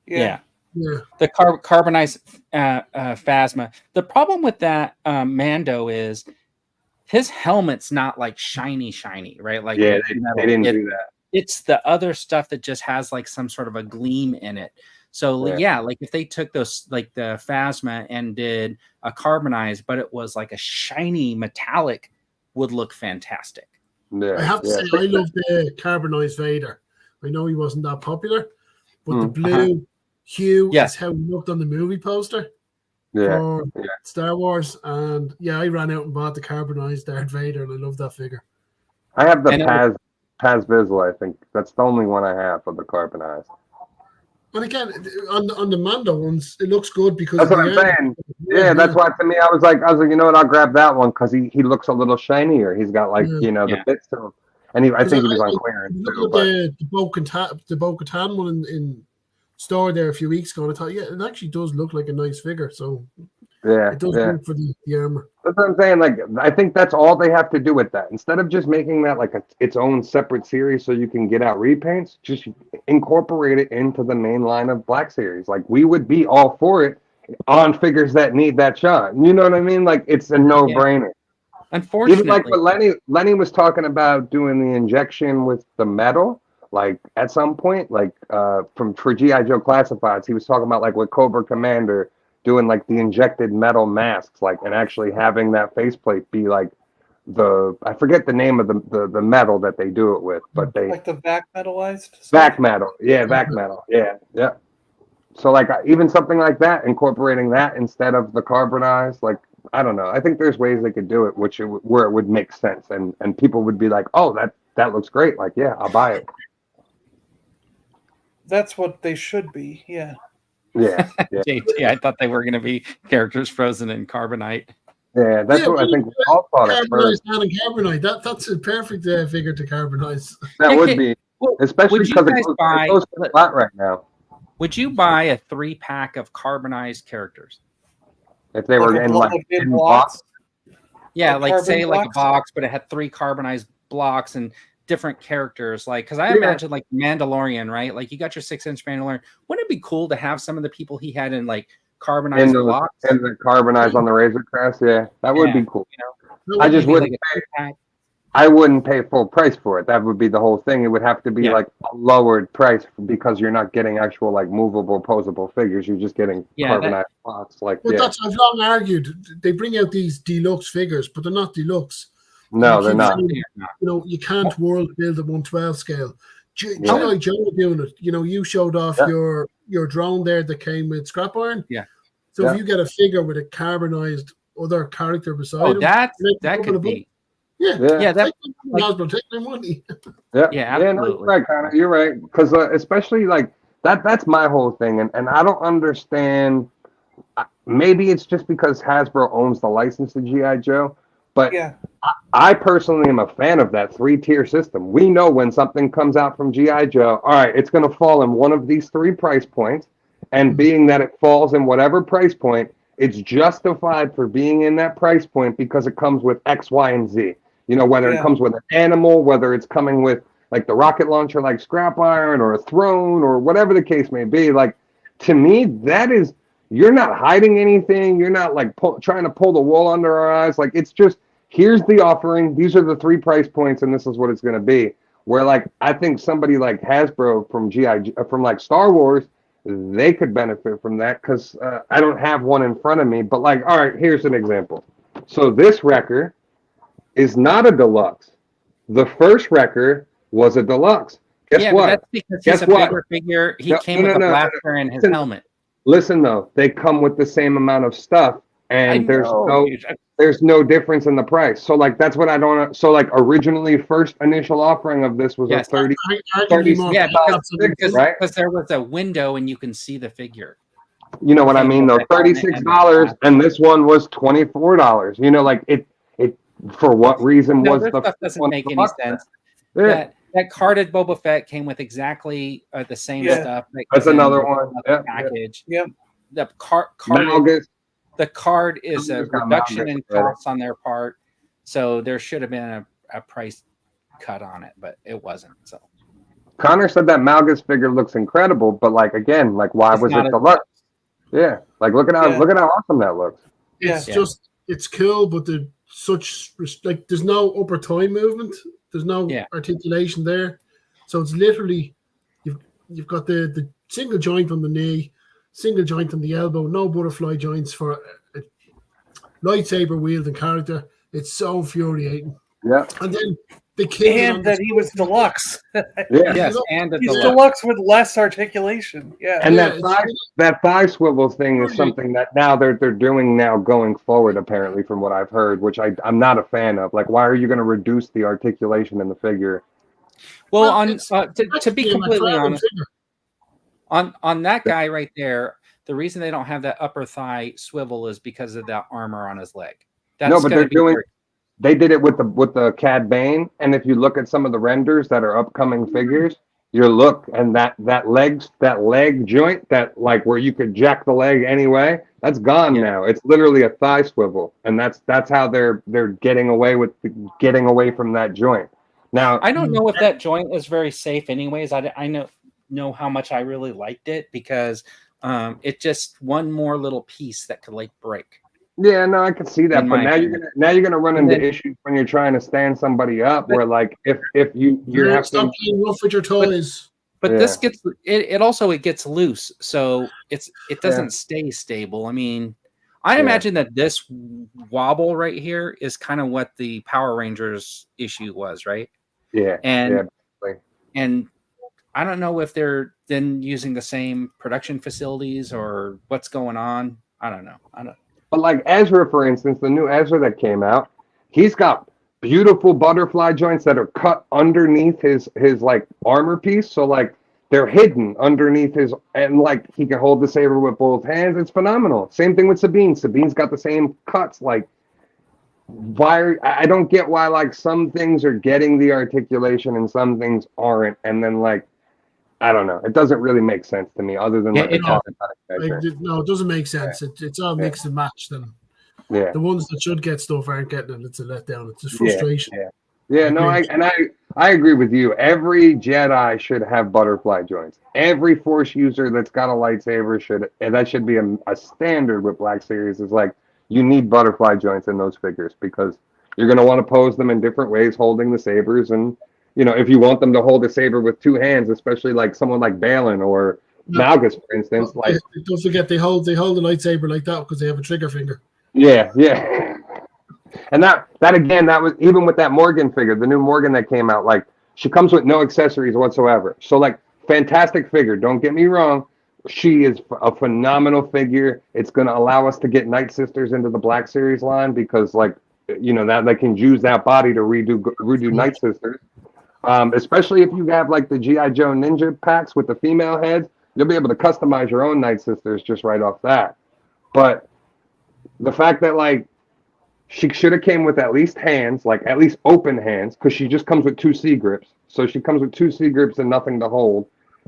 Yeah. Yeah. The carbonized Phasma. The problem with that Mando is his helmet's not like shiny, right? Like Yeah, they didn't do that. It's the other stuff that just has like some sort of a gleam in it. So like if they took those like the Phasma and did a carbonized, but it was like a shiny metallic, would look fantastic. Yeah, I have to say, I love the carbonized Vader. I know he wasn't that popular, but the blue hue is how he looked on the movie poster for Star Wars. And I ran out and bought the carbonized Darth Vader, and I love that figure. I have the Paz Vizsla, I think. That's the only one I have of the carbonized. And again, on the Mando ones, it looks good because that's what I'm saying. Yeah, that's why to me I was like, you know what, I'll grab that one because he looks a little shinier. He's got like the bits to him, and I think he was on clearance too. The Bo-Katan one in store there a few weeks ago, and I thought, it actually does look like a nice figure. So it does look for the armor. That's what I'm saying. Like, I think that's all they have to do with that. Instead of just making that like its own separate series so you can get out repaints, just incorporate it into the main line of Black Series. Like, we would be all for it on figures that need that shot. You know what I mean? Like, it's a no-brainer. Unfortunately, even like what Lenny was talking about doing the injection with the metal. Like at some point, like for G.I. Joe Classifieds, he was talking about like with Cobra Commander doing like the injected metal masks, like, and actually having that faceplate be like I forget the name of the metal that they do it with, but they like the vac metalized vac metal, vac metal, yeah. So like even something like that, incorporating that instead of the carbonized, like I don't know. I think there's ways they could do it, where it would make sense, and people would be like, oh, that looks great, like I'll buy it. That's what they should be, yeah. JT, I thought they were going to be characters frozen in carbonite. Yeah, that's what I think we all thought at first. Carbonite. That's a perfect figure to carbonize. That would be, especially because it goes flat right now. Would you buy a 3-pack of carbonized characters? If they were in box? Yeah, like say like a box, but it had 3 carbonized blocks and different characters, like because I imagine like Mandalorian, right? Like you got your 6-inch Mandalorian. Wouldn't it be cool to have some of the people he had in like carbonized blocks and the carbonized on the Razor Crest? Yeah, that would be cool. You know, I just wouldn't. Like I wouldn't pay full price for it. That would be the whole thing. It would have to be Yeah. like a lowered price because you're not getting actual like movable, posable figures. You're just getting carbonized plots. Like, But that's I've long argued. They bring out these deluxe figures, but they're not deluxe. No, they're not. Saying, you can't world build at 112 scale. Joe doing it. You showed off your drone there that came with scrap iron. Yeah. So if you get a figure with a carbonized other character beside him, that could be. That's Hasbro, take their money. Absolutely. No, you're right, Connor. You're right. Because especially like that's my whole thing, and I don't understand. Maybe it's just because Hasbro owns the license to G.I. Joe, but I personally am a fan of that 3-tier system. We know when something comes out from G.I. Joe, all right, it's going to fall in one of these 3 price points, and being that it falls in whatever price point, it's justified for being in that price point because it comes with X, Y, and Z. Whether it comes with an animal, whether it's coming with like the rocket launcher, like scrap iron or a throne or whatever the case may be. Like, to me, that is, you're not hiding anything. You're not like trying to pull the wool under our eyes. Like, it's just, here's the offering. These are the 3 price points, and this is what it's going to be. Where like, I think somebody like Hasbro from like Star Wars, they could benefit from that because I don't have one in front of me. But like, all right, here's an example. So this record is not a deluxe. The first record was a deluxe. Guess what? But that's because he's a bigger figure. He came with a blaster and his helmet. Listen though, they come with the same amount of stuff, and there's no difference in the price. So like that's what I don't. So like originally, first initial offering of this was a 30. Right? Because there was a window and you can see the figure. You know what I mean? Though $36, and this one was $24. Like it. For what reason was the stuff doesn't make any sense? That carded Boba Fett came with exactly the same stuff. That's another one. Package. The card is a reduction in costs on their part, so there should have been a price cut on it, but it wasn't. So Connor said that Malgus figure looks incredible, but like again, like why was it deluxe? Yeah, like look at how awesome that looks. It's cool, but there's no upper thigh movement. There's no articulation there. So it's literally you've got the single joint on the knee, single joint on the elbow, no butterfly joints for a lightsaber wielding character. It's so infuriating. Yeah. And then and that he was deluxe. And he's deluxe with less articulation. And that thigh swivel thing is something that now they're doing now going forward, apparently, from what I've heard, which I'm not a fan of. Like, why are you going to reduce the articulation in the figure? Well, to be completely honest, on that guy right there, the reason they don't have that upper thigh swivel is because of that armor on his leg. They did it with the Cad Bane, and if you look at some of the renders that are upcoming figures, that leg joint, that like where you could jack the leg anyway, that's gone now. It's literally a thigh swivel, and that's how they're getting away from that joint. Now I don't know if that joint is very safe, anyways. I know how much I really liked it because it's just one more little piece that could like break. Yeah, no, I can see that, but now you're gonna run into issues when you're trying to stand somebody up. Where like if you have to playing rough with your toys. But this gets it gets loose, so it doesn't stay stable. I mean, I imagine that this wobble right here is kind of what the Power Rangers issue was, right? Yeah, and I don't know if they're then using the same production facilities or what's going on. I don't know. But like Ezra, for instance, the new Ezra that came out, he's got beautiful butterfly joints that are cut underneath his like armor piece. So like they're hidden underneath his, and like he can hold the saber with both hands. It's phenomenal. Same thing with Sabine. Sabine's got the same cuts. Like I don't get why like some things are getting the articulation and some things aren't. And then like, I don't know. It doesn't really make sense to me, other than like no, it doesn't make sense. It's all mixed and matched. And the ones that should get stuff aren't getting it. It's a letdown. It's just frustration. I agree with you. Every Jedi should have butterfly joints. Every Force user that's got a lightsaber should be a standard with Black Series. Is like you need butterfly joints in those figures because You're going to want to pose them in different ways, holding the sabers. And, you know, if you want them to hold a saber with two hands, especially like someone like Balin or Malgus, for instance, like don't forget they hold the lightsaber like that because they have a trigger finger. Yeah. And that again, that was even with that Morgan figure, the new Morgan that came out, like she comes with no accessories whatsoever. So like fantastic figure. Don't get me wrong. She is a phenomenal figure. It's going to allow us to get Night Sisters into the Black Series line because like, you know, that they can use that body to redo Night Sisters. Especially if you have like the G.I. Joe Ninja packs with the female heads, you'll be able to customize your own Night Sisters just right off that. But the fact that like she should have came with at least hands, like at least open hands, because she just comes with 2 C grips. So she comes with 2 C grips and nothing to hold.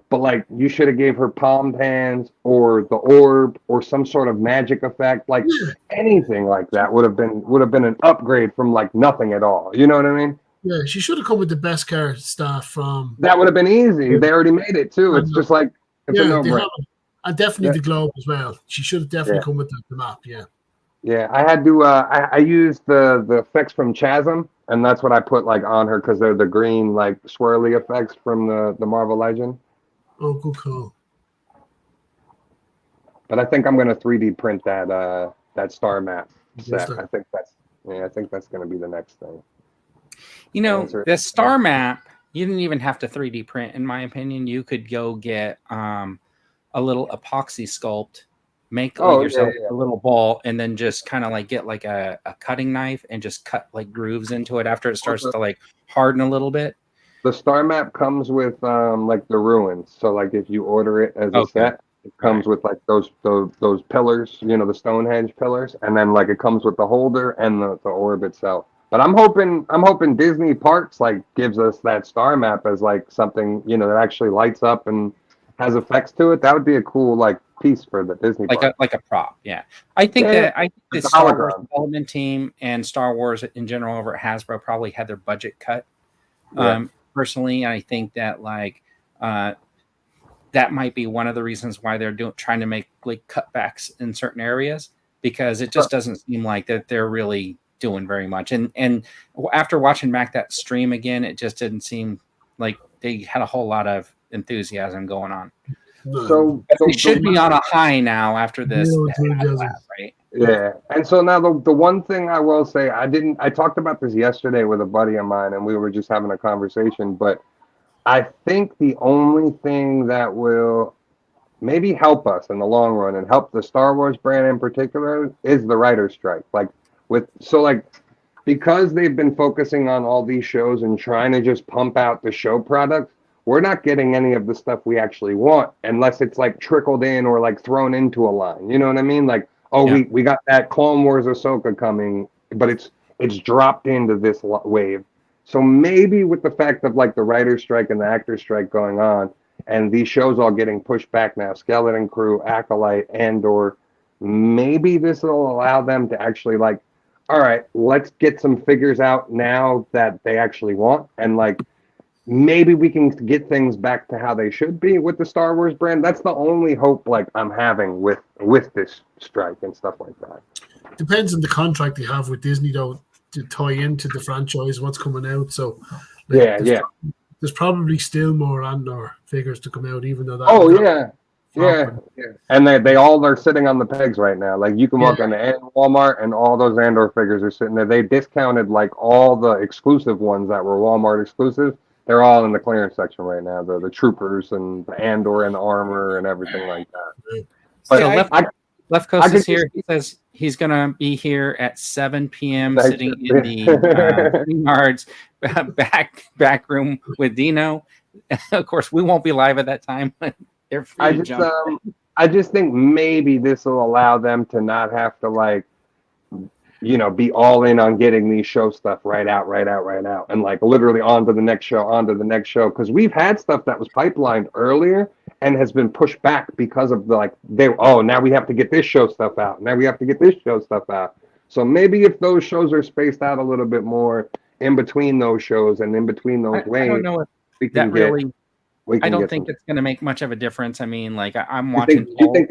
But like you should have gave her palmed hands or the orb or some sort of magic effect, like anything like that would have been an upgrade from like nothing at all. You know what I mean? Yeah, she should have come with the best car staff from. That would have been easy. They already made it too. It's just like it's a no-brainer. And definitely the globe as well. She should have definitely come with the map. Yeah. Yeah, I had to. I used the effects from Chasm, and that's what I put like on her because they're the green like swirly effects from the Marvel Legend. Oh, cool. But I think I'm gonna 3D print that star map set. I think that's gonna be the next thing. You know, the star map, you didn't even have to 3D print, in my opinion. You could go get a little epoxy sculpt, make yourself a little ball, and then just kind of like get like a cutting knife and just cut like grooves into it after it starts to like harden a little bit. The star map comes with like the ruins. So like if you order it as a set, it comes with like those pillars, you know, the Stonehenge pillars, and then like it comes with the holder and the orb itself. But I'm hoping Disney Parks like gives us that star map as like something, you know, that actually lights up and has effects to it. That would be a cool like piece for the Disney Parks. Like a prop. Yeah. I think the Star Wars development team and Star Wars in general over at Hasbro probably had their budget cut. Personally, I think that like that might be one of the reasons why they're trying to make like cutbacks in certain areas, because it just doesn't seem like that they're really doing very much. And after watching back that stream again, it just didn't seem like they had a whole lot of enthusiasm going on. So they should be on a high now after this, right? Yeah. And so now the one thing I will say, I talked about this yesterday with a buddy of mine and we were just having a conversation, but I think the only thing that will maybe help us in the long run and help the Star Wars brand in particular is the writer's strike. Because they've been focusing on all these shows and trying to just pump out the show product, we're not getting any of the stuff we actually want unless it's like trickled in or like thrown into a line. You know what I mean? Like, we got that Clone Wars Ahsoka coming, but it's dropped into this wave. So maybe with the fact of like the writer's strike and the actor's strike going on, and these shows all getting pushed back now, Skeleton Crew, Acolyte, Andor, maybe this will allow them to actually like, all right, let's get some figures out now that they actually want, and like maybe we can get things back to how they should be with the Star Wars brand. That's the only hope like I'm having with this strike and stuff like that. Depends on the contract they have with Disney though to tie into the franchise, what's coming out. So there's probably still more Andor figures to come out, even though that. Yeah. And they all are sitting on the pegs right now. Like you can walk into Walmart and all those Andor figures are sitting there. They discounted like all the exclusive ones that were Walmart exclusive. They're all in the clearance section right now. The troopers and the Andor and the armor and everything like that. But so Left Coast is here. He says he's going to be here at 7 p.m. sitting in the yards back room with Dino. Of course, we won't be live at that time. They're free to jump. I just think maybe this will allow them to not have to like, you know, be all in on getting these show stuff right out, and like literally on to the next show. Because we've had stuff that was pipelined earlier and has been pushed back because of the now we have to get this show stuff out. So maybe if those shows are spaced out a little bit more in between those shows and in between those waves, I don't know if that really. I don't think it's going to make much of a difference. I mean, like I'm watching. Do you think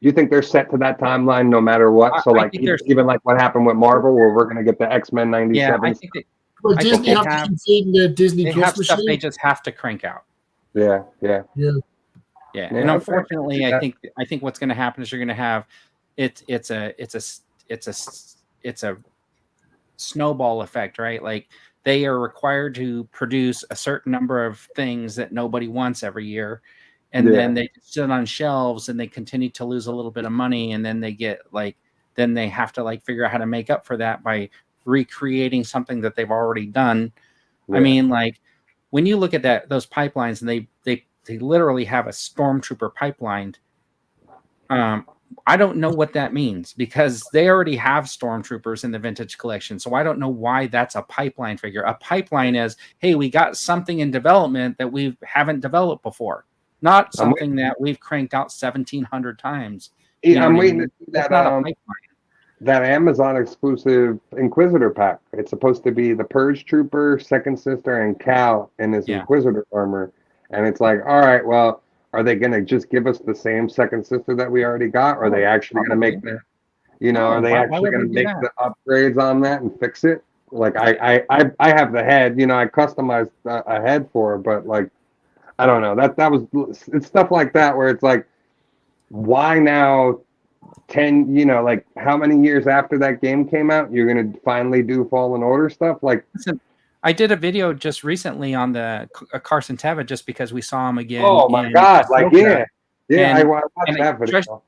You think they're set to that timeline no matter what? So I like think even like what happened with Marvel, where we're gonna get the X-Men yeah, '97. I think Well, I Disney think have to concede the Disney they Plus have stuff machine. they just have to crank out. Yeah. Yeah, and okay. unfortunately, I think what's going to happen is you're going to have it's a snowball effect, right? Like they are required to produce a certain number of things that nobody wants every year, and then they sit on shelves and they continue to lose a little bit of money, and then they get then they have to figure out how to make up for that by recreating something that they've already done. I mean, when you look at those pipelines, and they literally have a stormtrooper pipeline. I don't know what that means because they already have stormtroopers in the vintage collection. So I don't know why that's a pipeline figure. A pipeline is, hey, we got something in development that we haven't developed before, not something that we've cranked out 1,700 times. I'm waiting to see that. Not a pipeline. That Amazon exclusive Inquisitor pack. It's supposed to be the Purge Trooper, Second Sister, and Cal in his Inquisitor armor. And it's like, all right, well, are they going to just give us the same Second Sister that we already got? Or are they actually going to make the, are they actually going to make the upgrades on that and fix it? Like, I have the head, I customized a head for her, but I don't know. It's stuff like that where it's like, why now? 10, how many years after that game came out, you're going to finally do Fallen Order stuff? Listen, I did a video just recently on the Carson Teva just because we saw him again. Oh my God. I watched that video.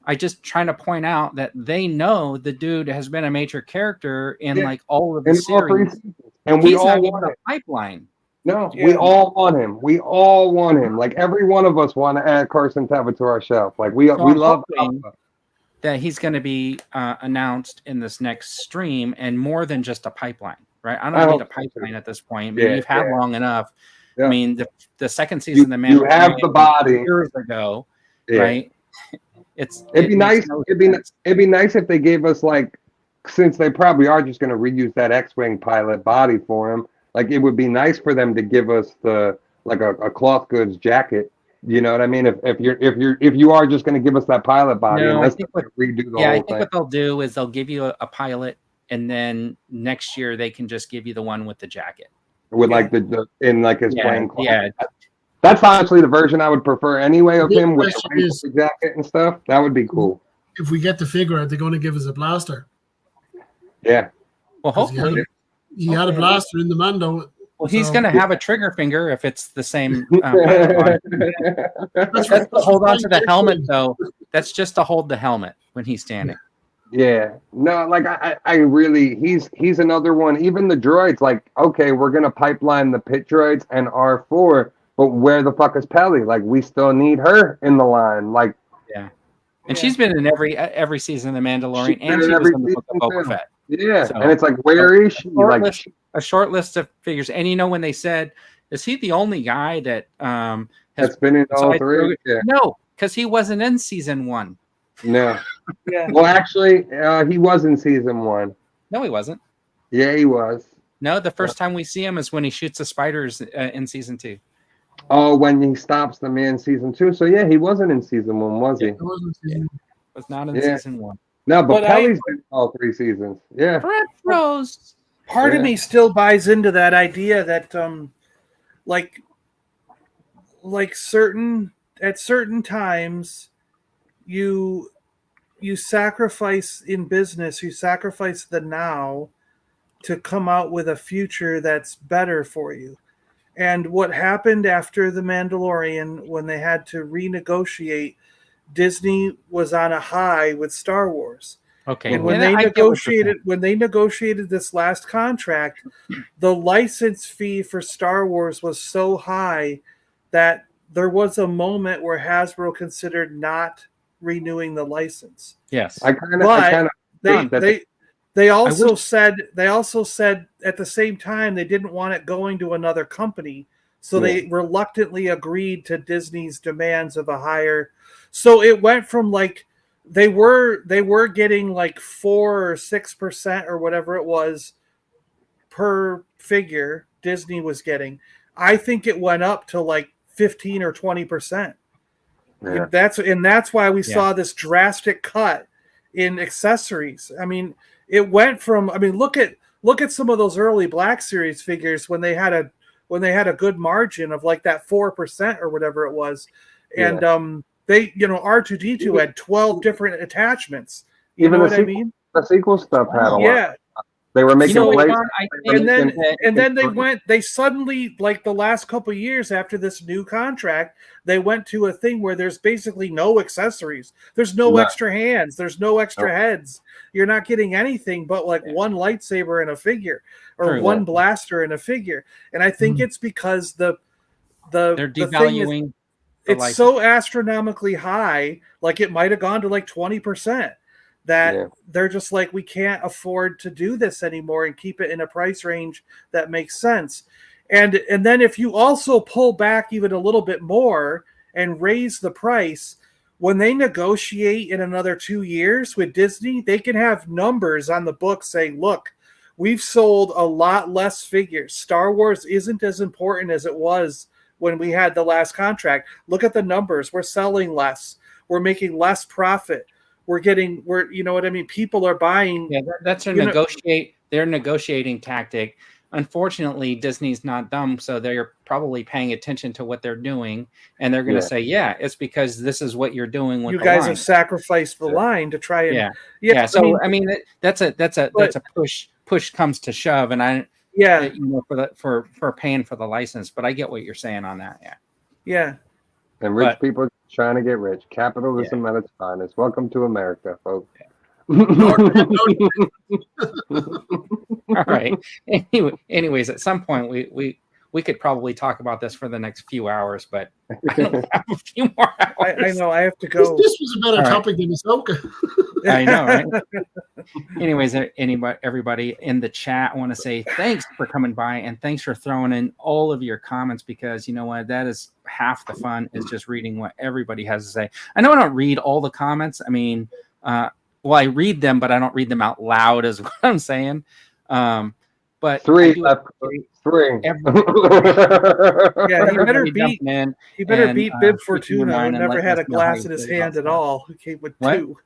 I just trying to point out that they know the dude has been a major character in all of the series. And we all want a pipeline. No, we all want him. We all want him. Every one of us want to add Carson Teva to our shelf. We love that he's going to be announced in this next stream, and more than just a pipeline, right? I don't need a pipeline at this point. I mean, you've had long enough. Yeah. I mean, the second season, the man you have the body years ago, right? It'd be nice. It'd be nice if they gave us since they probably are just going to reuse that X-wing pilot body for him. It would be nice for them to give us a cloth goods jacket. You know what I mean? If you are just going to give us that pilot body, and let's redo the whole thing. I think what they'll do is they'll give you a pilot, and then next year they can just give you the one with the jacket with the in his plain clothes. Yeah, that's honestly the version I would prefer anyway of him with the jacket and stuff. That would be cool. If we get the figure, are they going to give us a blaster? Yeah. Well, hopefully he had a blaster in the Mando. Well, he's going to have a trigger finger if it's the same. That's to hold on to the helmet, though. That's just to hold the helmet when he's standing. Yeah. No, I really, he's another one. Even the droids, okay, we're going to pipeline the pit droids and R4, but where the fuck is Pelly? We still need her in the line. Yeah. And she's been in every season of The Mandalorian, and she was in the Book of Boba Fett. Yeah. So, and it's where is she? A short list of figures. And when they said, is he the only guy that has been in all three? Yeah. No, because he wasn't in season 1. No. Yeah. Well, actually, he was in season 1. No, he wasn't. Yeah, he was. No, the first time we see him is when he shoots the spiders in season 2. Oh, when he stops them in season 2. So yeah, he wasn't in season 1, was he? Was not in season 1. No, but Pelly's been in all 3 seasons. Yeah. Red Rose. Part of me still buys into that idea that at certain times you sacrifice in business, you sacrifice the now to come out with a future that's better for you. And what happened after The Mandalorian, when they had to renegotiate, Disney was on a high with Star Wars. Okay. And when they negotiated this last contract, the license fee for Star Wars was so high that there was a moment where Hasbro considered not renewing the license. Yes. They also said at the same time they didn't want it going to another company, so they reluctantly agreed to Disney's demands of a higher. So it went from they were getting 4 or 6% or whatever it was per figure Disney was getting. I think it went up to 15 or 20%. Yeah. That's why we saw this drastic cut in accessories. I mean, it went from. I mean, look at some of those early Black Series figures when they had a good margin of like that 4% or whatever it was, and they R2D2 had 12 different attachments. You know what I mean? The sequel stuff had a lot. Yeah. They were making and then they suddenly, like the last couple of years after this new contract, they went to a thing where there's basically no accessories. There's no extra hands. There's no extra heads. You're not getting anything but like one lightsaber and a figure, or one blaster and a figure. And I think it's because they're devaluing. It's so astronomically high, like it might have gone to like 20%. That they're just like, we can't afford to do this anymore and keep it in a price range that makes sense. And then if you also pull back even a little bit more and raise the price, when they negotiate in another 2 years with Disney, they can have numbers on the book saying, look, we've sold a lot less figures. Star Wars isn't as important as it was when we had the last contract. Look at the numbers. We're selling less. We're making less profit. You know what I mean? People are buying. Yeah, that's their negotiating tactic. Unfortunately, Disney's not dumb, so they're probably paying attention to what they're doing, and they're going to say, "Yeah, it's because this is what you're doing with you guys have sacrificed the line to try and So I mean, that's a push comes to shove, and for paying for the license. But I get what you're saying on that. Yeah. And rich people trying to get rich. Capitalism at its finest. Welcome to America, folks. All right. Anyways, at some point we could probably talk about this for the next few hours, but I don't have a few more hours. I know I have to go. This was a better topic than Ahsoka. I know, right? Anyways, everybody in the chat, I want to say thanks for coming by and thanks for throwing in all of your comments, because you know what, that is half the fun, is just reading what everybody has to say. I know I don't read all the comments. I mean, I read them, but I don't read them out loud, is what I'm saying. But three. He better beat Bib Fortuna, who never had a glass in his hand at all. Who came with two.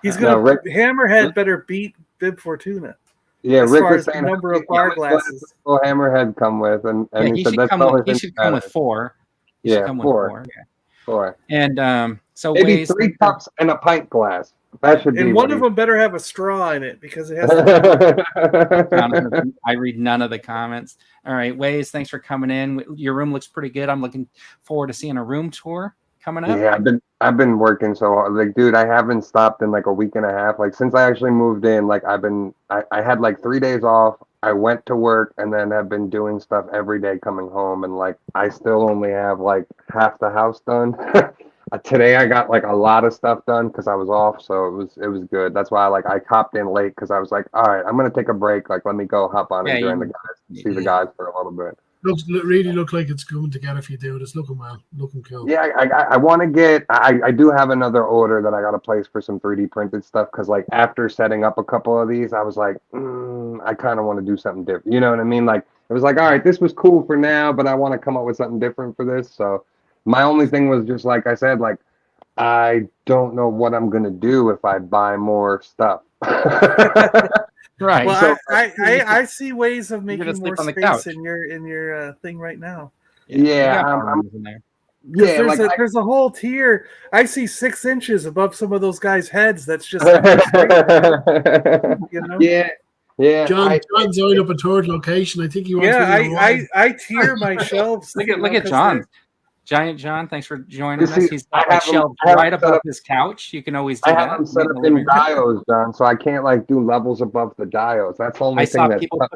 He's gonna Hammerhead better beat Bib Fortuna. Yeah, as Rick far was as the saying number of bar glasses. Hammerhead come with, and he said that's he should come with 4. He should come with 4. Yeah. 4. And so maybe 3 cups and a pint glass. That should be. And one of them better have a straw in it, because it has. I read none of the comments. All right, Waze, thanks for coming in. Your room looks pretty good. I'm looking forward to seeing a room tour coming up. Yeah, I've been working so hard. Like, dude, I haven't stopped in like a week and a half. Like, since I actually moved in, like I had like 3 days off. I went to work and then have been doing stuff every day coming home, and like I still only have like half the house done. Today I got like a lot of stuff done because I was off, so it was good. That's why I hopped in late, because I was like, all right, I'm gonna take a break. Like, let me go hop on and join the guys, see the guys for a little bit. Really look like it's coming together for you, dude. It's looking well, looking cool. Yeah, I want to get. I do have another order that I got to place for some 3D printed stuff, because like after setting up a couple of these, I was like, I kind of want to do something different. You know what I mean? Like, it was like, all right, this was cool for now, but I want to come up with something different for this. So my only thing was just, like I said, like, I don't know what I'm gonna do if I buy more stuff. Right. Well, so, I see ways of making more space in your thing right now. There's a whole tier. I see 6 inches above some of those guys' heads. That's just you know? Yeah. John's already up a third location. I think he wants. I tier my shelves. Look at John. Giant John, thanks for joining us. He's got a shelf right above his couch. You can always do that. I have them set up in dials, John, so I can't like do levels above the dials. That's the only thing. I saw people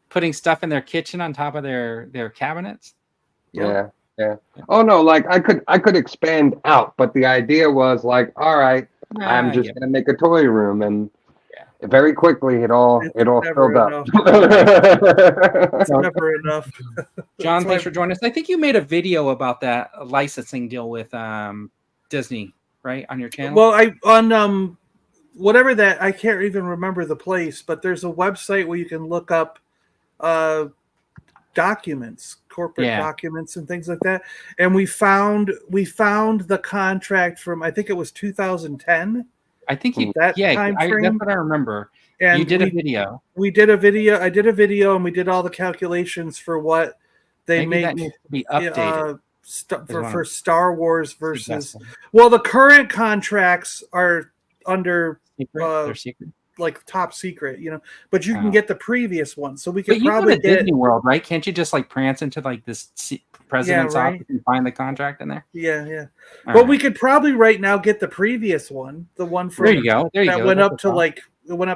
putting stuff in their kitchen on top of their cabinets. Yeah. Oh no, like I could expand out, but the idea was like, all right, I'm just gonna make a toy room, and very quickly it all filled up. It's never enough. John, thanks for joining us. I think you made a video about that licensing deal with Disney, right, on your channel? Well, on whatever that, I can't even remember the place, but there's a website where you can look up documents, corporate Yeah. documents and things like that. And we found the contract from, I think it was 2010. I think you. That Yeah, time that's frame. what I remember. And you did a video. We did a video. I did a video, and we did all the calculations for what they Maybe that make needs to be updated. For Star Wars versus. Suggesting. Well, the current contracts are under They're secret. like top secret, but you can get the previous one, so we could But you probably go to Disney World, right? Can't you just like prance into like this president's office and find the contract in there? Yeah. All But right. we could probably right now get the previous one, the one from There you go. that went up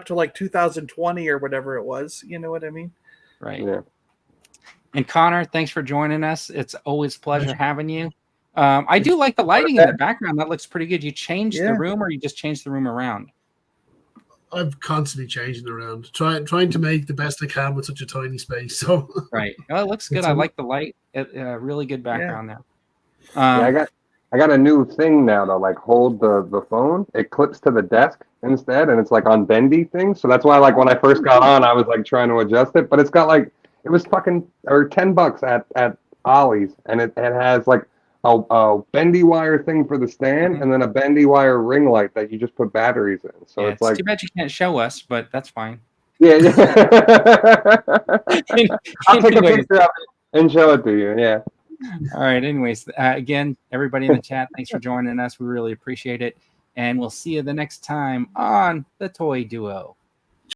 to like 2020 or whatever it was. You know what I mean? Right. Yeah. And Connor, thanks for joining us. It's always a pleasure having you. I do like the lighting in the background. That looks pretty good. You changed the room, or you just changed the room around? I'm constantly changing around, trying to make the best I can with such a tiny space. So right. Oh, it looks good. I like the light. Really good background there. I got a new thing now to like hold the phone. It clips to the desk instead, and it's like on bendy things. So that's why like when I first got on, I was like trying to adjust it, but it's got like it was fucking or $10 at Ollie's, and it has like a bendy wire thing for the stand, and then a bendy wire ring light that you just put batteries in. So it's like too bad you can't show us, but that's fine. Yeah. I'll take a picture of it and show it to you. Yeah. All right. Anyways, again, everybody in the chat, thanks for joining us. We really appreciate it. And we'll see you the next time on The Toy Duo.